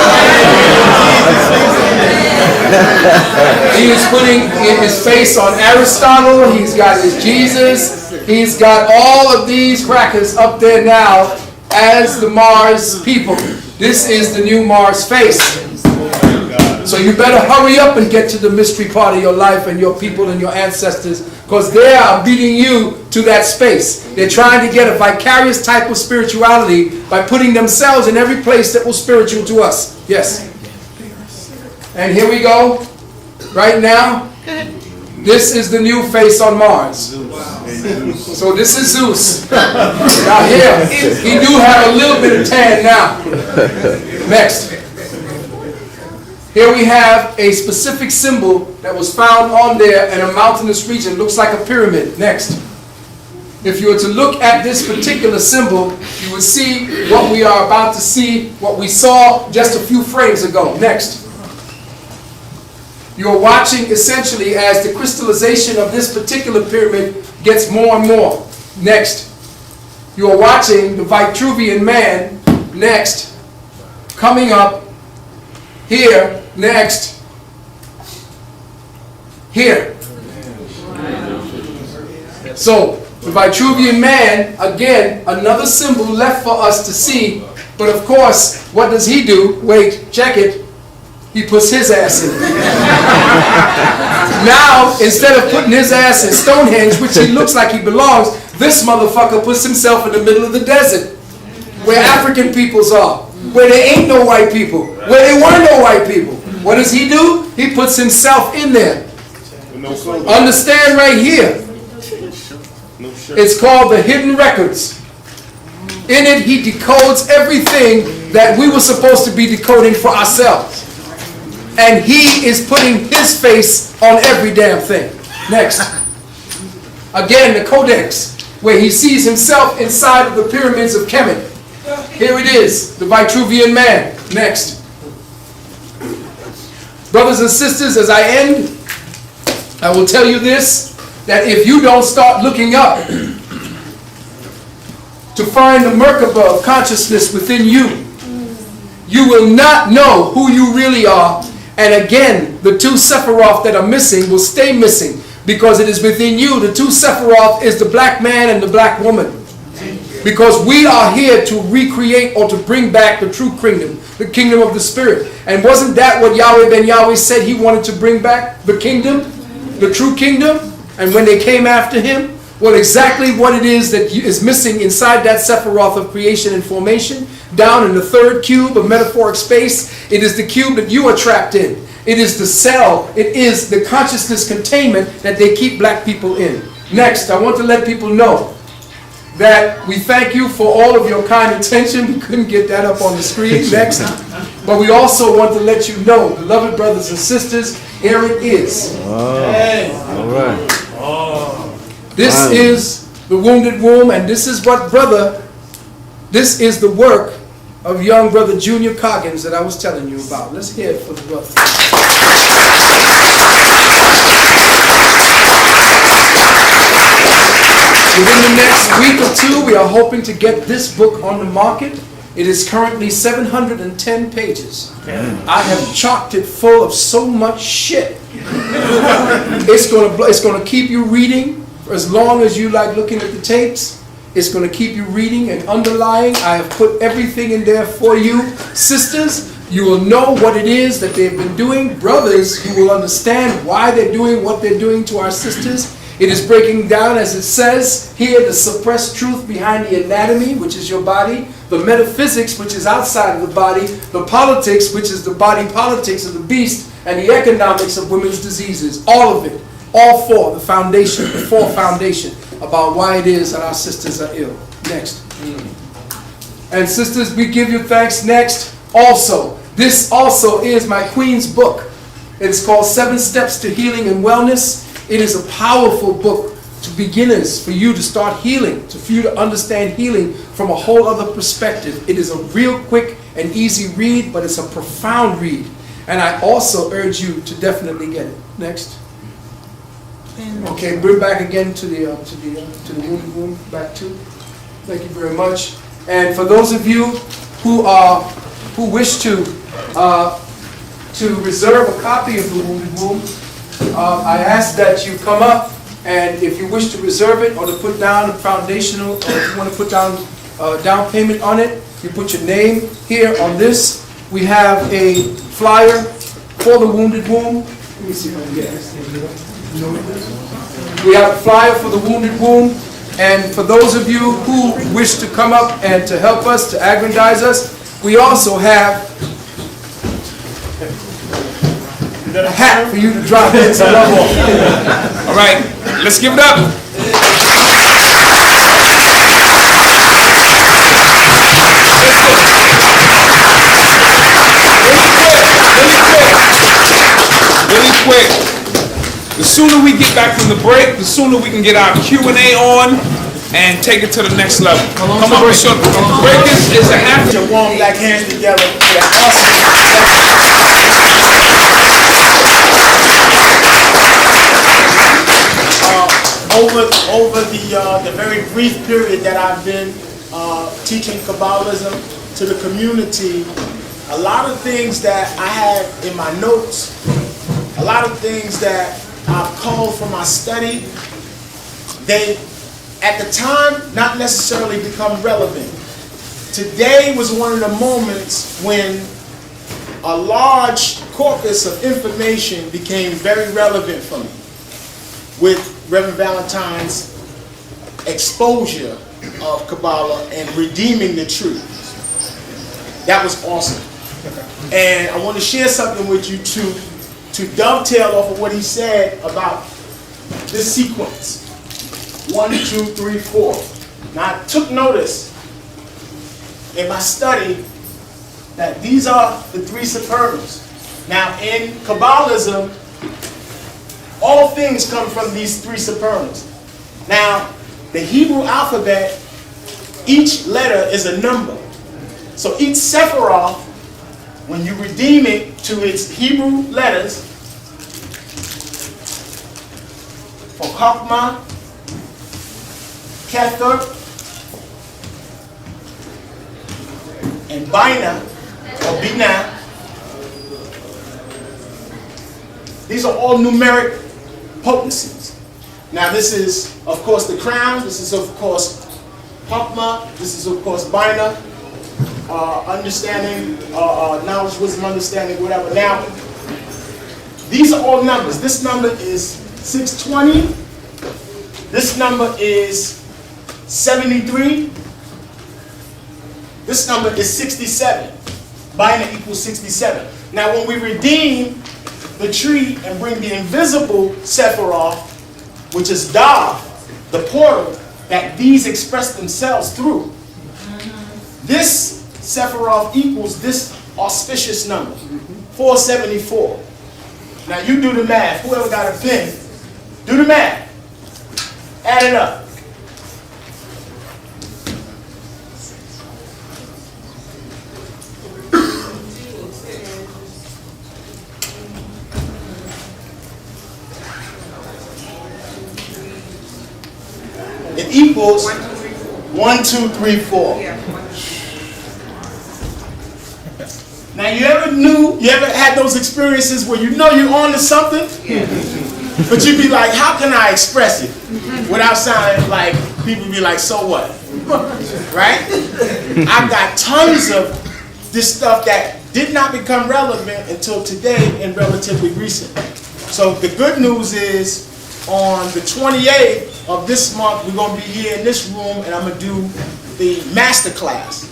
He is putting his face on Aristotle. He's got his Jesus. He's got all of these crackers up there now as the Mars people. This is the new Mars face. So you better hurry up and get to the mystery part of your life and your people and your ancestors, because they are beating you to that space. They're trying to get a vicarious type of spirituality by putting themselves in every place that was spiritual to us. Yes. And here we go. Right now, this is the new face on Mars. So this is Zeus. Now here, he do have a little bit of tan now. Next. Here we have a specific symbol that was found on there in a mountainous region. Looks like a pyramid. Next. If you were to look at this particular symbol, you would see what we are about to see, what we saw just a few frames ago. Next. You're watching essentially as the crystallization of this particular pyramid gets more and more. Next. You are watching the Vitruvian Man, next, coming up here, next, here. So, the Vitruvian Man, again, another symbol left for us to see, but of course, what does he do? Wait, check it. He puts his ass in it. Now, instead of putting his ass in Stonehenge, which he looks like he belongs, this motherfucker puts himself in the middle of the desert, where African peoples are, where there ain't no white people, where there were no white people. What does he do? He puts himself in there. Understand right here. It's called the Hidden Records. In it, he decodes everything that we were supposed to be decoding for ourselves. And he is putting his face on every damn thing. Next. Again, the Codex, where he sees himself inside of the pyramids of Kemet. Here it is, the Vitruvian Man. Next. Brothers and sisters, as I end, I will tell you this, that if you don't start looking up to find the Merkaba of consciousness within you, you will not know who you really are. And again, the two Sephiroth that are missing will stay missing, because it is within you. The two Sephiroth is the black man and the black woman. Because we are here to recreate or to bring back the true kingdom, the kingdom of the spirit. And wasn't that what Yahweh ben Yahweh said he wanted to bring back? The kingdom, the true kingdom? And when they came after him, Well, exactly what it is that is missing inside that Sephiroth of creation and formation, down in the third cube of metaphoric space, it is the cube that you are trapped in. It is the cell, it is the consciousness containment that they keep black people in. Next, I want to let people know that we thank you for all of your kind attention. We couldn't get that up on the screen. Next. But we also want to let you know, beloved brothers and sisters, here it is. All right. This is the wounded womb, and this is what, brother, this is the work of young brother Junior Coggins that I was telling you about. Let's hear it for the brother. Within the next week or two, we are hoping to get this book on the market. It is currently 710 pages. I have chocked it full of so much shit. It's gonna keep you reading for as long as you like looking at the tapes. It's going to keep you reading and underlying. I have put everything in there for you. Sisters, you will know what it is that they've been doing. Brothers, you will understand why they're doing what they're doing to our sisters. It is breaking down, as it says here, the suppressed truth behind the anatomy, which is your body, the metaphysics, which is outside of the body, the politics, which is the body politics of the beast, and the economics of women's diseases. All of it. All four, the foundation, the fourth foundation about why it is that our sisters are ill. Next. And sisters, we give you thanks. Next. Also, this also is my Queen's book. It is called 7 Steps to Healing and Wellness. It is a powerful book to beginners, for you to start healing, for you to understand healing from a whole other perspective. It is a real quick and easy read, but it's a profound read. And I also urge you to definitely get it. Next. Okay, we're back again to the wounded womb. Back to. Thank you very much. And for those of you who wish to reserve a copy of the wounded womb, I ask that you come up, and if you wish to reserve it or to put down a foundational, or if you want to put down a down payment on it, you put your name here on this. We have a flyer for the wounded womb. Let me see if I can get this thing. We have a flyer for the wounded womb, and for those of you who wish to come up and to help us, to aggrandize us, we also have a hat for you to drop in some love on. All right, let's give it up. Really quick. The sooner we get back from the break, the sooner we can get our Q&A on and take it to the next level. Come on, break is a half. Your warm black hands together. Over the very brief period that I've been teaching Kabbalism to the community, a lot of things that I have in my notes, a lot of things that I've called for my study, they, at the time, not necessarily become relevant. Today was one of the moments when a large corpus of information became very relevant for me with Reverend Valentine's exposure of Kabbalah and redeeming the truth. That was awesome. And I want to share something with you to dovetail off of what he said about this sequence. 1, 2, 3, 4. Now I took notice in my study that these are the 3 superbs. Now in Kabbalism, all things come from these 3 superbs. Now the Hebrew alphabet, each letter is a number. So each Sephiroth, when you redeem it to its Hebrew letters, for Chokmah, Kether, and Bina, or Bina, these are all numeric potencies. Now this is, of course, the crown. This is, of course, Chokmah. This is, of course, Bina. Understanding, knowledge, wisdom, understanding, whatever. Now, these are all numbers. This number is 620, This number is 73. This number is 67. Binary equals 67. Now when we redeem the tree and bring the invisible Sephiroth, which is Dav, the portal that these express themselves through, this Sephiroth equals this auspicious number, 474. Now you do the math. Whoever got a pen, do the math. Add it up. It equals 1, 2, 3, 4. Now you ever had those experiences where you know you're on to something, but you be like, how can I express it without sounding like people be like, so what? Right? I've got tons of this stuff that did not become relevant until today and relatively recent. So the good news is on the 28th of this month, we're going to be here in this room and I'm going to do the master class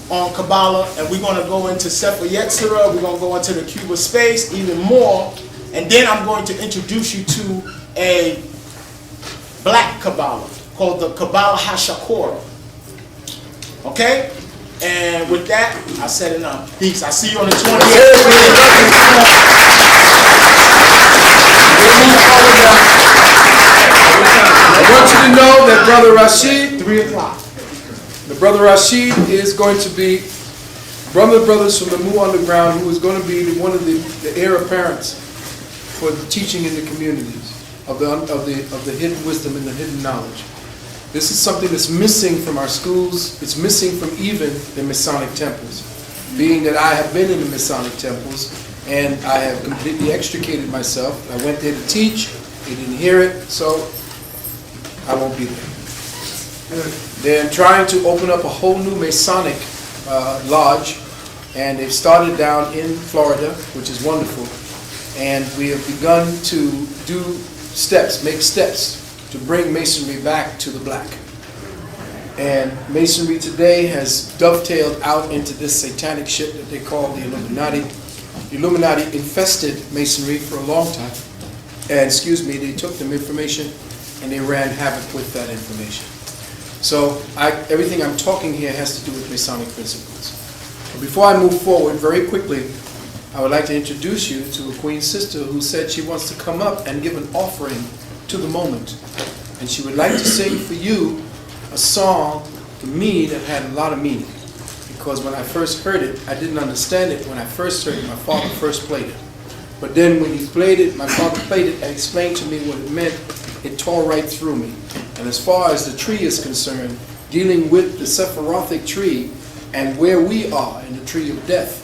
on Kabbalah, and we're going to go into Sefer Yetzirah, we're going to go into the cube of space even more, and then I'm going to introduce you to a black Kabbalah called the Kabbalah HaShakor. Okay? And with that, I said enough. Peace. I'll see you on the 28th. I want you to know that Brother Rashid, 3 o'clock. the Brother Rashid is going to be brothers from the Mu Underground, who is going to be one of the heir apparents for the teaching in the communities of the hidden wisdom and the hidden knowledge. This is something that's missing from our schools. It's missing from even the Masonic temples. Being that I have been in the Masonic temples and I have completely extricated myself. I went there to teach. They didn't hear it, so I won't be there. They're trying to open up a whole new Masonic lodge, and they've started down in Florida, which is wonderful. And we have begun to make steps to bring Masonry back to the black. And Masonry today has dovetailed out into this satanic shit that they call the Illuminati. The Illuminati infested Masonry for a long time. And they took them information and they ran havoc with that information. So everything I'm talking here has to do with Masonic principles. But before I move forward, very quickly, I would like to introduce you to a Queen Sister who said she wants to come up and give an offering to the moment. And she would like to sing for you a song, to me, that had a lot of meaning. Because when I first heard it, I didn't understand it. When I first heard it, my father first played it. But then when he played it, my father played it and explained to me what it meant. It tore right through me. And as far as the tree is concerned, dealing with the Sephirothic tree and where we are in the tree of death,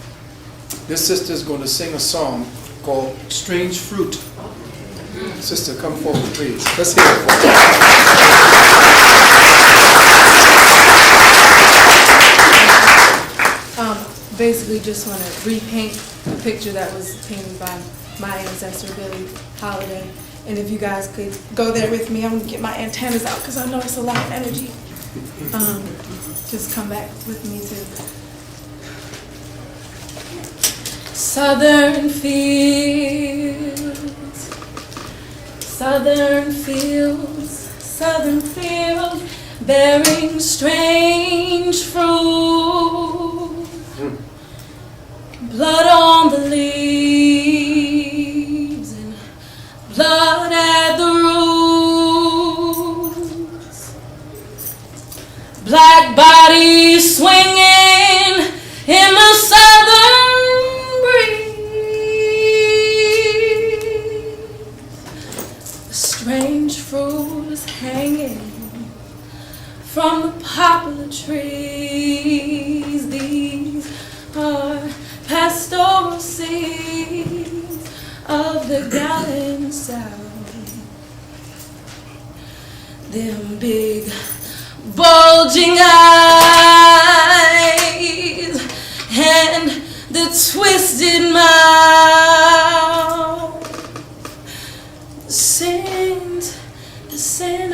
this sister is going to sing a song called Strange Fruit. Sister, come forward, please. Let's hear it. Basically just want to repaint the picture that was painted by my ancestor, Billie Holiday. And if you guys could go there with me, I'm going to get my antennas out because I know it's a lot of energy. Just come back with me too. Southern fields, southern fields, southern fields, bearing strange fruit. Blood on the leaves and blood at the roots. Black bodies swinging in the southern breeze. Strange fruit is hanging from the poplar trees. These are pastoral seeds of the gallant South. Them big bulging eyes and the twisted mouth. The scent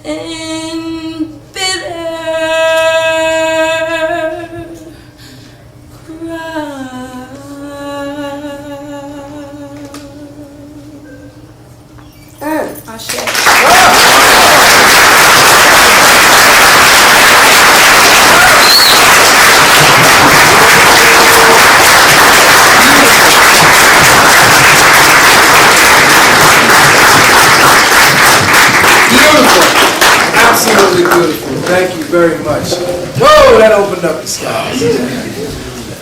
and bitter cry. Absolutely beautiful. Thank you very much. Whoa, that opened up the skies.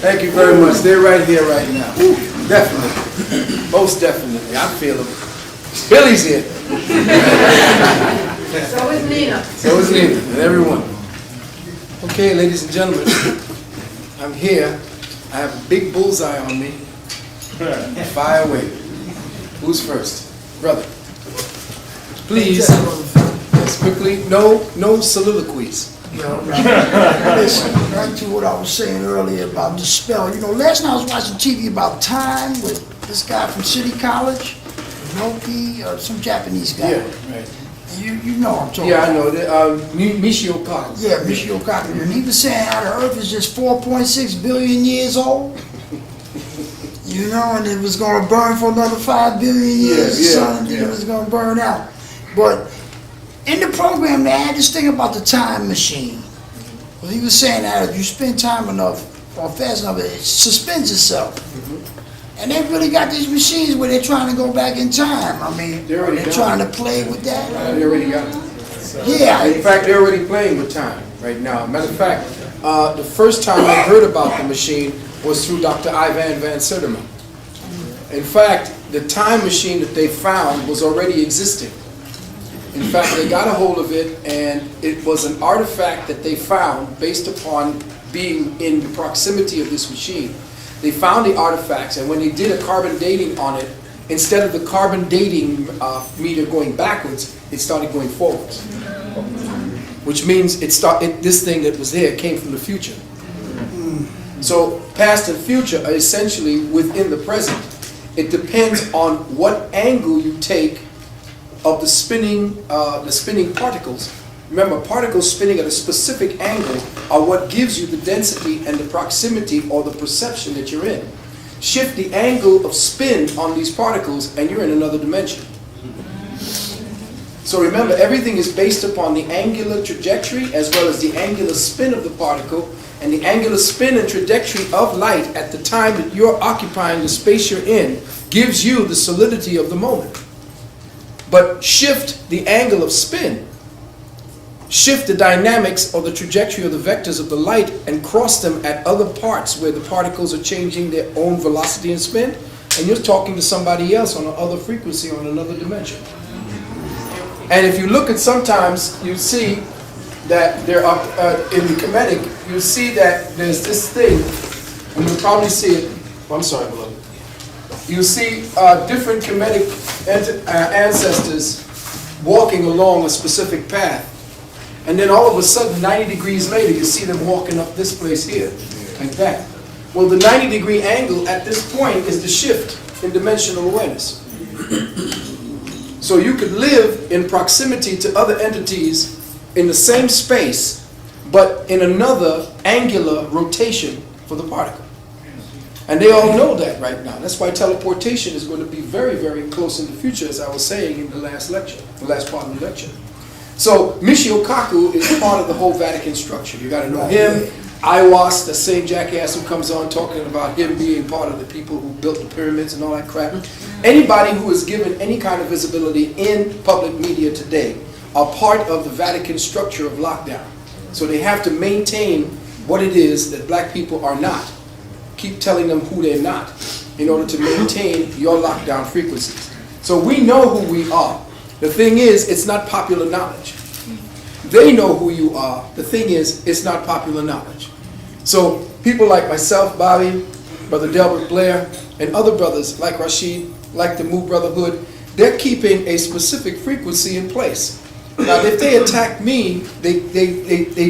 Thank you very much. They're right here right now. Definitely. Most definitely. I feel them. Billy's here. So is Nina. So is Nina and everyone. Okay, ladies and gentlemen, I'm here. I have a big bullseye on me. Fire away. Who's first? Brother. Please. Yes, quickly. No soliloquies. Listen, right to what I was saying earlier about the spell. You know, last night I was watching TV about time with this guy from City College, Noki, or some Japanese guy. Yeah, right. You know what I'm talking Yeah, I about. know. Michio Kaku. Yeah, Michio Kaku. And he was saying how the Earth is just 4.6 billion years old. You know, and it was going to burn for another 5 billion years. And then it was going to burn out. But in the program, they had this thing about the time machine. Well, he was saying that if you spend time enough or fast enough, it suspends itself. And they really got these machines where they're trying to go back in time. I mean, they're trying to play with that. They already got it. Yeah. In fact, they're already playing with time right now. Matter of fact, the first time I heard about the machine was through Dr. Ivan van Sertima. In fact, the time machine that they found was already existing. In fact, they got a hold of it, and it was an artifact that they found based upon being in the proximity of this machine. They found the artifacts, and when they did a carbon dating on it, instead of the carbon dating meter going backwards, it started going forwards. Which means this thing that was there came from the future. So past and future are essentially within the present. It depends on what angle you take of the spinning particles. Remember, particles spinning at a specific angle are what gives you the density and the proximity or the perception that you're in. Shift the angle of spin on these particles and you're in another dimension. So remember, everything is based upon the angular trajectory as well as the angular spin of the particle, and the angular spin and trajectory of light at the time that you're occupying the space you're in gives you the solidity of the moment. But shift the angle of spin, shift the dynamics or the trajectory of the vectors of the light and cross them at other parts where the particles are changing their own velocity and spin, and you're talking to somebody else on another frequency, on another dimension. And if you look at sometimes, you see that there are, in the Kemetic, you see that there's this thing, and you'll probably see it, I'm sorry, beloved. You see different Kemetic ancestors walking along a specific path. And then all of a sudden, 90 degrees later, you see them walking up this place here, like that. Well, the 90-degree angle at this point is the shift in dimensional awareness. So you could live in proximity to other entities in the same space, but in another angular rotation for the particle. And they all know that right now. That's why teleportation is going to be very, very close in the future, as I was saying in the last lecture, the last part of the lecture. So Michio Kaku is part of the whole Vatican structure. You got to know him. Iwas, the same jackass who comes on talking about him being part of the people who built the pyramids and all that crap. Anybody who is given any kind of visibility in public media today are part of the Vatican structure of lockdown. So they have to maintain what it is that black people are not. Keep telling them who they're not in order to maintain your lockdown frequencies. So we know who we are. The thing is, it's not popular knowledge. They know who you are. The thing is, it's not popular knowledge. So people like myself, Bobby, Brother Delbert Blair, and other brothers like Rashid, like the Mu Brotherhood, they're keeping a specific frequency in place. Now, if they attack me, they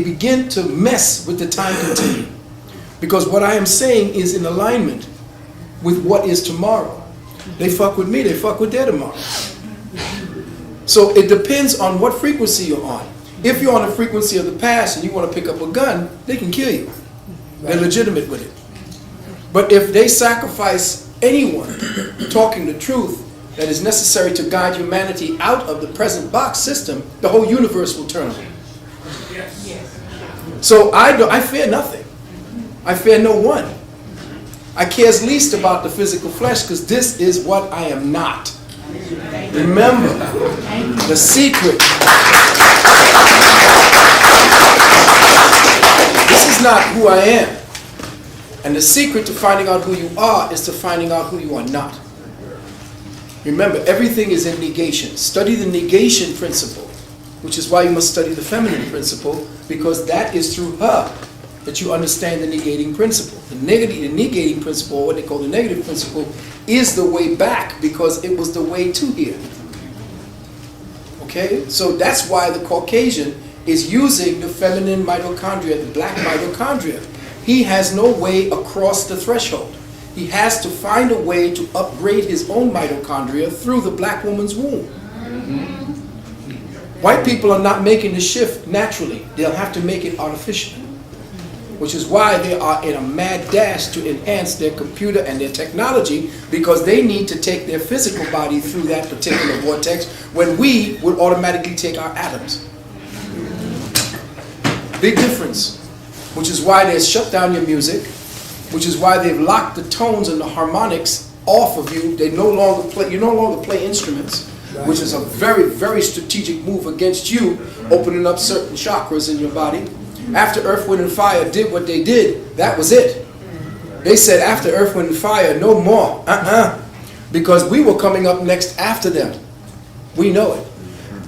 begin to mess with the time continuum. Because what I am saying is in alignment with what is tomorrow. They fuck with me, they fuck with their tomorrow. So it depends on what frequency you're on. If you're on the frequency of the past and you want to pick up a gun, they can kill you. They're legitimate with it. But if they sacrifice anyone talking the truth that is necessary to guide humanity out of the present box system, the whole universe will turn on. So I fear nothing. I fear no one. I cares least about the physical flesh because this is what I am not. Remember, the secret. This is not who I am. And the secret to finding out who you are is to finding out who you are not. Remember, everything is in negation. Study the negation principle, which is why you must study the feminine principle, because that is through her that you understand the negating principle. The negating principle, or what they call the negative principle, is the way back because it was the way to here. Okay? So that's why the Caucasian is using the feminine mitochondria, the black mitochondria. He has no way across the threshold. He has to find a way to upgrade his own mitochondria through the black woman's womb. White people are not making the shift naturally. They'll have to make it artificially. Which is why they are in a mad dash to enhance their computer and their technology, because they need to take their physical body through that particular vortex when we would automatically take our atoms. Big difference. Which is why they shut down your music, which is why they've locked the tones and the harmonics off of you. They no longer play, you no longer play instruments, which is a very, very strategic move against you, opening up certain chakras in your body. After Earth, Wind, and Fire did what they did, that was it. They said after Earth, Wind, and Fire, no more. Because we were coming up next after them. We know it.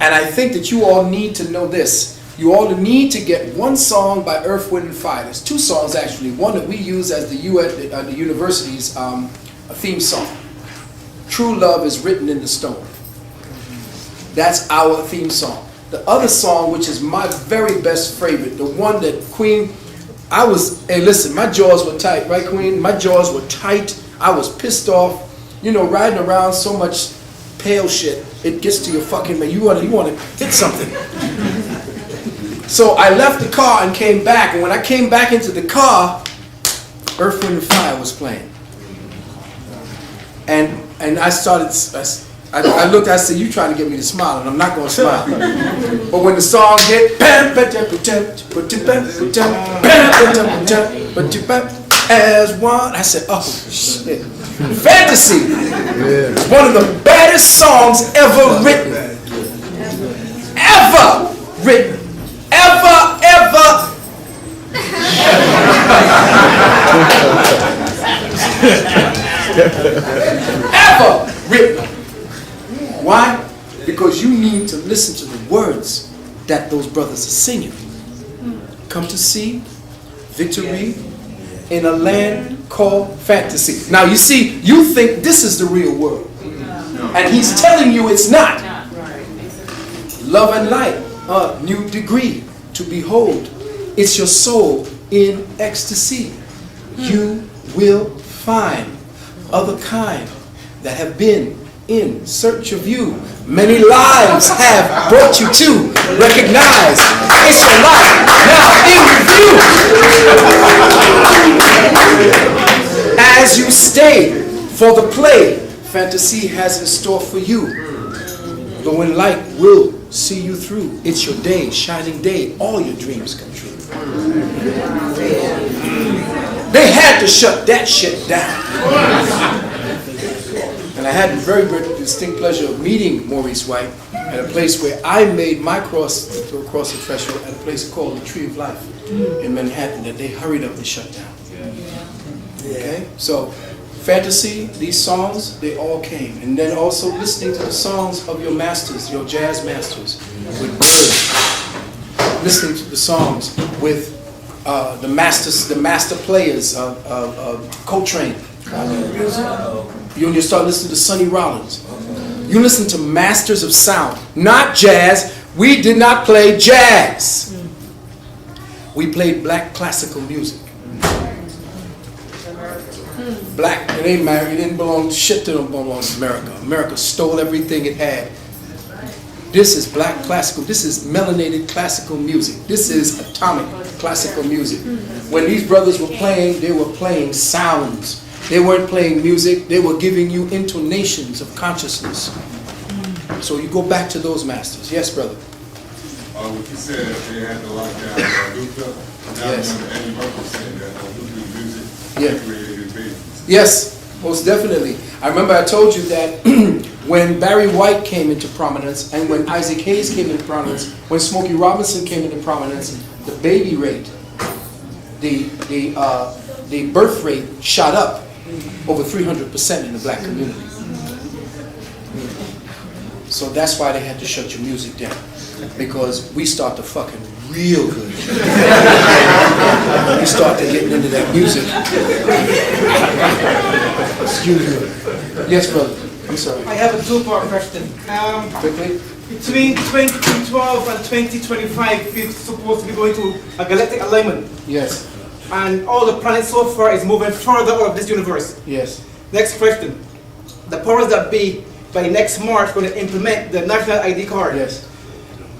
And I think that you all need to know this. You all need to get one song by Earth, Wind, and Fire. There's two songs actually. One that we use as the university's theme song. True Love is Written in the Stone. That's our theme song. The other song, which is my very best favorite, the one that Queen, hey listen, my jaws were tight, right Queen? My jaws were tight. I was pissed off. You know, riding around so much pale shit, it gets to your fucking, man, you want to hit something. So I left the car and came back, and when I came back into the car, Earth, Wind, and Fire was playing. And I started, I looked, I said, you trying to get me to smile, and I'm not going to smile. But when the song hit, as one, I said, oh shit. Fantasy is one of the baddest songs ever written. Ever written. Ever. Ever written. Why? Because you need to listen to the words that those brothers are singing. Come to see victory in a land called fantasy. Now you see, you think this is the real world. And he's telling you it's not. Love and light, a new degree to behold. It's your soul in ecstasy. You will find other kind that have been in search of you. Many lives have brought you to recognize it's your life now in review. As you stay for the play, fantasy has in store for you. But when light will see you through, it's your day, shining day, all your dreams come true. They had to shut that shit down. And I had the very, very distinct pleasure of meeting Maurice White at a place where I made my cross to across the threshold at a place called the Tree of Life in Manhattan that they hurried up and shut down. Okay? So, fantasy, these songs, they all came. And then also listening to the songs of your masters, your jazz masters, with Bird. Listening to the songs with the master players of Coltrane. You start listening to Sonny Rollins. You listen to masters of sound, not jazz. We did not play jazz. We played black classical music. Black, it ain't married, it didn't belong, shit didn't belong to America. America stole everything it had This is black classical. This is melanated classical music. This is atomic classical music. When these brothers were playing, they were playing sounds. They weren't playing music. They were giving you intonations of consciousness. So you go back to those masters. Yes, brother. What you said that they had to lock down Luther. Now Yes. remember Eddie Russell saying that Luther's music Yeah. created his babies. Yes, most definitely. I remember I told you that when Barry White came into prominence and when Isaac Hayes came into prominence, when Smokey Robinson came into prominence, the baby rate, the birth rate shot up over 300% in the black community. So that's why they had to shut your music down, because we start to fucking real good. We start to getting into that music. Excuse me. Yes, brother. I'm sorry. I have a two-part question. Quickly. Between 2012 and 2025, we're supposed to be going to a galactic alignment, Yes. and all the planets so far is moving further out of this universe. Yes. Next question. The powers that be, by next March, going to implement the national ID card. Yes.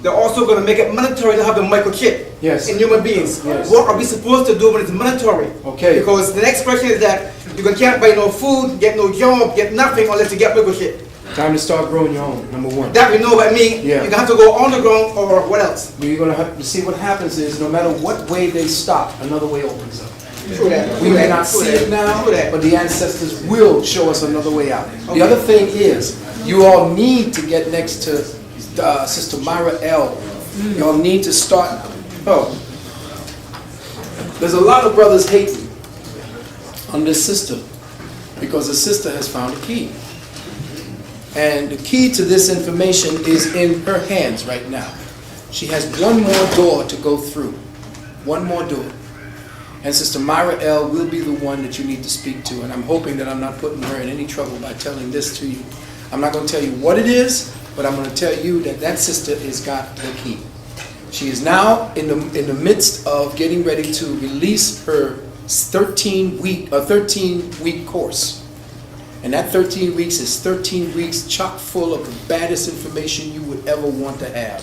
They're also going to make it mandatory to have the microchip Yes. in human beings. Yes. What are we supposed to do when it's mandatory? Okay. Because the next question is that you can't buy no food, get no job, get nothing unless you get microchip. Time to start growing your own, number one. That we know what I mean. Yeah. You have to go underground or what else? You're going to have to see what happens is no matter what way they stop, another way opens up. True that. We may not see it now, True that. but the ancestors will show us another way out. The other thing is, you all need to get next to Sister Myra L. You all need to start. Oh, there's a lot of brothers hating on this sister because the sister has found a key. And the key to this information is in her hands right now. She has one more door to go through. One more door. And Sister Myra L. will be the one that you need to speak to. And I'm hoping that I'm not putting her in any trouble by telling this to you. I'm not going to tell you what it is, but I'm going to tell you that that sister has got the key. She is now in the midst of getting ready to release her 13-week course. And that 13 weeks is 13 weeks chock full of the baddest information you would ever want to have.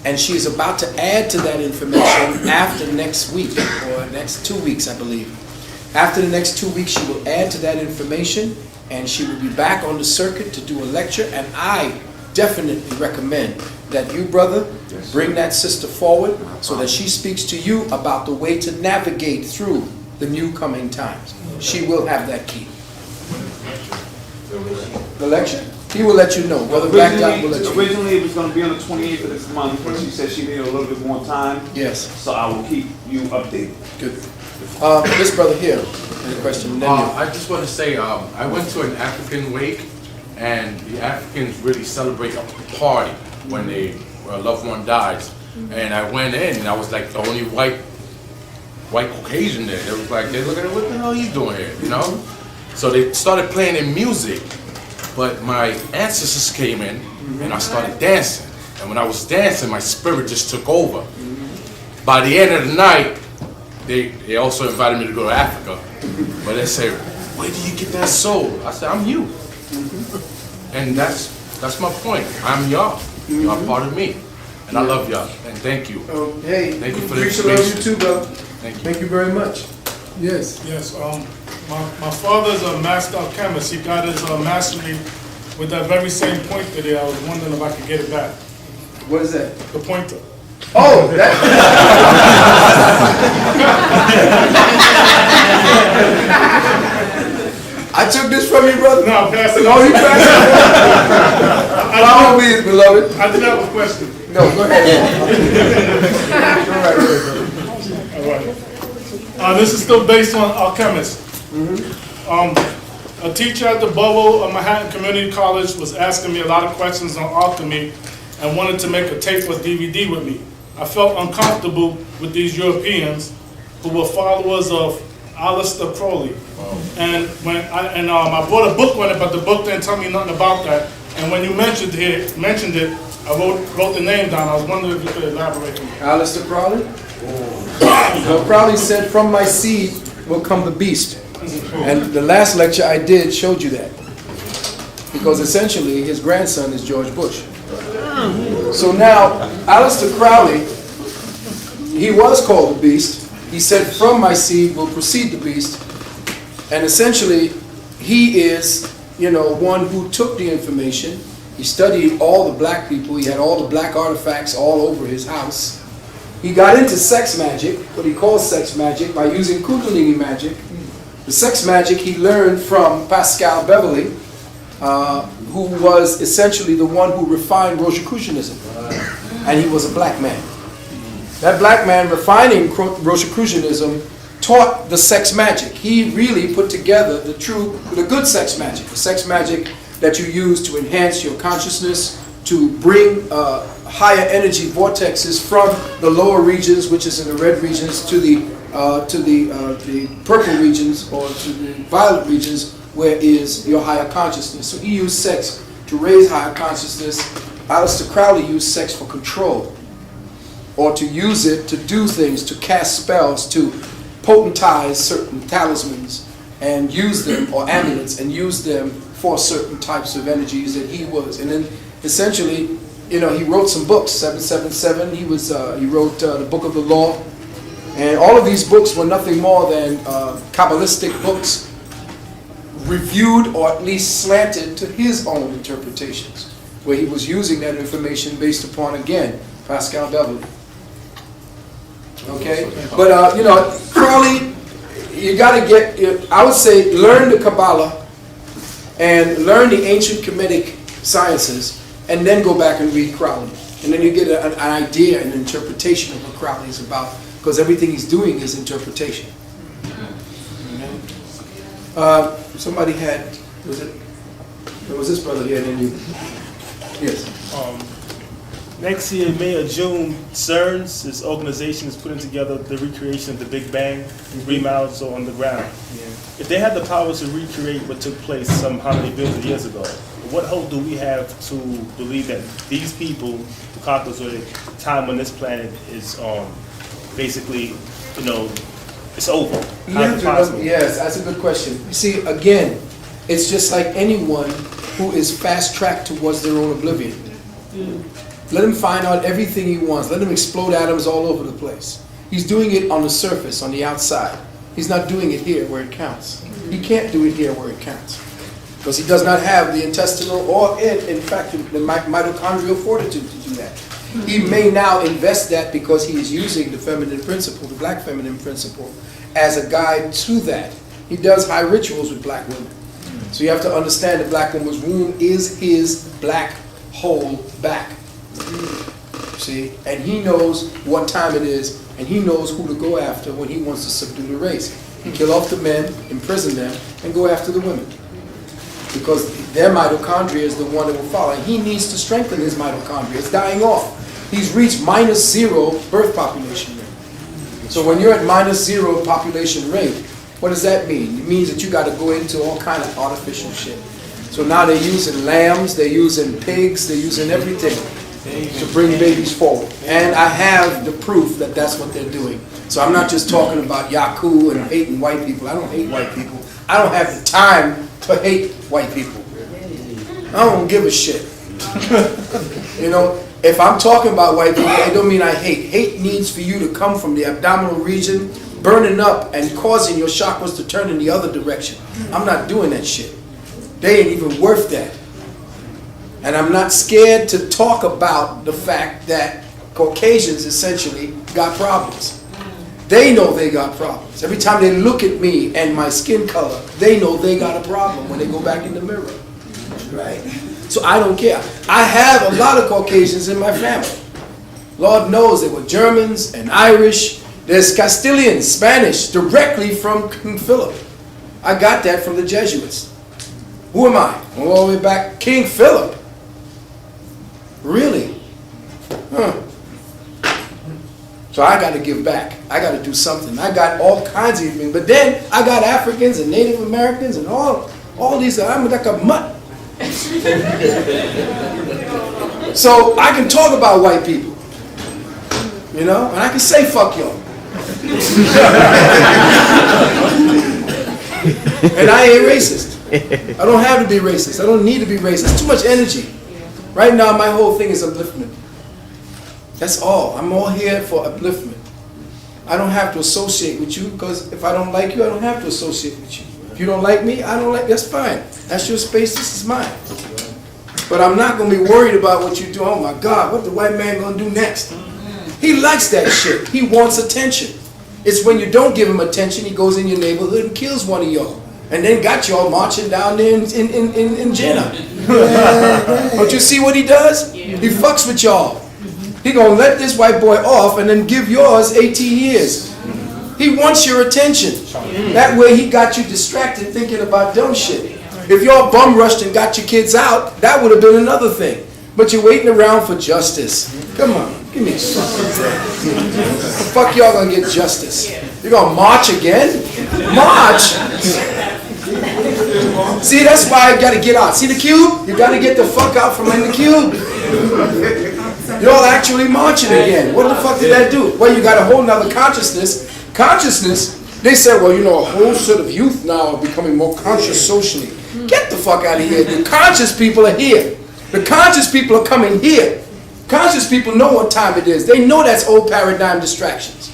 And she is about to add to that information after next week, or next 2 weeks, I believe. After the next 2 weeks, she will add to that information, and she will be back on the circuit to do a lecture. And I definitely recommend that you, brother, bring that sister forward so that she speaks to you about the way to navigate through the new coming times. She will have that key. The lecture? He will let you know. Brother Black Dot will let you know. Originally, it was going to be on the 28th of this month, but she said she needed a little bit more time. Yes. So I will keep you updated. Good. This brother here has a question. Then you. I just want to say, I went to an African wake, and the Africans really celebrate a party when a loved one dies. And I went in, and I was like the only white Caucasian there. They was like, they looking at what the hell he's doing here, you know? So they started playing in music, but my ancestors came in, and I started dancing. And when I was dancing, my spirit just took over. By the end of the night, they also invited me to go to Africa. But they said, where do you get that soul? I said, I'm you. And that's my point. I'm y'all. Y'all part of me. And I love y'all. And thank you. Hey, Thank you for the appreciate information. you too, brother. Thank you. Thank you very much. Yes. Yes, my father's a master alchemist. He got his mastery with that very same pointer there. I was wondering if I could get it back. What is that? The pointer. Oh, that. I took this from you, brother. No, pass it. No, you passed it. Follow me, beloved. I did have a question. No, go ahead. Go right ahead, brother. All right. This is still based on alchemists. A teacher at the Bobo of Manhattan Community College was asking me a lot of questions on alchemy and wanted to make a tape or DVD with me. I felt uncomfortable with these Europeans who were followers of Aleister Crowley. And I bought a book on it, but the book didn't tell me nothing about that. And when you mentioned it, I wrote the name down. I was wondering if you could elaborate on it. Aleister Crowley? Well, Crowley said, from my seed will come the beast. And the last lecture I did showed you that. Because essentially his grandson is George Bush. So now, Aleister Crowley, he was called the beast. He said, from my seed will proceed the beast. And essentially, he is, one who took the information. He studied all the black people. He had all the black artifacts all over his house. He got into sex magic, what he calls sex magic, by using Kundalini magic. The sex magic he learned from Pascal Beverly, who was essentially the one who refined Rosicrucianism. And he was a black man. That black man refining Rosicrucianism taught the sex magic. He really put together the good sex magic, the sex magic that you use to enhance your consciousness, to bring higher energy vortexes from the lower regions, which is in the red regions, to the purple regions or to the violet regions, where is your higher consciousness. So he used sex to raise higher consciousness. Aleister Crowley used sex for control, or to use it to do things, to cast spells, to potentize certain talismans and use them, or amulets, and use them for certain types of energies that he was. And then essentially, he wrote some books, 777, he wrote the Book of the Law, and all of these books were nothing more than Kabbalistic books, reviewed or at least slanted to his own interpretations, where he was using that information based upon, again, Pascal Beverly. Okay? But, Crowley, you got to get, I would say, learn the Kabbalah and learn the ancient Kemetic sciences, and then go back and read Crowley. And then you get an idea, an interpretation of what Crowley is about, because everything he's doing is interpretation. Somebody had, there was this brother here, and then you, yes. Next year, May or June, CERN's, this organization is putting together the recreation of the Big Bang, 3 miles on the ground. If they had the power to recreate what took place some how many billions of years ago, what hope do we have to believe that these people, the Caucasoid, time when this planet is basically, it's over? How is it possible? Yes, that's a good question. You see, again, it's just like anyone who is fast-tracked towards their own oblivion. Let him find out everything he wants. Let him explode atoms all over the place. He's doing it on the surface, on the outside. He's not doing it here where it counts. He can't do it here where it counts, because he does not have the intestinal or, in fact, the mitochondrial fortitude to do that. He may now invest that because he is using the feminine principle, the black feminine principle, as a guide to that. He does high rituals with black women. So you have to understand the black woman's womb is his black hole back. See? And he knows what time it is, and he knows who to go after when he wants to subdue the race. He kill off the men, imprison them, and go after the women, because their mitochondria is the one that will follow. And he needs to strengthen his mitochondria. It's dying off. He's reached -0 birth population rate. So when you're at -0 population rate, what does that mean? It means that you got to go into all kind of artificial shit. So now they're using lambs, they're using pigs, they're using everything to bring babies forward. And I have the proof that that's what they're doing. So I'm not just talking about Yaku and hating white people. I don't hate white people. I don't have the time to hate white people. I don't give a shit. If I'm talking about white people, it don't mean I hate. Hate needs for you to come from the abdominal region, burning up and causing your chakras to turn in the other direction. I'm not doing that shit. They ain't even worth that. And I'm not scared to talk about the fact that Caucasians essentially got problems. They know they got problems. Every time they look at me and my skin color, they know they got a problem when they go back in the mirror. Right? So I don't care. I have a lot of Caucasians in my family. Lord knows they were Germans and Irish. There's Castilians, Spanish, directly from King Philip. I got that from the Jesuits. Who am I? All the way back, King Philip. Really? Huh. So I got to give back. I got to do something. I got all kinds of things. But then I got Africans and Native Americans and all these. I'm like a mutt. So I can talk about white people. And I can say fuck y'all. And I ain't racist. I don't have to be racist. I don't need to be racist. Too much energy. Right now, my whole thing is upliftment. That's all. I'm all here for upliftment. I don't have to associate with you because if I don't like you, I don't have to associate with you. If you don't like me, I don't like. That's fine. That's your space. This is mine. But I'm not going to be worried about what you do. Oh my God, what the white man going to do next? He likes that shit. He wants attention. It's when you don't give him attention, he goes in your neighborhood and kills one of y'all. And then got y'all marching down there in Jenna. Don't you see what he does? He fucks with y'all. He gonna let this white boy off and then give yours 18 years. He wants your attention. That way he got you distracted thinking about dumb shit. If y'all bum rushed and got your kids out, that would have been another thing. But you're waiting around for justice. Come on, give me justice. The fuck y'all gonna get justice? You're gonna march again? March? See, that's why I gotta get out. See the cube? You gotta get the fuck out from in the cube. Y'all actually marching again. What the fuck did that do? Well, you got a whole nother consciousness. Consciousness, they said, well, you know, a whole set of youth now are becoming more conscious socially. Get the fuck out of here. The conscious people are here. The conscious people are coming here. Conscious people know what time it is. They know that's old paradigm distractions.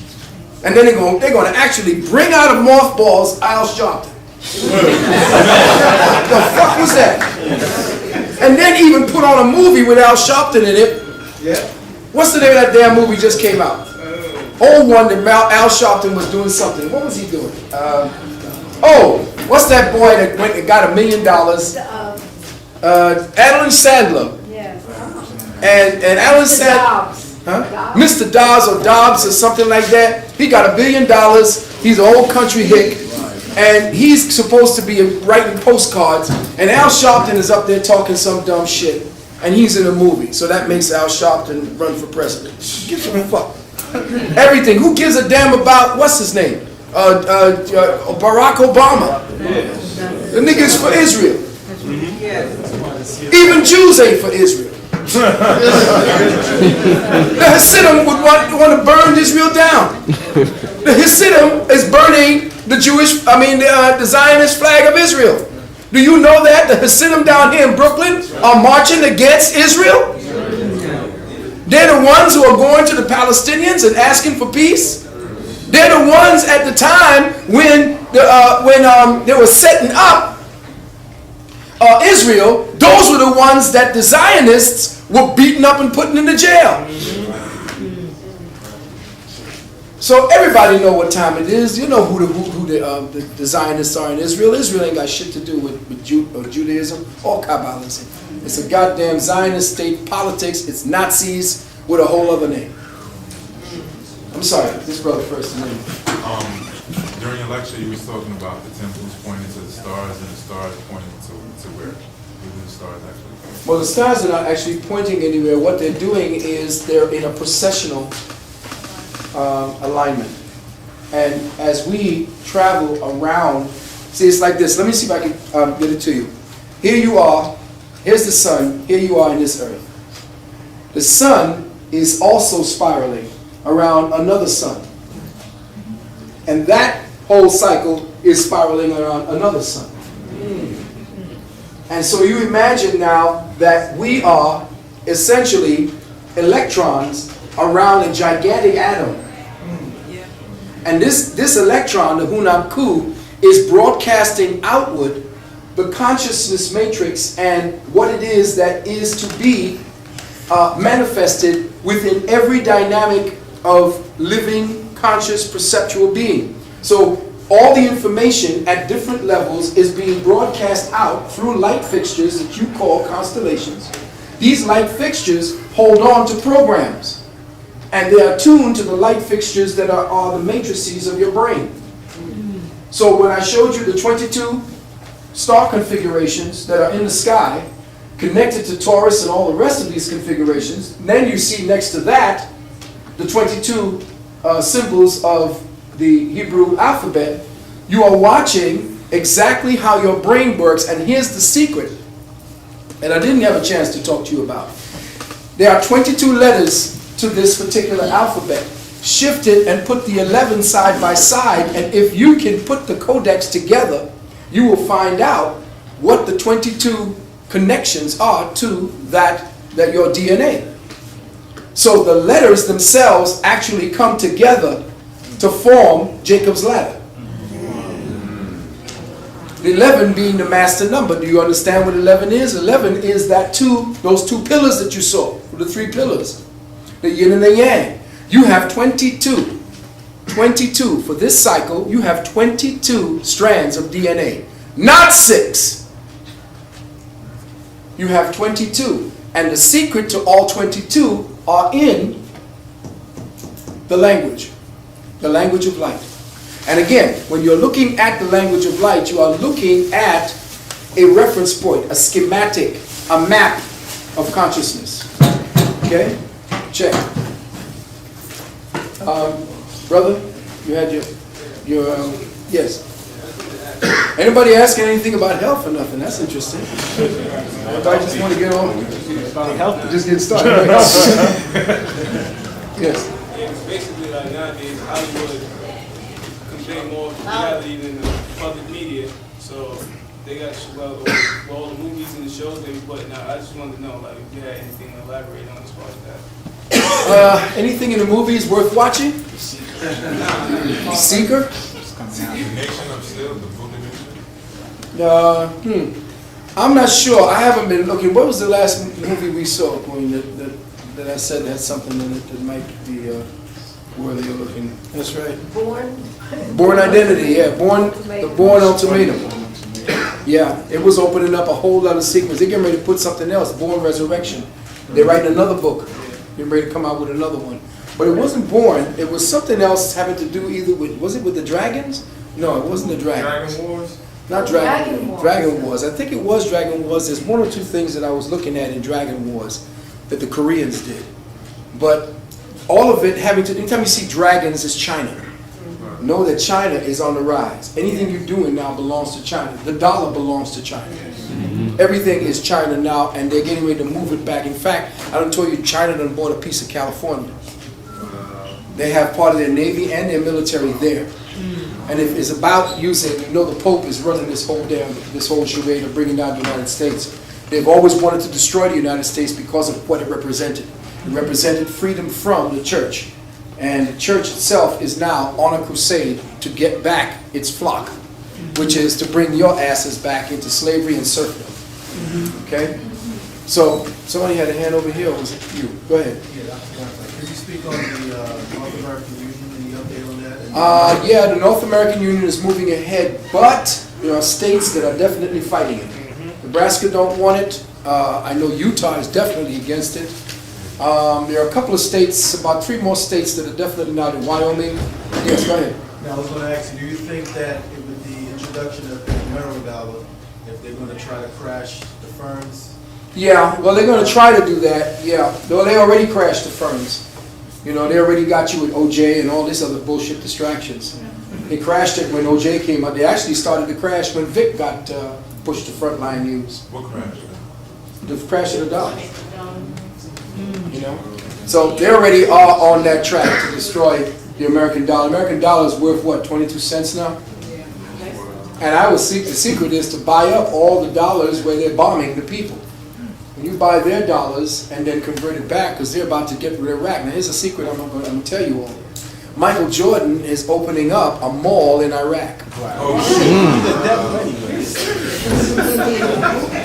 And then they're going to actually bring out of mothballs Al Sharpton. The fuck was that? And then even put on a movie with Al Sharpton in it. Yeah. What's the name of that damn movie just came out? Old one that Al Sharpton was doing something. What was he doing? What's that boy that went and got $1 million? Alan Sandler. Yes. And Alan Sandler. Huh? Mr. Dobbs or Dobbs or something like that. He got $1 billion. He's an old country hick. And he's supposed to be writing postcards. And Al Sharpton is up there talking some dumb shit. And he's in a movie. So that makes Al Sharpton run for president. Gives a fuck. Everything. Who gives a damn about, what's his name? Barack Obama. The nigga's for Israel. Even Jews ain't for Israel. The Hasidim would want to burn Israel down. The Hasidim is burning the Zionist flag of Israel. Do you know that? The Hasidim down here in Brooklyn are marching against Israel? They're the ones who are going to the Palestinians and asking for peace. They're the ones at the time when they were setting up Israel. Those were the ones that the Zionists were beating up and putting into jail. So everybody know what time it is. You know who the Zionists are in Israel. Israel ain't got shit to do with Judaism or Kabbalism. It's a goddamn Zionist state politics. It's Nazis with a whole other name. I'm sorry, this brother first. During your lecture, you was talking about the temples pointing to the stars and the stars pointing to where? Where do the stars actually point? Well, the stars are not actually pointing anywhere. What they're doing is they're in a processional alignment. And as we travel around, see, it's like this. Let me see if I can get it to you. Here you are. Here's the sun. Here you are in this earth. The sun is also spiraling around another sun. And that whole cycle is spiraling around another sun. And so you imagine now that we are essentially electrons around a gigantic atom. And this electron, the Hunab Ku, is broadcasting outward the consciousness matrix and what it is that is to be manifested within every dynamic of living, conscious, perceptual being. So all the information at different levels is being broadcast out through light fixtures that you call constellations. These light fixtures hold on to programs. And they are tuned to the light fixtures that are the matrices of your brain. So when I showed you the 22 star configurations that are in the sky, connected to Taurus and all the rest of these configurations, then you see next to that the 22 symbols of the Hebrew alphabet. You are watching exactly how your brain works, and here's the secret, and I didn't have a chance to talk to you about. There are 22 letters to this particular alphabet. Shift it and put the 11 side by side, and if you can put the codex together, you will find out what the 22 connections are to that that your DNA. So the letters themselves actually come together to form Jacob's ladder. The 11 being the master number. Do you understand what 11 is? 11 is those two pillars that you saw, the 3 pillars, the yin and the yang. You have 22. 22 for this cycle. You have 22 strands of DNA, not 6. You have 22, and the secret to all 22 are in the language of light. And again, when you're looking at the language of light, you are looking at a reference point, a schematic, a map of consciousness. Okay? Check. Brother, you had your yes. Anybody asking anything about health or nothing? That's interesting. I just want to get on. Just get started. Yes. Yeah, basically, like nowadays, Hollywood convey more reality than the public media. So they got all the movies and the shows they be putting out. I just wanted to know, like, if you had anything to elaborate on as far as that. Anything in the movies worth watching? Seeker? The Nation of Steel, the Buddha Nation? I'm not sure. I haven't been looking. What was the last movie we saw, Queen, that I said had something in it that might be worthy of looking? That's right. Born Identity, yeah. The Born Ultimatum. Yeah, it was opening up a whole lot of sequels. They're getting ready to put something else, Born Resurrection. They're writing another book. They're ready to come out with another one. But it wasn't Born. It was something else having to do either with, was it with the dragons? No, it wasn't the dragons. Dragon Wars? Not Dragon Wars. I think it was Dragon Wars. There's 1 or 2 things that I was looking at in Dragon Wars that the Koreans did. But all of it having to, anytime you see dragons, it's China. Know that China is on the rise. Anything you're doing now belongs to China. The dollar belongs to China. Everything is China now, and they're getting ready to move it back. In fact, I done told you China done bought a piece of California. They have part of their Navy and their military there. And it is about using, you know, the Pope is running this whole charade of bringing down the United States. They've always wanted to destroy the United States because of what it represented. It represented freedom from the church. And the church itself is now on a crusade to get back its flock, which is to bring your asses back into slavery and serfdom. Okay? So, somebody had a hand over here, or was it you? Go ahead. Can you speak on the North American Union, any update on that? Yeah, the North American Union is moving ahead, but there are states that are definitely fighting it. Nebraska don't want it. I know Utah is definitely against it. There are a couple of states, about 3 more states that are definitely not in Wyoming. Yes, go ahead. Now, I was going to ask you, do you think that with the introduction of the Euro dollar, if they're going to try to crash the firms? Yeah, well, they're going to try to do that, yeah. Well, they already crashed the firms. You know, they already got you with OJ and all these other bullshit distractions. They crashed it when OJ came out. They actually started to crash when Vic got pushed to frontline news. What crash? The crash of the dollar. You know? So they already are on that track to destroy the American dollar. American dollar is worth, what, 22 cents now? And I would seek, the secret is to buy up all the dollars where they're bombing the people. When you buy their dollars and then convert it back, because they're about to get rid of Iraq. Now here's a secret I'm going to tell you all. Michael Jordan is opening up a mall in Iraq.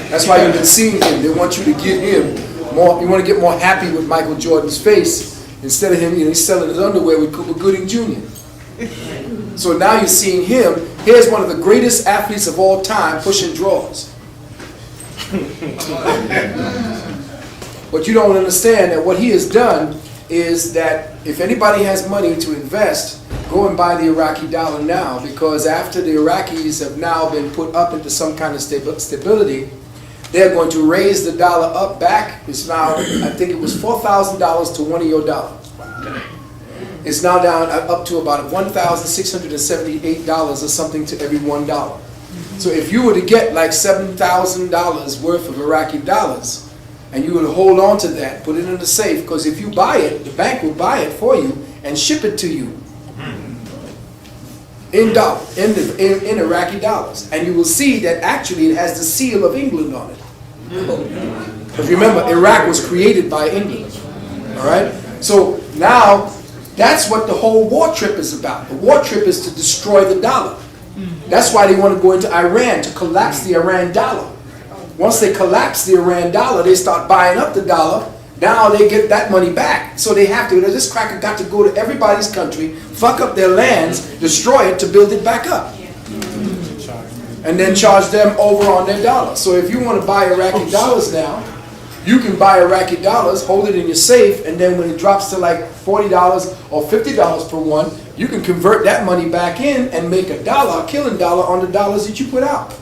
That's why you've been seeing him. They want you to get him more. You want to get more happy with Michael Jordan's face instead of him. You know, he's selling his underwear with Cuba Gooding Jr. So now you're seeing him. Here's one of the greatest athletes of all time pushing draws. But you don't understand that what he has done is that if anybody has money to invest, go and buy the Iraqi dollar now, because after the Iraqis have now been put up into some kind of stability, they're going to raise the dollar up back. It's now, I think it was $4,000 to one of your dollars. It's now down up to about $1,678 or something to every $1. So if you were to get like $7,000 worth of Iraqi dollars, and you would hold on to that, put it in the safe, because if you buy it, the bank will buy it for you and ship it to you in Iraqi dollars. And you will see that actually it has the seal of England on it. Because remember, Iraq was created by England. All right? So now, that's what the whole war trip is about. The war trip is to destroy the dollar. That's why they want to go into Iran, to collapse the Iran dollar. Once they collapse the Iran dollar, they start buying up the dollar. Now they get that money back. So they have to, this cracker got to go to everybody's country, fuck up their lands, destroy it to build it back up. And then charge them over on their dollar. So if you want to buy Iraqi dollars now, you can buy Iraqi dollars, hold it in your safe, and then when it drops to like $40 or $50 per one, you can convert that money back in and make a killing dollar on the dollars that you put out.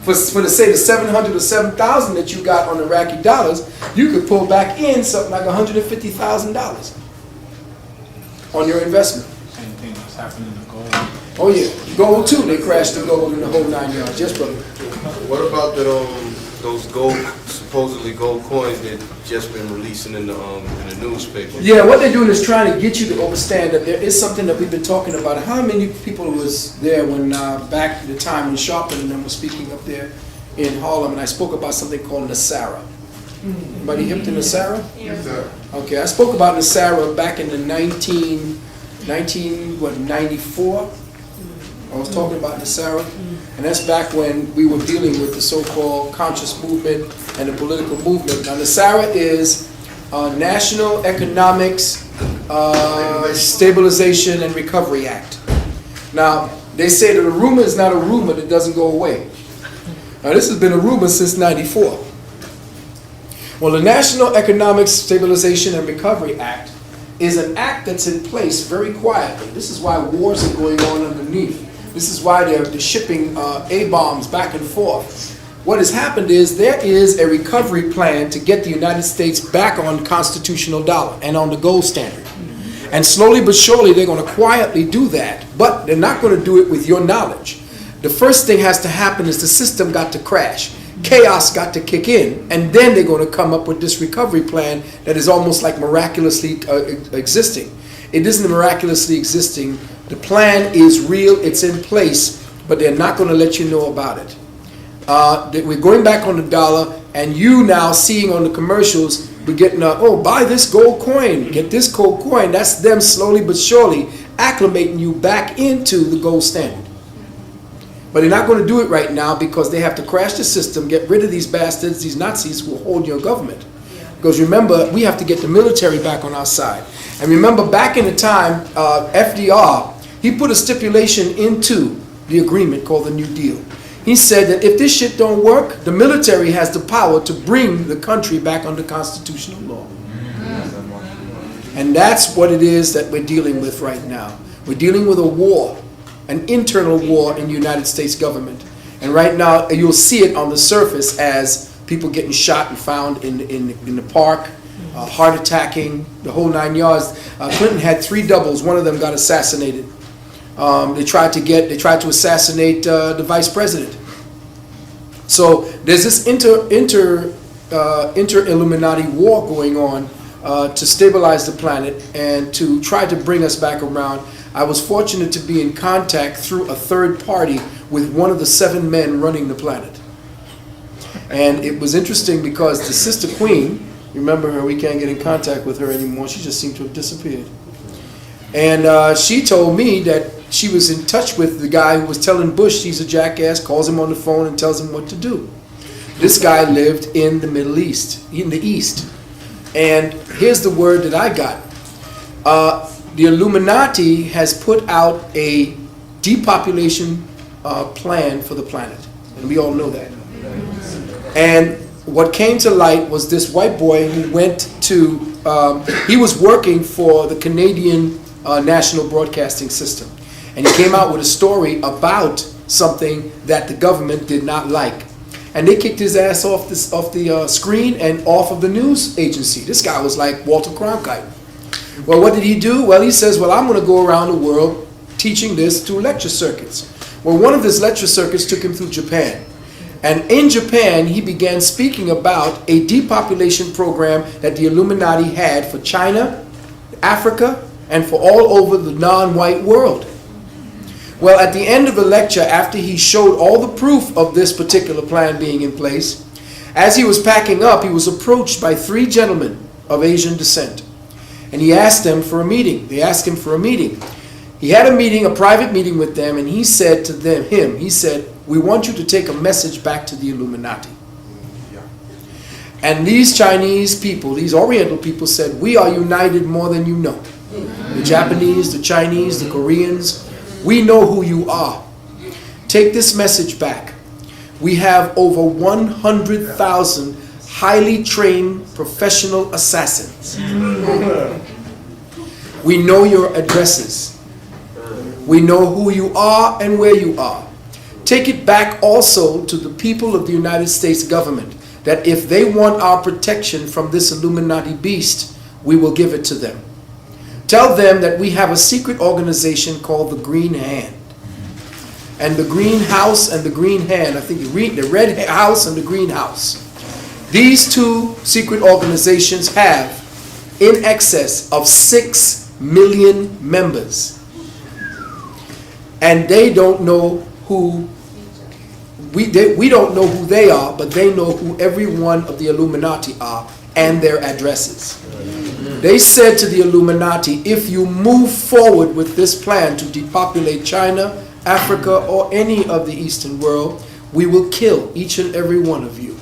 For the say the 700 or 7,000 that you got on Iraqi dollars, you could pull back in something like $150,000 on your investment. Same thing that's happening in gold. Oh yeah, gold too. They crashed the gold in the whole 9 yards. Yes, brother. What about those supposedly gold coins that just been releasing in the newspaper? Yeah, what they're doing is trying to get you to understand that there is something that we've been talking about. How many people was there when back at the time when Sharpen and them was speaking up there in Harlem, and I spoke about something called Nasara. Anybody hip to Nasara? Yes, sir. Okay, I spoke about Nasara back in the 94. I was talking about Nasara, and that's back when we were dealing with the so-called conscious movement and the political movement. Now, Nasara is National Economics Stabilization and Recovery Act. Now, they say that a rumor is not a rumor that doesn't go away. Now, this has been a rumor since 94. Well, the National Economic Stabilization and Recovery Act is an act that's in place very quietly. This is why wars are going on underneath. This is why they're shipping A-bombs back and forth. What has happened is there is a recovery plan to get the United States back on constitutional dollar and on the gold standard. And slowly but surely they're going to quietly do that, but they're not going to do it with your knowledge. The first thing has to happen is the system got to crash. Chaos got to kick in, and then they're going to come up with this recovery plan that is almost like miraculously existing. It isn't miraculously existing. The plan is real, it's in place, but they're not going to let you know about it. We're going back on the dollar, and you now seeing on the commercials, we're getting buy this gold coin, get this gold coin. That's them slowly but surely acclimating you back into the gold standard. But they're not going to do it right now because they have to crash the system, get rid of these bastards, these Nazis who hold your government. Because remember, we have to get the military back on our side. And remember, back in the time, FDR, he put a stipulation into the agreement called the New Deal. He said that if this shit don't work, the military has the power to bring the country back under constitutional law. And that's what it is that we're dealing with right now. We're dealing with a war, an internal war in the United States government. And right now, you'll see it on the surface as people getting shot and found in the park, heart attacking, the whole 9 yards. Clinton had 3 doubles. One of them got assassinated. They tried to assassinate the vice president. So there's this inter-Illuminati war going on to stabilize the planet and to try to bring us back around. I was fortunate to be in contact through a third party with one of the 7 men running the planet. And it was interesting because the sister queen, remember her, we can't get in contact with her anymore, she just seemed to have disappeared. And she told me that she was in touch with the guy who was telling Bush he's a jackass, calls him on the phone and tells him what to do. This guy lived in the Middle East, in the East. And here's the word that I got. The Illuminati has put out a depopulation plan for the planet. And we all know that. And what came to light was this white boy who went to, he was working for the Canadian National Broadcasting System. And he came out with a story about something that the government did not like. And they kicked his ass off the screen and off of the news agency. This guy was like Walter Cronkite. Well, what did he do? Well, he says, well, I'm going to go around the world teaching this through lecture circuits. Well, one of his lecture circuits took him through Japan. And in Japan, he began speaking about a depopulation program that the Illuminati had for China, Africa, and for all over the non-white world. Well, at the end of the lecture, after he showed all the proof of this particular plan being in place, As he was packing up, he was approached by 3 gentlemen of Asian descent. And he asked them for a meeting. They asked him for a meeting. He had a meeting, a private meeting with them, and he said to them, he said, "We want you to take a message back to the Illuminati." And these Chinese people, these Oriental people said, "We are united more than you know. The Japanese, the Chinese, the Koreans, we know who you are. Take this message back. We have over 100,000 highly trained professional assassins. We know your addresses. We know who you are and where you are. Take it back also to the people of the United States government, that if they want our protection from this Illuminati beast, we will give it to them. Tell them that we have a secret organization called the Green Hand. And the Green House and the Green Hand, I think the Red House and the Green House. These 2 secret organizations have in excess of 6 million members. And they don't know who, we don't know who they are, but they know who every one of the Illuminati are and their addresses. They said to the Illuminati, if you move forward with this plan to depopulate China, Africa, or any of the Eastern world, we will kill each and every one of you.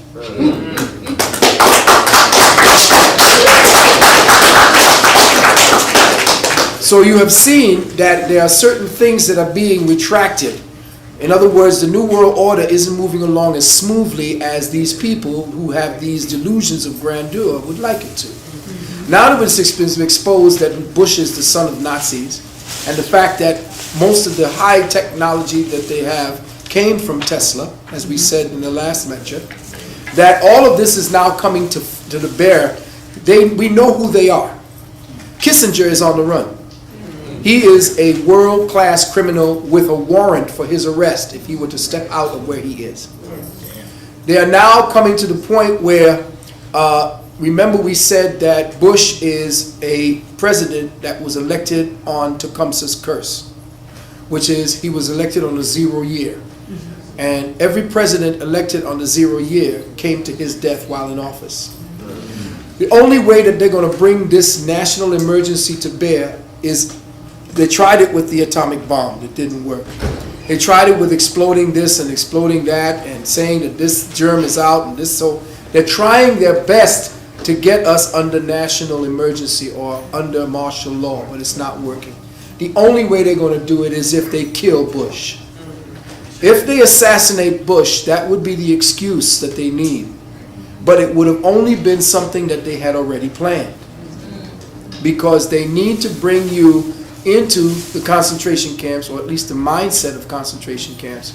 So you have seen that there are certain things that are being retracted. In other words, the New World Order isn't moving along as smoothly as these people who have these delusions of grandeur would like it to. Now that it's been exposed that Bush is the son of Nazis, and the fact that most of the high technology that they have came from Tesla, as we said in the last lecture, that all of this is now coming to the bear. We know who they are. Kissinger is on the run. He is a world-class criminal with a warrant for his arrest if he were to step out of where he is. They are now coming to the point where, remember we said that Bush is a president that was elected on Tecumseh's curse, which is he was elected on a 0 year. And every president elected on the 0 year came to his death while in office. The only way that they're going to bring this national emergency to bear is they tried it with the atomic bomb. It didn't work. They tried it with exploding this and exploding that and saying that this germ is out and this. So they're trying their best to get us under national emergency or under martial law, but it's not working. The only way they're going to do it is if they kill Bush. If they assassinate Bush, that would be the excuse that they need. But it would have only been something that they had already planned. Because they need to bring you into the concentration camps, or at least the mindset of concentration camps,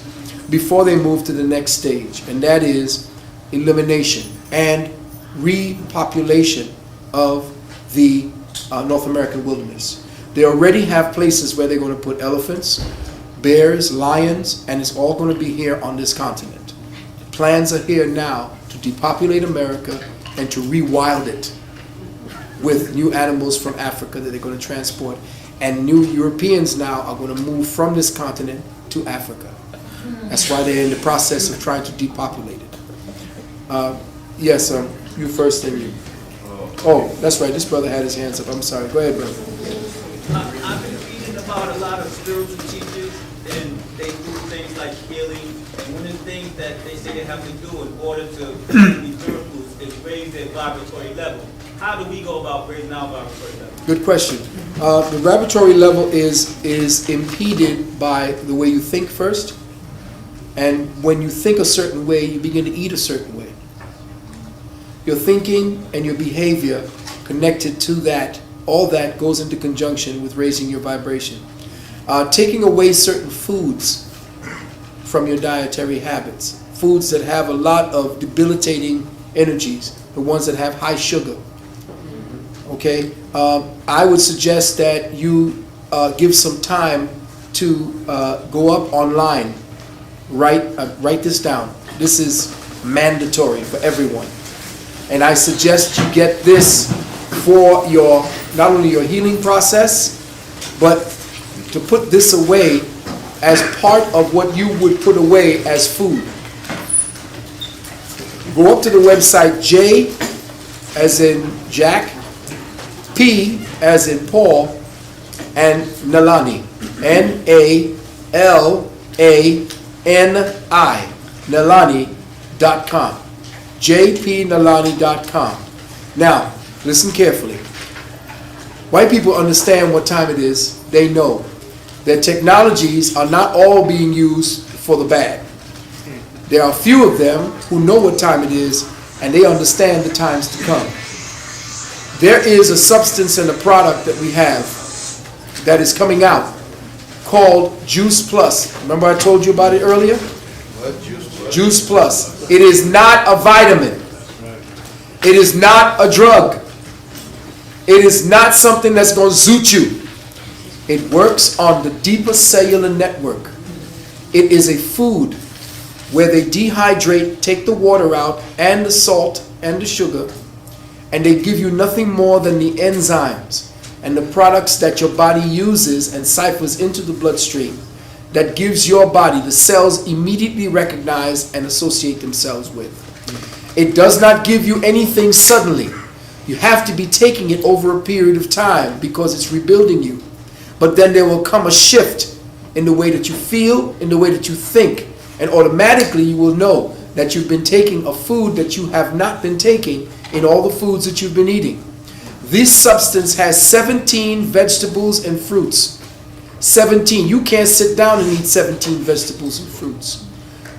before they move to the next stage. And that is elimination and repopulation of the North American wilderness. They already have places where they're going to put elephants, bears, lions, and it's all going to be here on this continent. The plans are here now to depopulate America and to rewild it with new animals from Africa that they're going to transport. And new Europeans now are going to move from this continent to Africa. That's why they're in the process of trying to depopulate it. Yes, you first, then you. Oh, that's right. This brother had his hands up. I'm sorry. Go ahead, brother. I've been reading about a lot of spiritual teachers, and they do things like healing. And one of the things that they say they have to do in order to these miracles is raise their vibratory level. How do we go about raising our vibratory level? Good question. The vibratory level is impeded by the way you think first. And when you think a certain way, you begin to eat a certain way. Your thinking and your behavior connected to that, all that goes into conjunction with raising your vibration. Taking away certain foods from your dietary habits, foods that have a lot of debilitating energies, the ones that have high sugar. Okay, I would suggest that you give some time to go up online. Write this down. This is mandatory for everyone. And I suggest you get this for your, not only your healing process, but to put this away as part of what you would put away as food. Go up to the website, J as in Jack, P as in Paul, and Nalani. Nalani. Nalani.com. jpnalani.com. Now, listen carefully. White people understand what time it is. They know that technologies are not all being used for the bad. There are a few of them who know what time it is, and they understand the times to come. There is a substance and a product that we have that is coming out called Juice Plus. Remember I told you about it earlier? What? Juice Plus? Juice Plus. It is not a vitamin. It is not a drug. It is not something that's going to zoot you. It works on the deeper cellular network. It is a food where they dehydrate, take the water out, and the salt, and the sugar, and they give you nothing more than the enzymes and the products that your body uses and ciphers into the bloodstream that gives your body, the cells immediately recognize and associate themselves with. It does not give you anything suddenly. You have to be taking it over a period of time because it's rebuilding you. But then there will come a shift in the way that you feel, in the way that you think, and automatically you will know that you've been taking a food that you have not been taking in all the foods that you've been eating. This substance has 17 vegetables and fruits. 17. You can't sit down and eat 17 vegetables and fruits.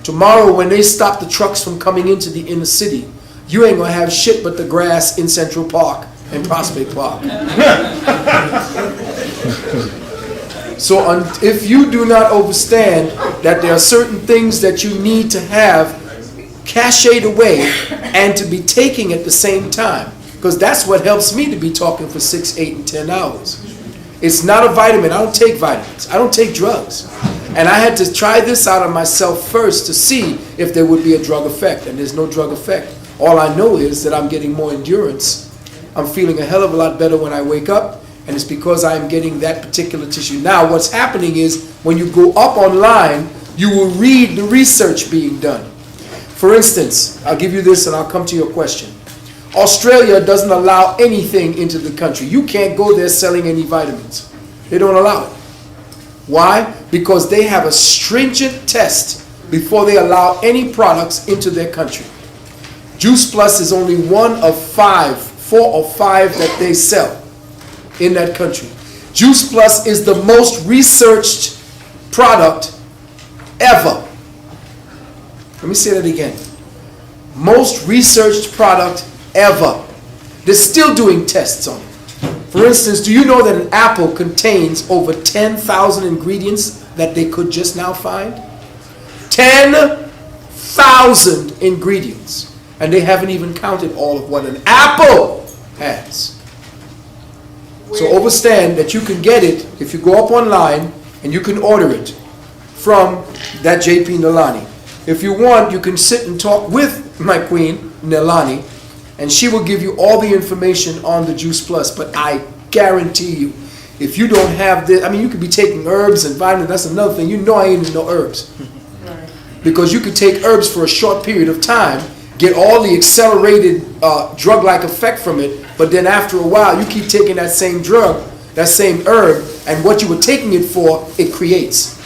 Tomorrow when they stop the trucks from coming into the inner city, you ain't gonna have shit but the grass in Central Park and Prospect Park. So if you do not understand that there are certain things that you need to have cached away and to be taking at the same time, because that's what helps me to be talking for 6, 8, and 10 hours. It's not a vitamin. I don't take vitamins. I don't take drugs. And I had to try this out on myself first to see if there would be a drug effect, and there's no drug effect. All I know is that I'm getting more endurance. I'm feeling a hell of a lot better when I wake up, and it's because I'm getting that particular tissue. Now, what's happening is when you go up online, you will read the research being done. For instance, I'll give you this and I'll come to your question. Australia doesn't allow anything into the country. You can't go there selling any vitamins. They don't allow it. Why? Because they have a stringent test before they allow any products into their country. Juice Plus is only one of 4 or 5 that they sell in that country. Juice Plus is the most researched product ever. Let me say that again. Most researched product ever. They're still doing tests on it. For instance, do you know that an apple contains over 10,000 ingredients that they could just now find? 10,000 ingredients. And they haven't even counted all of what an apple has. So understand that you can get it if you go up online and you can order it from that JP Nalani. If you want, you can sit and talk with my queen, Nalani, and she will give you all the information on the Juice Plus. But I guarantee you, if you don't have this, I mean, you could be taking herbs and vitamins, that's another thing. You know I ain't in no herbs. Because you could take herbs for a short period of time, get all the accelerated drug-like effect from it, but then after a while, you keep taking that same drug, that same herb, and what you were taking it for, it creates.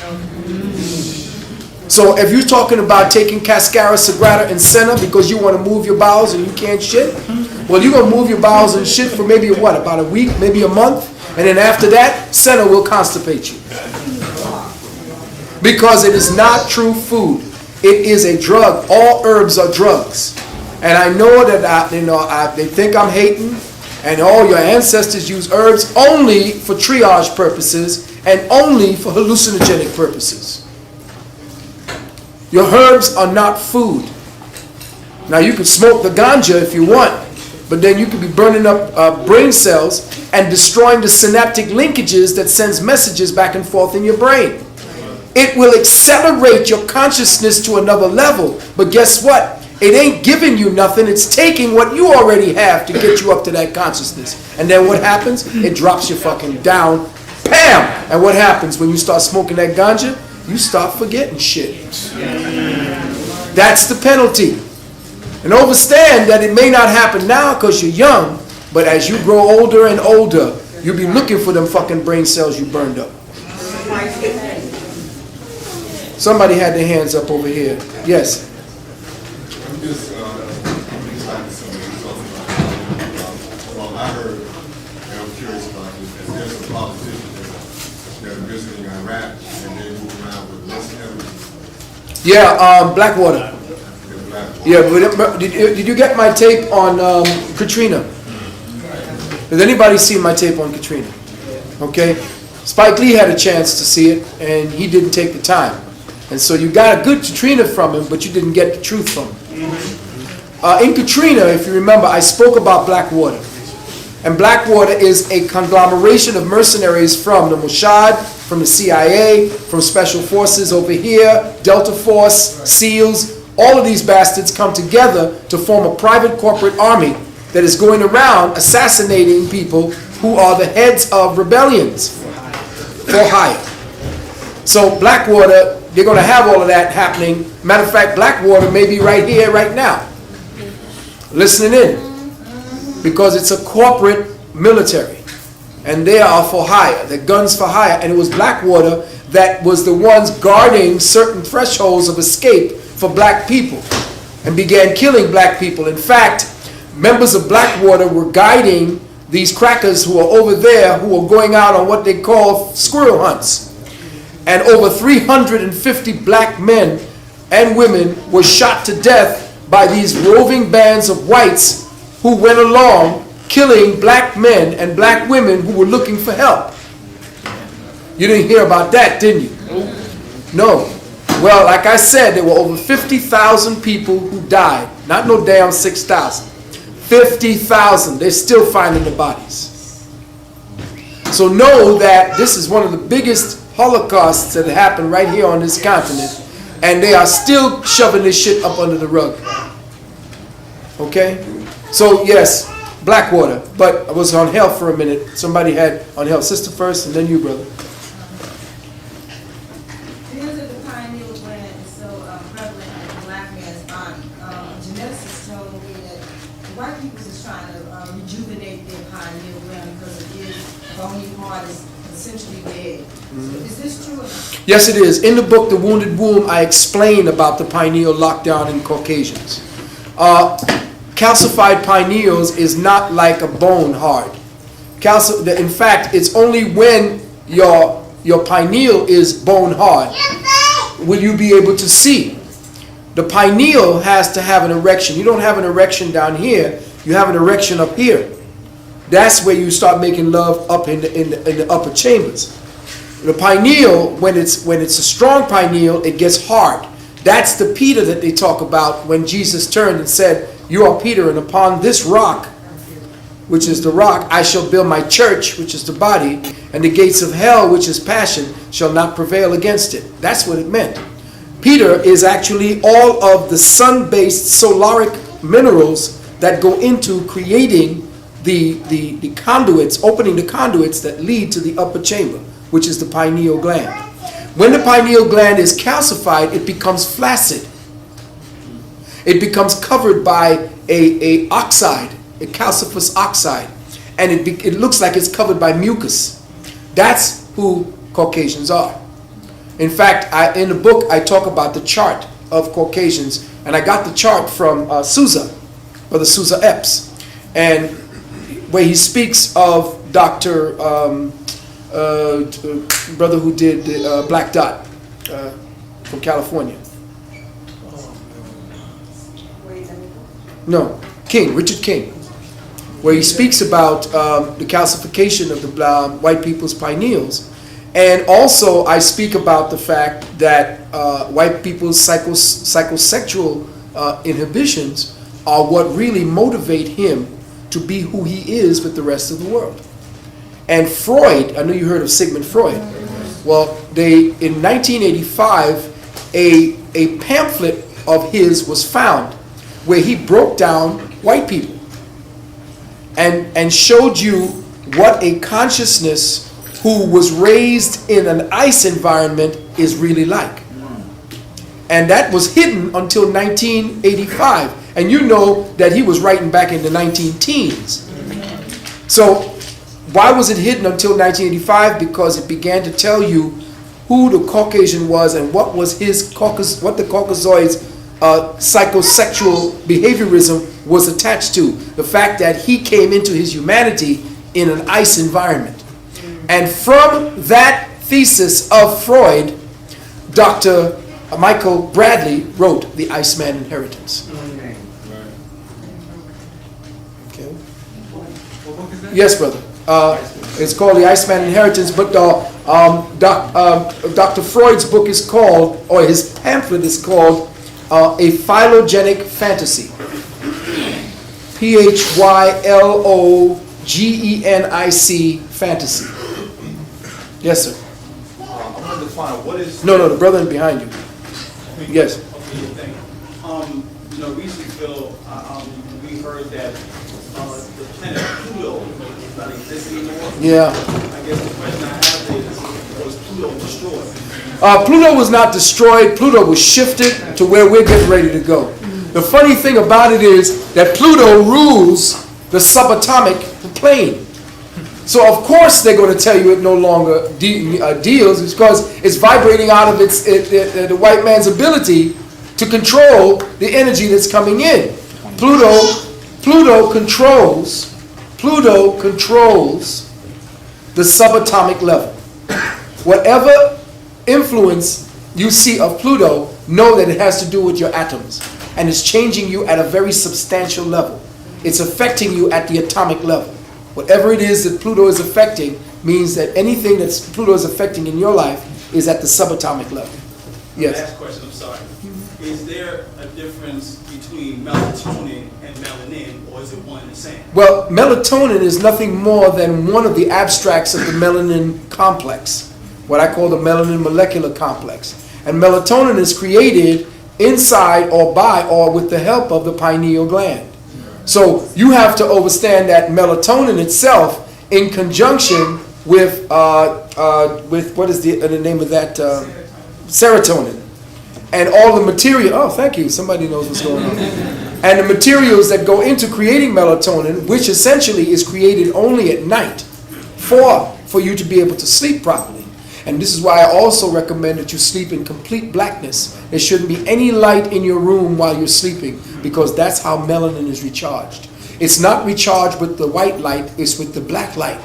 So if you're talking about taking Cascara, Sagrada, and Senna because you want to move your bowels and you can't shit, well, you're going to move your bowels and shit for maybe what, about a week, maybe a month, and then after that, Senna will constipate you. Because it is not true food. It is a drug. All herbs are drugs. And I know that they think I'm hating, and all your ancestors use herbs only for triage purposes and only for hallucinogenic purposes. Your herbs are not food. Now you can smoke the ganja if you want, but then you could be burning up brain cells and destroying the synaptic linkages that sends messages back and forth in your brain. It will accelerate your consciousness to another level, but guess what? It ain't giving you nothing, it's taking what you already have to get you up to that consciousness. And then what happens? It drops you fucking down, bam! And what happens when you start smoking that ganja? You start forgetting shit. That's the penalty. And understand that it may not happen now because you're young, but as you grow older and older, you'll be looking for them fucking brain cells you burned up. Somebody had their hands up over here. Yes. I'm just excited something you're talking about. Well, I heard, and I'm curious about this, as there's some politicians that are visiting Iraq and they move around with less evidence. Yeah, Blackwater. Yeah, but did you get my tape on Katrina? Has anybody seen my tape on Katrina? Okay. Spike Lee had a chance to see it, and he didn't take the time. And so you got a good Katrina from him, but you didn't get the truth from him. In Katrina, if you remember, I spoke about Blackwater. And Blackwater is a conglomeration of mercenaries from the Mossad, from the CIA, from Special Forces over here, Delta Force, SEALs. All of these bastards come together to form a private corporate army that is going around assassinating people who are the heads of rebellions for hire. So Blackwater, they're going to have all of that happening. Matter of fact, Blackwater may be right here, right now, listening in, because it's a corporate military, and they are for hire. They're guns for hire, and it was Blackwater that was the ones guarding certain thresholds of escape for black people, and began killing black people. In fact, members of Blackwater were guiding these crackers who are over there, who are going out on what they call squirrel hunts. And over 350 black men and women were shot to death by these roving bands of whites who went along killing black men and black women who were looking for help. You didn't hear about that, didn't you? No. Well, like I said, there were over 50,000 people who died. Not no damn 6,000. 50,000. They're still finding the bodies. So know that this is one of the biggest holocausts that happened right here on this continent, and they are still shoving this shit up under the rug. Okay? So yes, Blackwater, but I was on health for a minute. Somebody had on health. Sister first, and then you, brother. Because of the pineal gland is so prevalent in the black man's body, geneticists told me that the white people is trying to rejuvenate their pineal gland because it is bony part is essentially dead. So is this true or not? Yes, it is. In the book, The Wounded Womb, I explain about the pineal lockdown in Caucasians. Calcified pineals is not like a bone hard. In fact, it's only when your pineal is bone hard will you be able to see. The pineal has to have an erection. You don't have an erection down here. You have an erection up here. That's where you start making love up in the upper chambers. The pineal, when it's a strong pineal, it gets hard. That's the Peter that they talk about when Jesus turned and said, "You are Peter, and upon this rock, which is the rock, I shall build my church, which is the body, and the gates of hell, which is passion, shall not prevail against it." That's what it meant. Peter is actually all of the sun-based solaric minerals that go into creating the conduits, opening the conduits that lead to the upper chamber, which is the pineal gland. When the pineal gland is calcified, it becomes flaccid. It becomes covered by a oxide, a calciferous oxide, and it looks like it's covered by mucus. That's who Caucasians are. In fact, in the book, I talk about the chart of Caucasians, and I got the chart from Sousa, Brother Sousa Epps, and where he speaks of Dr. Brother who did Black Dot from California. No, Richard King, where he speaks about the calcification of the white people's pineals. And also I speak about the fact that white people's psychosexual inhibitions are what really motivate him to be who he is with the rest of the world. And Freud, I know you heard of Sigmund Freud. Well, in 1985, a pamphlet of his was found where he broke down white people and showed you what a consciousness who was raised in an ice environment is really like. And that was hidden until 1985. And you know that he was writing back in the 19-teens. So why was it hidden until 1985? Because it began to tell you who the Caucasian was and what was what the Caucasoid's psychosexual behaviorism was attached to. The fact that he came into his humanity in an ice environment. And from that thesis of Freud, Dr. Michael Bradley wrote The Iceman Inheritance. Okay. Yes, brother. It's called The Iceman Inheritance, but Dr. Freud's book is called, or his pamphlet is called, A Phylogenic Fantasy. Phylogenetic fantasy. Yes, sir. I wanted to find out what is... No, the brother behind you. Yes. Okay, thank you. Recently, Phil, we heard that the planet Pluto is not existing anymore. Yeah. I guess the question I have is, was Pluto destroyed? Pluto was not destroyed. Pluto was shifted to where we're getting ready to go. The funny thing about it is that Pluto rules the subatomic plane. So of course they're going to tell you it no longer deals, because it's vibrating out of the white man's ability to control the energy that's coming in. Pluto controls the subatomic level. Whatever influence you see of Pluto, know that it has to do with your atoms, and it's changing you at a very substantial level. It's affecting you at the atomic level. Whatever it is that Pluto is affecting means that anything that Pluto is affecting in your life is at the subatomic level. Yes. Last question, I'm sorry. Is there a difference between melatonin and melanin, or is it one and the same? Well, melatonin is nothing more than one of the abstracts of the melanin complex, what I call the melanin molecular complex. And melatonin is created inside or by or with the help of the pineal gland. So you have to understand that melatonin itself, in conjunction with what is the name of that? Serotonin. And all the material, oh thank you, somebody knows what's going on. And the materials that go into creating melatonin, which essentially is created only at night for you to be able to sleep properly. And this is why I also recommend that you sleep in complete blackness. There shouldn't be any light in your room while you're sleeping, because that's how melanin is recharged. It's not recharged with the white light, it's with the black light.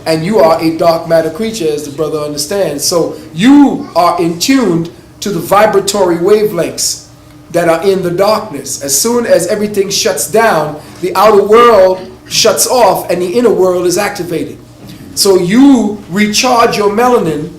And you are a dark matter creature, as the brother understands. So you are in tune to the vibratory wavelengths that are in the darkness. As soon as everything shuts down, the outer world shuts off and the inner world is activated. So you recharge your melanin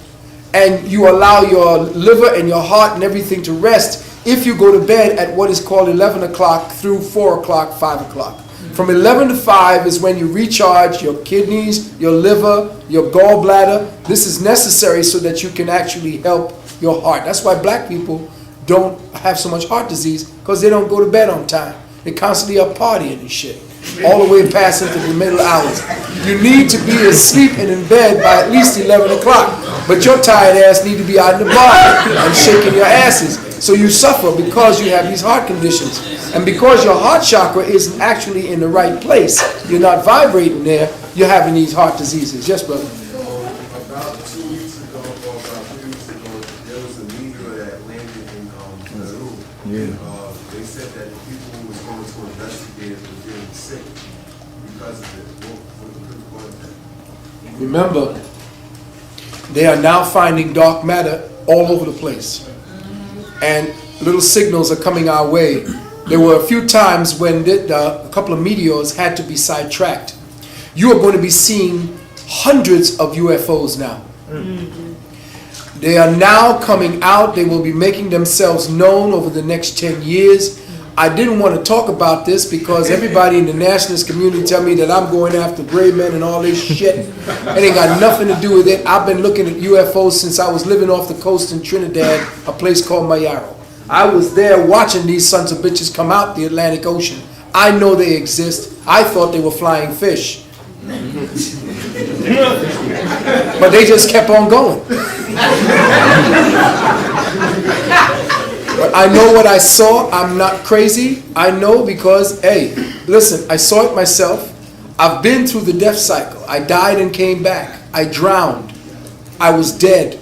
and you allow your liver and your heart and everything to rest if you go to bed at what is called 11 o'clock through 4 o'clock, 5 o'clock. From 11 to 5 is when you recharge your kidneys, your liver, your gallbladder. This is necessary so that you can actually help your heart. That's why black people don't have so much heart disease, because they don't go to bed on time. They're constantly up partying and shit, all the way past into the middle hours. You need to be asleep and in bed by at least 11 o'clock. But your tired ass need to be out in the bar and shaking your asses. So you suffer because you have these heart conditions. And because your heart chakra isn't actually in the right place, you're not vibrating there, you're having these heart diseases. Yes, brother? About 2 weeks ago, or about 3 weeks ago, there was a meteor that landed in Peru. Yeah. They said that the people who was going to investigate it were getting sick because of it. What the proof was that? Remember, they are now finding dark matter all over the place. And little signals are coming our way. There were a few times when a couple of meteors had to be sidetracked. You are going to be seeing hundreds of UFOs now. They are now coming out. They will be making themselves known over the next 10 years. I didn't want to talk about this because everybody in the nationalist community tell me that I'm going after gray men and all this shit. It ain't got nothing to do with it. I've been looking at UFOs since I was living off the coast in Trinidad, a place called Mayan. I was there watching these sons of bitches come out the Atlantic Ocean. I know they exist. I thought they were flying fish. But they just kept on going. But I know what I saw. I'm not crazy. I know because, hey, listen, I saw it myself. I've been through the death cycle. I died and came back. I drowned. I was dead.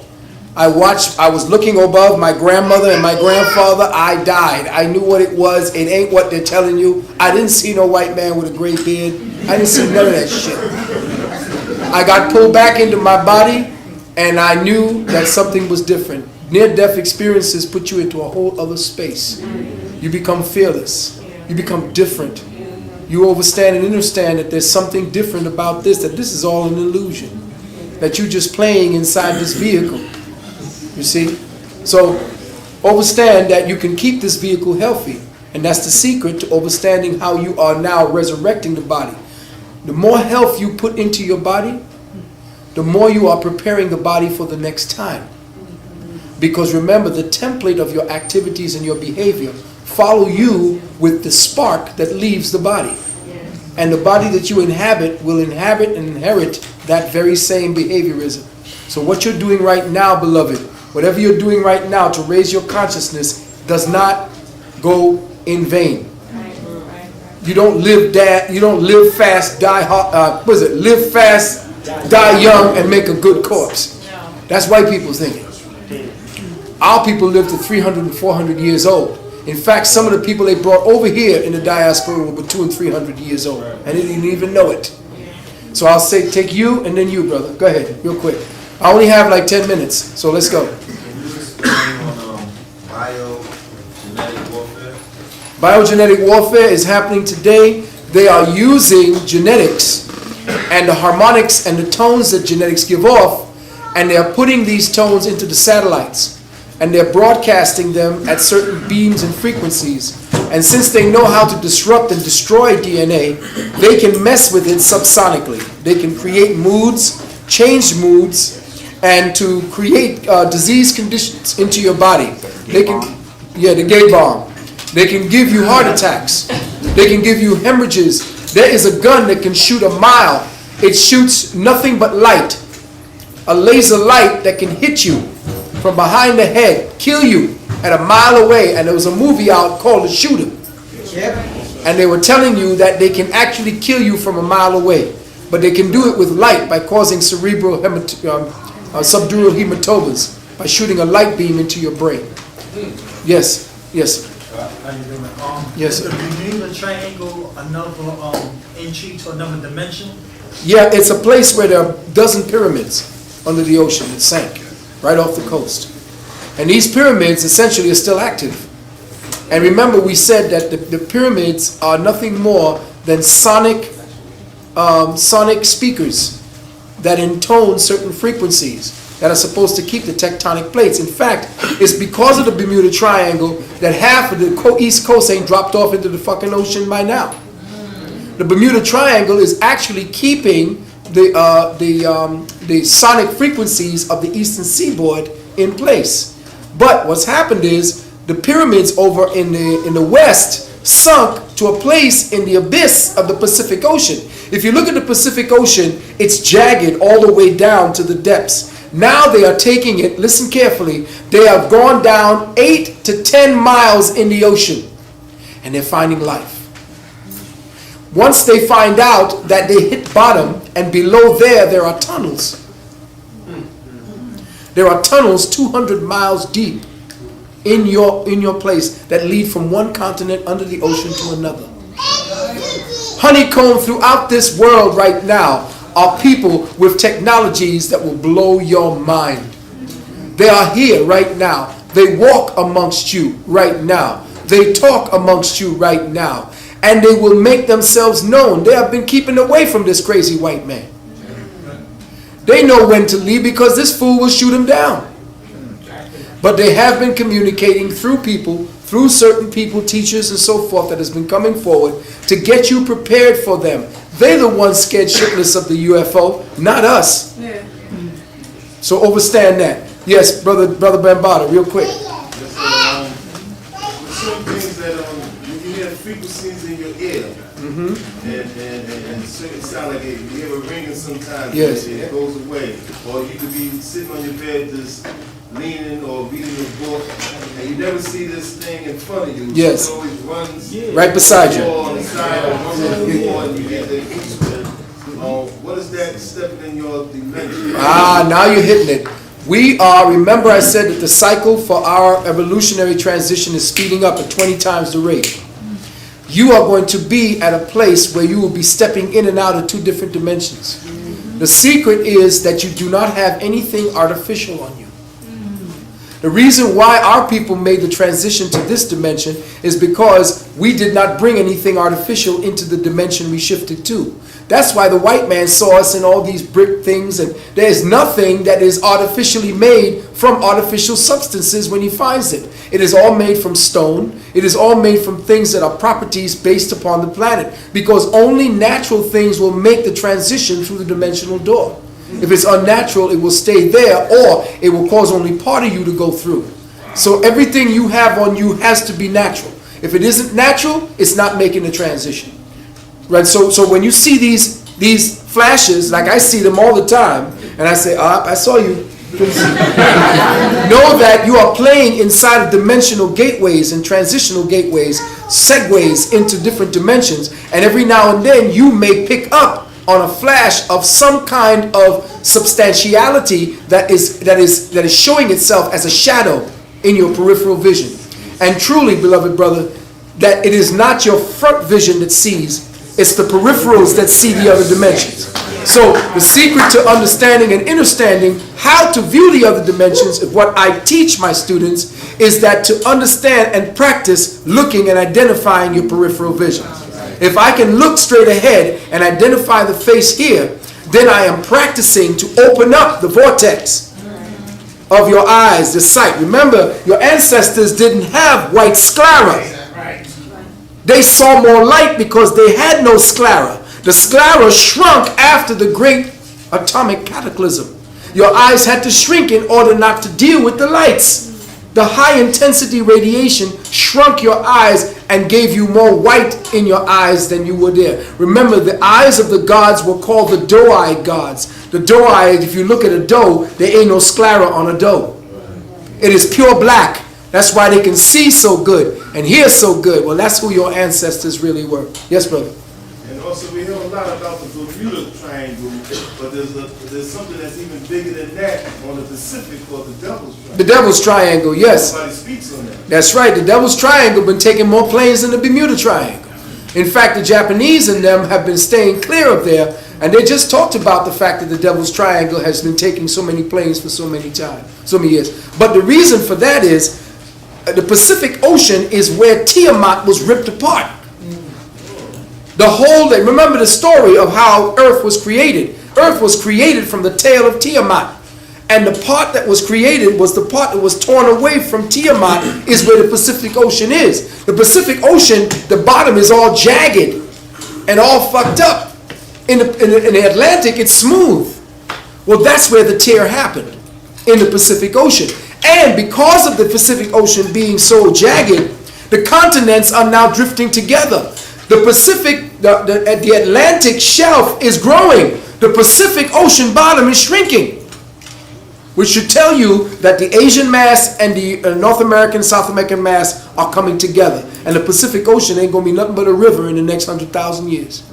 I was looking above my grandmother and my grandfather. I died. I knew what it was. It ain't what they're telling you. I didn't see no white man with a gray beard. I didn't see none of that shit. I got pulled back into my body, and I knew that something was different. Near-death experiences put you into a whole other space. You become fearless. You become different. You understand and understand that there's something different about this, that this is all an illusion, that you're just playing inside this vehicle. You see? So, understand that you can keep this vehicle healthy, and that's the secret to understanding how you are now resurrecting the body. The more health you put into your body, the more you are preparing the body for the next time. Because remember, the template of your activities and your behavior follow you with the spark that leaves the body. And the body that you inhabit will inhabit and inherit that very same behaviorism. So what you're doing right now, beloved, whatever you're doing right now to raise your consciousness does not go in vain. You don't live fast, die hard, live fast, die young, and make a good corpse. That's white people's thinking. Our people live to 300 and 400 years old. In fact, some of the people they brought over here in the diaspora were 200 and 300 years old, and they didn't even know it. So I'll say, take you and then you, brother. Go ahead, real quick. I only have like 10 minutes, so let's go. Biogenetic warfare? Biogenetic warfare is happening today. They are using genetics and the harmonics and the tones that genetics give off, and they are putting these tones into the satellites. And they're broadcasting them at certain beams and frequencies. And since they know how to disrupt and destroy DNA, they can mess with it subsonically. They can create moods, change moods, and to create disease conditions into your body. They can, the gay bomb. They can give you heart attacks. They can give you hemorrhages. There is a gun that can shoot a mile. It shoots nothing but light. A laser light that can hit you from behind the head, kill you at a mile away. And there was a movie out called The Shooter. And they were telling you that they can actually kill you from a mile away. But they can do it with light by causing cerebral subdural hematomas, by shooting a light beam into your brain. Yes, yes. How you doing? Yes, is sir. the Bermuda Triangle another entry to another dimension? Yeah, it's a place where there are a dozen pyramids under the ocean that sank right off the coast. And these pyramids essentially are still active. And remember, we said that the pyramids are nothing more than sonic speakers that intone certain frequencies that are supposed to keep the tectonic plates. In fact, it's because of the Bermuda Triangle that half of the East Coast ain't dropped off into the fucking ocean by now. The Bermuda Triangle is actually keeping the sonic frequencies of the eastern seaboard in place. But what's happened is the pyramids over in the west sunk to a place in the abyss of the Pacific Ocean. If you look at the Pacific Ocean, it's jagged all the way down to the depths. Now they are taking it, listen carefully, they have gone down 8 to 10 miles in the ocean, and they're finding life. Once they find out that they hit bottom, and below there are tunnels. There are tunnels 200 miles deep in your place that lead from one continent under the ocean to another. Honeycomb throughout this world right now are people with technologies that will blow your mind. They are here right now. They walk amongst you right now. They talk amongst you right now. And they will make themselves known. They have been keeping away from this crazy white man. They know when to leave because this fool will shoot them down. But they have been communicating through people, through certain people, teachers and so forth that has been coming forward to get you prepared for them. They're the ones scared shitless of the UFO, not us. Yeah. So understand that. Yes, brother Bambata, real quick. Certain things that you hear frequencies in your ear, and certain sound like you hear a ringing sometimes, yes. and it goes away, or you could be sitting on your bed just leaning or reading a book, and you never see this thing in front of you. Yes. It always runs Right beside you. on the side or runs on the floor, and you get the what is that stepping in your dimension? Now you're hitting it. We are, remember I said that the cycle for our evolutionary transition is speeding up at 20 times the rate. You are going to be at a place where you will be stepping in and out of 2 different dimensions. The secret is that you do not have anything artificial on you. The reason why our people made the transition to this dimension is because we did not bring anything artificial into the dimension we shifted to. That's why the white man saw us in all these brick things, and there's nothing that is artificially made from artificial substances when he finds it. It is all made from stone. It is all made from things that are properties based upon the planet, because only natural things will make the transition through the dimensional door. If it's unnatural, it will stay there, or it will cause only part of you to go through. So everything you have on you has to be natural. If it isn't natural, it's not making the transition. Right? So when you see these flashes, like I see them all the time, and I say, I saw you. Know that you are playing inside of dimensional gateways and transitional gateways, segues into different dimensions, and every now and then you may pick up on a flash of some kind of substantiality that is showing itself as a shadow in your peripheral vision. And truly, beloved brother, that it is not your front vision that sees, it's the peripherals that see the other dimensions. So the secret to understanding and understanding how to view the other dimensions of what I teach my students is that to understand and practice looking and identifying your peripheral vision. If I can look straight ahead and identify the face here, then I am practicing to open up the vortex of your eyes, the sight. Remember, your ancestors didn't have white sclera. They saw more light because they had no sclera. The sclera shrunk after the great atomic cataclysm. Your eyes had to shrink in order not to deal with the lights. The high intensity radiation shrunk your eyes and gave you more white in your eyes than you were there. Remember, the eyes of the gods were called the doe-eyed gods. The doe-eyed, if you look at a doe, there ain't no sclera on a doe. It is pure black. That's why they can see so good and hear so good. Well, that's who your ancestors really were. Yes, brother? And also we hear a lot about the Bermuda Triangle, but there's something that's even bigger than that on the Pacific called the Devil's Triangle. The Devil's Triangle, yes. Nobody speaks on that. That's right. The Devil's Triangle been taking more planes than the Bermuda Triangle. In fact, the Japanese and them have been staying clear of there, and they just talked about the fact that the Devil's Triangle has been taking so many planes for so many years. But the reason for that is the Pacific Ocean is where Tiamat was ripped apart. The whole day, remember the story of how Earth was created. Earth was created from the tail of Tiamat. And the part that was created was the part that was torn away from Tiamat is where the Pacific Ocean is. The Pacific Ocean, the bottom is all jagged and all fucked up. In the Atlantic, it's smooth. Well, that's where the tear happened, in the Pacific Ocean. And because of the Pacific Ocean being so jagged, the continents are now drifting together. The Pacific, the Atlantic shelf is growing. The Pacific Ocean bottom is shrinking. Which should tell you that the Asian mass and the North American, South American mass are coming together. And the Pacific Ocean ain't going to be nothing but a river in the next 100,000 years.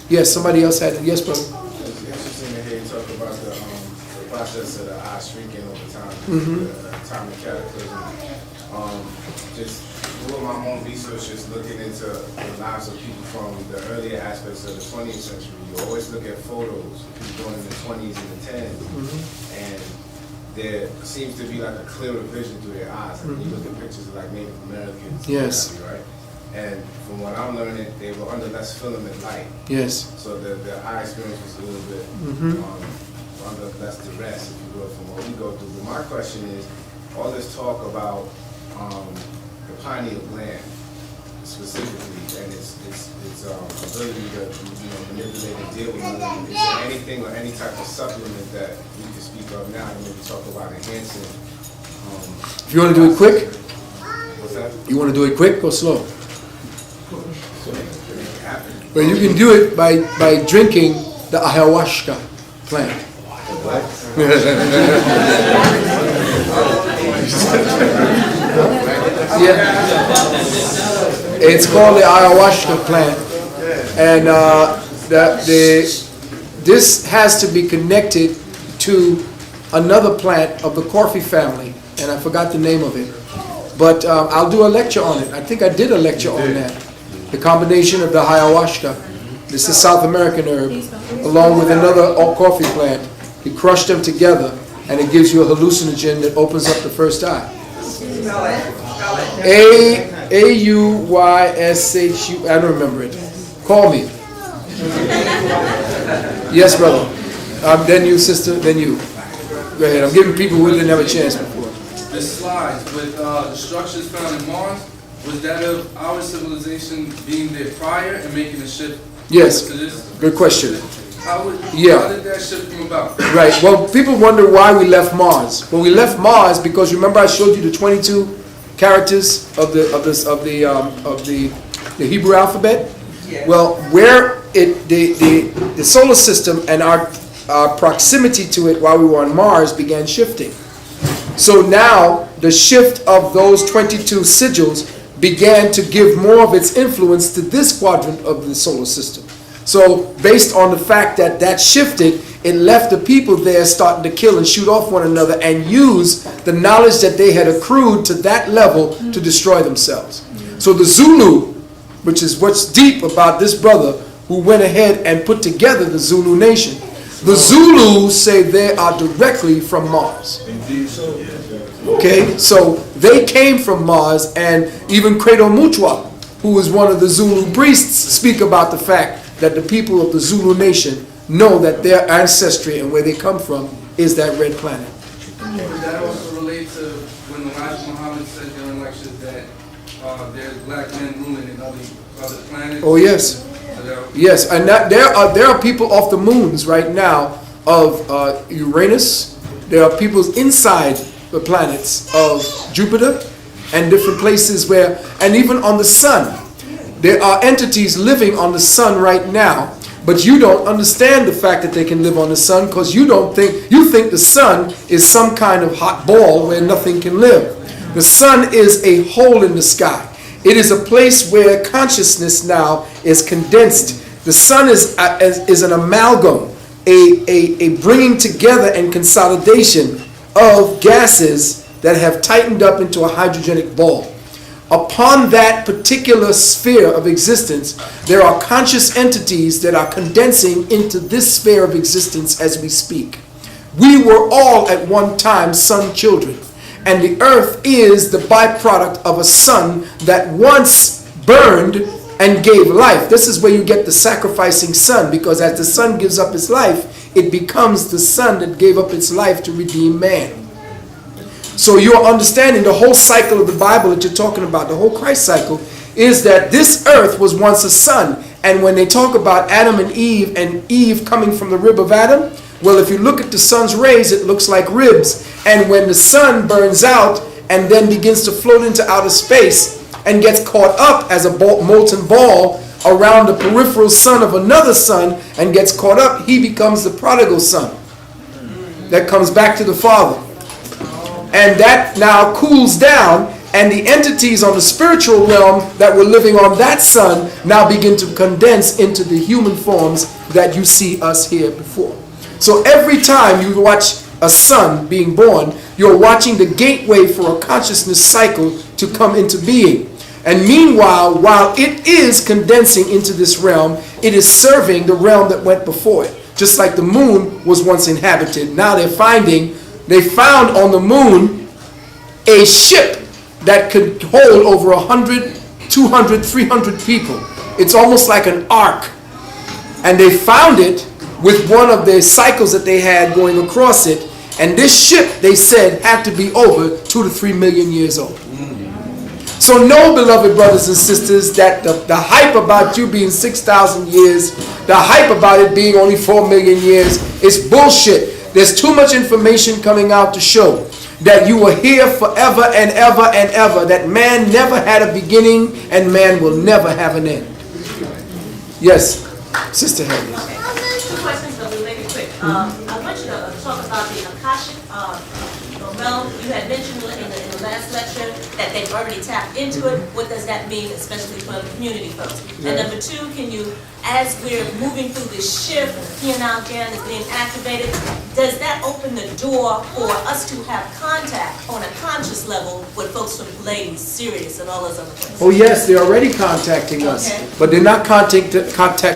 Yes, somebody else had it. Yes, brother. It's interesting to hear you talk about the process of the eye shrinking over time, the atomic cataclysm. Just doing my own research, just looking into the lives of people from the earlier aspects of the 20th century. You always look at photos of people in the 20s and the 10s, and there seems to be like a clearer vision through their eyes. Like you look at pictures of like Native Americans, yes, right? And from what I'm learning, they were under less filament light. Yes. So the eye experience was a little bit under less duress, if you will, from what we go through. But my question is, all this talk about the pineal gland specifically, and its ability to manipulate and deal with movement. Is there anything or any type of supplement that we can speak of now and maybe talk about enhancing? If you want to do it quick, What's that? you want to do it quick or slow? Well, you can do it by drinking the ayahuasca plant. It's called the ayahuasca plant, and this has to be connected to another plant of the coffee family, and I forgot the name of it. But I'll do a lecture on it. I think I did a lecture on that. The combination of the ayahuasca, this is South American herb, along with another coffee plant. You crush them together, and it gives you a hallucinogen that opens up the first eye. Auyshu. I don't remember it. Call me. Yes, brother. Then you, sister. Then you. Go ahead. I'm giving people who didn't have a chance before. The slides with the structures found in Mars, was that of our civilization being there prior and making a shift? Yes. To this? Good question. How did that shift come about? Right. Well, people wonder why we left Mars. Well, we left Mars because remember I showed you the 22 characters of the Hebrew alphabet. Yeah. Well, where the solar system and our proximity to it while we were on Mars began shifting. So now the shift of those 22 sigils began to give more of its influence to this quadrant of the solar system. So based on the fact that that shifted, it left the people there starting to kill and shoot off one another and use the knowledge that they had accrued to that level to destroy themselves. So the Zulu, which is what's deep about this brother who went ahead and put together the Zulu nation, the Zulus say they are directly from Mars. Okay, so they came from Mars, and even Credo Mutwa, who is one of the Zulu priests, speak about the fact that the people of the Zulu nation know that their ancestry and where they come from is that red planet. Does that also relate to when Elijah Muhammad said during lectures that there's black men ruling in other planets? Oh yes, yes, and that there are people off the moons right now of Uranus. There are people inside the planets of Jupiter and different places where, and even on the sun. There are entities living on the sun right now, but you don't understand the fact that they can live on the sun because you think the sun is some kind of hot ball where nothing can live. The sun is a hole in the sky. It is a place where consciousness now is condensed. The sun is an amalgam, a bringing together and consolidation of gases that have tightened up into a hydrogenic ball. Upon that particular sphere of existence, there are conscious entities that are condensing into this sphere of existence as we speak. We were all at one time sun children, and the earth is the byproduct of a sun that once burned and gave life. This is where you get the sacrificing sun, because as the sun gives up its life, it becomes the sun that gave up its life to redeem man. So you're understanding the whole cycle of the Bible that you're talking about, the whole Christ cycle, is that this earth was once a sun. And when they talk about Adam and Eve coming from the rib of Adam, well, if you look at the sun's rays, it looks like ribs. And when the sun burns out and then begins to float into outer space and gets caught up as a molten ball around the peripheral sun of another sun and gets caught up, he becomes the prodigal son that comes back to the Father. And that now cools down, and the entities on the spiritual realm that were living on that sun now begin to condense into the human forms that you see us here before. So every time you watch a son being born, you're watching the gateway for a consciousness cycle to come into being. And meanwhile, while it is condensing into this realm, it is serving the realm that went before it. Just like the moon was once inhabited, now they found on the moon a ship that could hold over 100, 200, 300 people. It's almost like an ark. And they found it with one of the cycles that they had going across it. And this ship, they said, had to be over 2 to 3 million years old. So know, beloved brothers and sisters, that the hype about you being 6,000 years, the hype about it being only 4 million years, is bullshit. There's too much information coming out to show that you are here forever and ever and ever, that man never had a beginning and man will never have an end. Yes, Sister Henry. Two questions, but we'll make it quick. I want you to talk about the Akashic realm. You had mentioned in the last lecture that they've already tapped into it. What does that mean, especially for the community folks? And number two, can you, as we're moving through this shift, Pianal Gan is being activated, does that open the door for us to have contact on a conscious level with folks from Ladies, Sirius, and all those other places? Oh yes, they're already contacting us, Okay. but they're not contacting